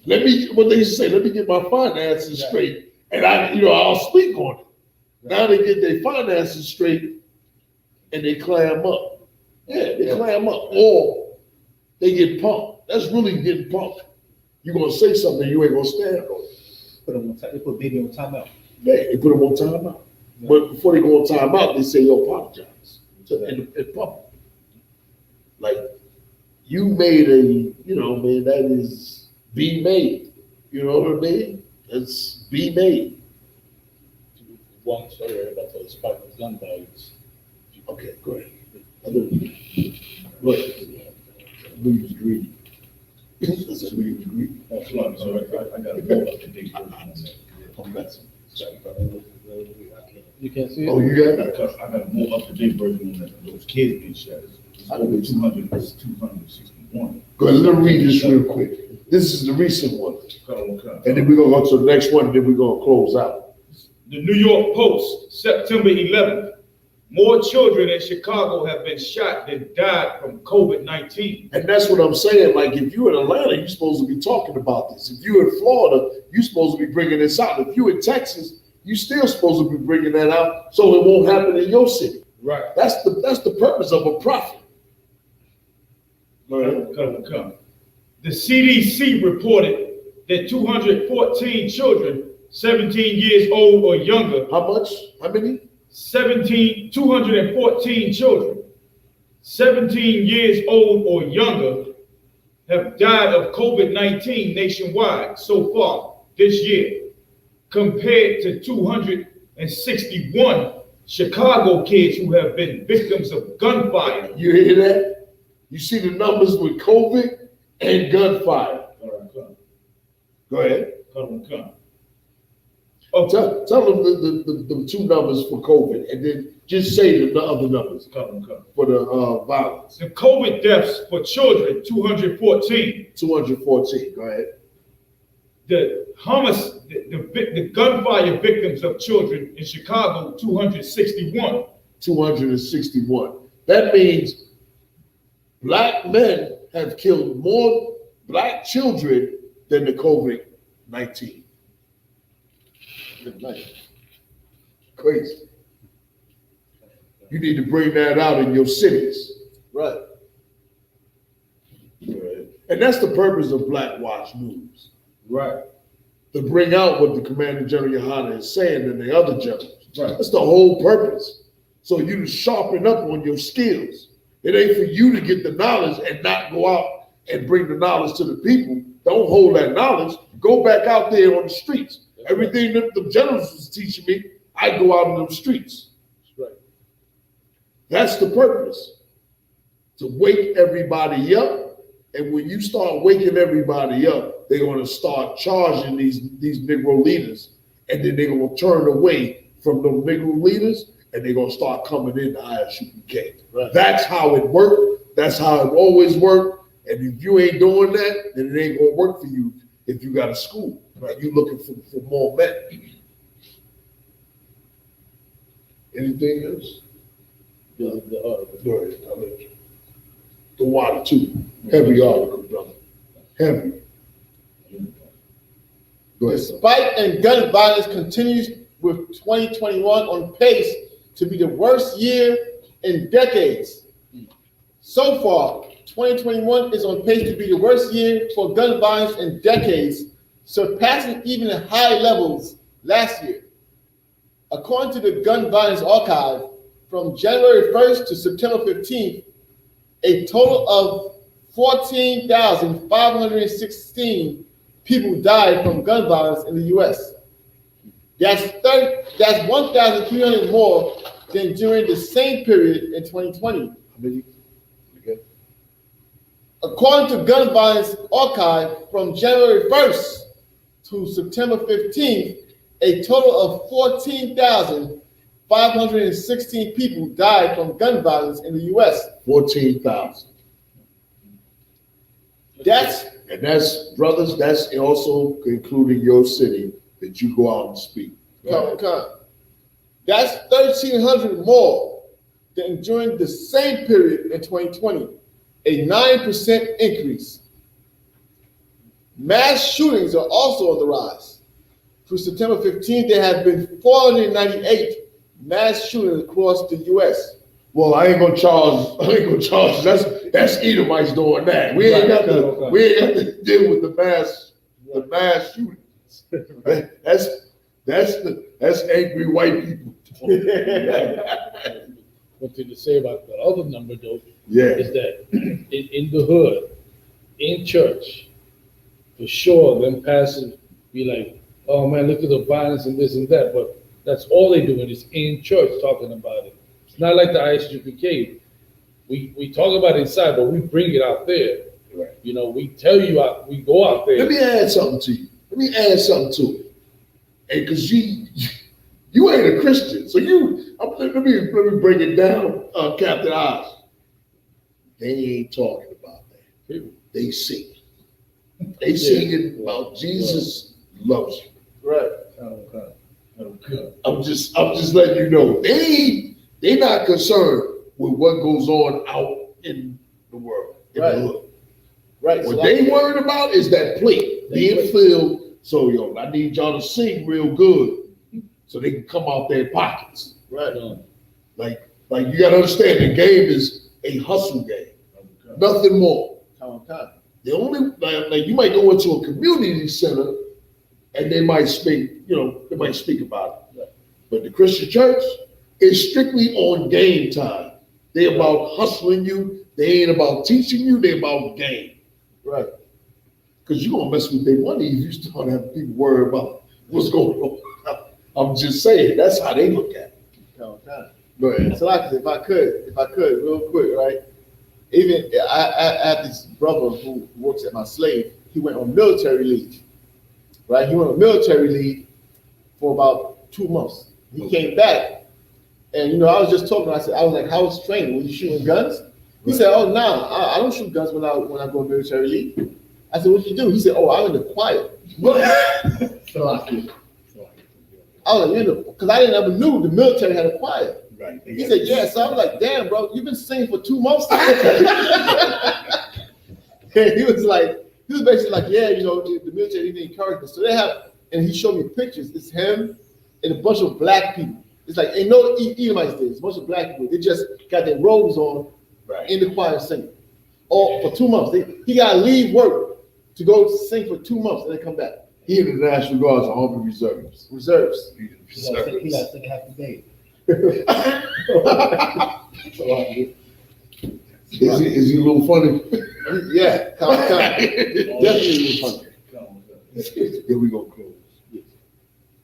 S10: what they used to say, let me get my finances straight, and I'll speak on it. Now they get their finances straight, and they clam up. Yeah, they clam up, or they get punked. That's really getting punked. You're gonna say something, you ain't gonna stand on it.
S13: They put baby on timeout.
S10: Yeah, they put them on timeout. Yeah. But before they go on timeout, they say, yo, apologize in public. Like, you made that is be made. You know what I mean? It's be made.
S14: One story about the spike of gun violence.
S10: Okay, go ahead. Go ahead. We was greedy. We was greedy.
S14: That's what I'm sorry. I got a more up to date version.
S13: You can't see it?
S10: Oh, you got it?
S14: I got a more up to date version on that. Those kids being shot. It's over 200. It's 261.
S10: Go ahead, let me read this real quick. This is the recent one. And then we're gonna go to the next one, and then we're gonna close out.
S14: The New York Post, September 11th. More children in Chicago have been shot than died from COVID-19.
S10: And that's what I'm saying. Like, if you're in Atlanta, you're supposed to be talking about this. If you're in Florida, you're supposed to be bringing this out. If you're in Texas, you're still supposed to be bringing that out so it won't happen in your city.
S14: Right.
S10: That's the purpose of a prophet.
S14: Come. The CDC reported that 214 children 17 years old or younger.
S10: How much? How many?
S14: 214 children 17 years old or younger have died of COVID-19 nationwide so far this year, compared to 261 Chicago kids who have been victims of gunfire.
S10: You hear that? You see the numbers with COVID and gunfire. Go ahead.
S14: Come.
S10: Oh, tell them the two numbers for COVID, and then just say the other numbers for the violence.
S14: The COVID deaths for children, 214.
S10: 214. Go ahead.
S14: The gunfire victims of children in Chicago, 261.
S10: 261. That means black men have killed more black children than the COVID-19. Crazy. You need to bring that out in your cities. Right. And that's the purpose of Black Watch News.
S14: Right.
S10: To bring out what the Commander General Yohanna is saying and the other generals. Right. That's the whole purpose. So you to sharpen up on your skills. It ain't for you to get the knowledge and not go out and bring the knowledge to the people. Don't hold that knowledge. Go back out there on the streets. Everything that the generals was teaching me, I go out in the streets. Right. That's the purpose. To wake everybody up. And when you start waking everybody up, they're going to start charging these Negro leaders. And then they're going to turn away from the Negro leaders and they're going to start coming into I.S.U.P.K. Right. That's how it worked. That's how it always worked. And if you ain't doing that, then it ain't going to work for you if you got a school. Right? You looking for more men. Anything else? Go ahead. I'll let you. The water too. Heavy article, brother. Heavy. Go ahead.
S9: The spike in gun violence continues with 2021 on pace to be the worst year in decades. So far, 2021 is on pace to be the worst year for gun violence in decades, surpassing even the high levels last year. According to the Gun Violence Archive, from January 1st to September 15th, a total of 14,516 people died from gun violence in the U.S. That's 1,300 more than during the same period in 2020.
S10: Okay.
S9: According to Gun Violence Archive, from January 1st to September 15th, a total of 14,516 people died from gun violence in the U.S.
S10: 14,000.
S9: That's
S10: brothers. That's also including your city that you go out and speak.
S9: That's 1,300 more than during the same period in 2020, a 9% increase. Mass shootings are also on the rise. Through September 15th, there have been 498 mass shootings across the U.S.
S10: Well, I ain't gonna charge. That's Edomites doing that. We ain't got to deal with the mass shootings. That's angry white people.
S8: What did it say about the other number though?
S10: Yeah.
S8: Is that in the hood, in church, for sure, them pastors be like, oh man, look at the violence and this and that, but that's all they doing is in church talking about it. It's not like the I.S.U.P.K. We talk about it inside, but we bring it out there.
S10: Right.
S8: You know, we tell you we go out there.
S10: Let me add something to you. Let me add something to it. And because you ain't a Christian, so let me break it down, Captain Oz. They ain't talking about that. They sing. They singing about Jesus loves you.
S9: Right.
S10: I'm just letting you know they not concerned with what goes on out in the world, in the hood.
S9: Right.
S10: What they worried about is that plate being filled. So I need y'all to sing real good so they can come out their pockets.
S9: Right.
S10: Like you gotta understand the game is a hustle game. Nothing more. The only like you might go into a community center and they might speak about it. But the Christian church is strictly on game time. They about hustling you. They ain't about teaching you. They about game.
S9: Right.
S10: Because you're gonna mess with their money if you start having people worry about what's going on. I'm just saying that's how they look at it. Go ahead.
S9: So like, if I could, real quick, right? Even I have this brother who works at my slave. He went on military leave, right? He went on military leave for about 2 months. He came back, and I was just talking. I was like, "How was training? Were you shooting guns?" He said, "Oh, no, I don't shoot guns when I go on military leave." I said, "What did you do?" He said, "Oh, I'm in the choir." I was like, because I didn't ever knew the military had a choir.
S10: Right.
S9: He said, "Yeah." So I was like, "Damn, bro, you've been singing for 2 months." He was basically like, "Yeah, the military didn't encourage us." So they have, and he showed me pictures. It's him and a bunch of black people. It's like ain't no Edomites there. It's a bunch of black people. They just got their robes on in the choir singing. All for 2 months. He got to leave work to go sing for 2 months and then come back.
S10: He in the National Guard's Army Reserves.
S9: He
S13: got to sing half the day.
S10: Is he a little funny?
S9: Yeah, definitely a little funny.
S10: Here we go, close.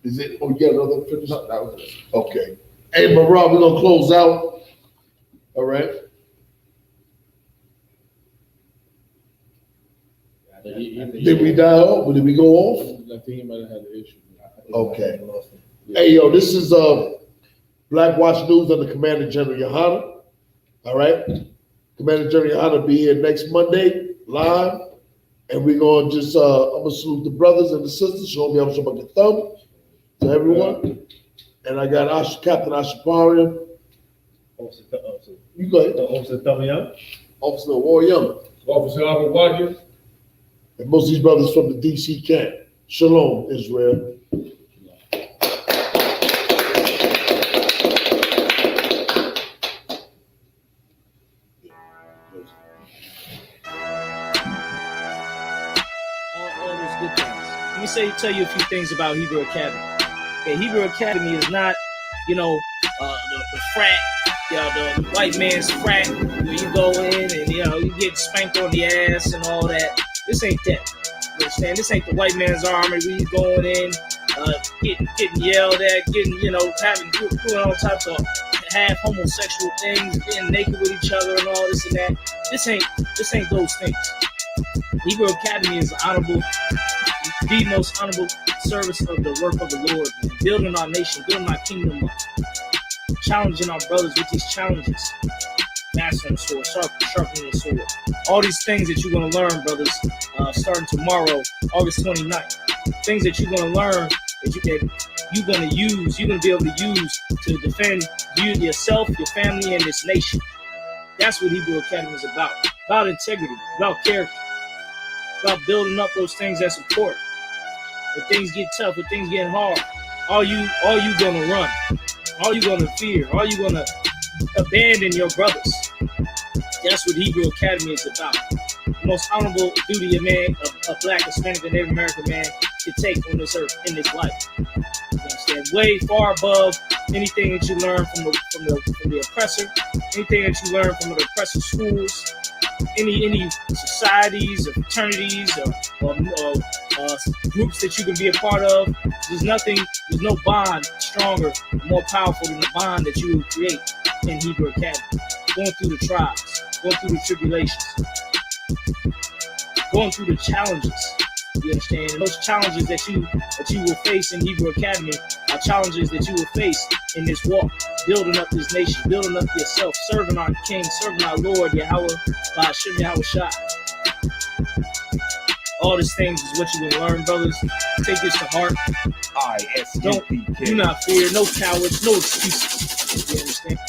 S10: Is it? Oh, you got another finish?
S9: No, that was it.
S10: Okay. Hey, Rob, we're gonna close out. All right. Did we die off? Did we go off?
S8: I think he might have had an issue.
S10: Okay. Hey, yo, this is Black Watch News under Commander General Yohanna. All right. Commander General Yohanna be here next Monday live, and we're gonna just I'm gonna salute the brothers and the sisters. Show me I'm showing my thumb to everyone, and I got Captain Ashaparian. You go ahead.
S13: Officer Thummy,
S9: Officer War Young,
S14: Officer Albert Wagner.
S10: And most of these brothers from the DC camp. Shalom, Israel.
S16: All those good things. Let me tell you a few things about Hebrew Academy. Okay, Hebrew Academy is not, the frat, the white man's frat where you go in and you get spanked on the ass and all that. This ain't that. You understand? This ain't the white man's army where you going in, getting yelled at, getting, doing all types of half homosexual things, getting naked with each other and all this and that. This ain't those things. Hebrew Academy is honorable, the most honorable service of the work of the Lord, man. Building our nation, building our kingdom up, challenging our brothers with these challenges. Mastering the sword, sharpening the sword. All these things that you're going to learn, brothers, starting tomorrow, August 29th. Things that you're going to learn that you're going to use, you're going to be able to use to defend you, yourself, your family, and this nation. That's what Hebrew Academy is about integrity, about character, about building up those things that's important. When things get tough, when things get hard, are you going to run? Are you going to fear? Are you going to abandon your brothers? That's what Hebrew Academy is about. The most honorable duty a black, Hispanic, and Native American man can take on this earth in this life. You understand? Way far above anything that you learn from the oppressor, anything that you learn from the oppressor schools, any societies or fraternities or groups that you can be a part of. There's no bond stronger, more powerful than the bond that you will create in Hebrew Academy. Going through the trials, going through the tribulations, going through the challenges. You understand? And those challenges that you will face in Hebrew Academy are challenges that you will face in this walk, building up this nation, building up yourself, serving our King, serving our Lord, Yahweh, I.S.U.P.K. All these things is what you will learn, brothers. Take this to heart.
S2: I.S.U.P.K.
S16: Do not fear, no cowards, no excuses. You understand?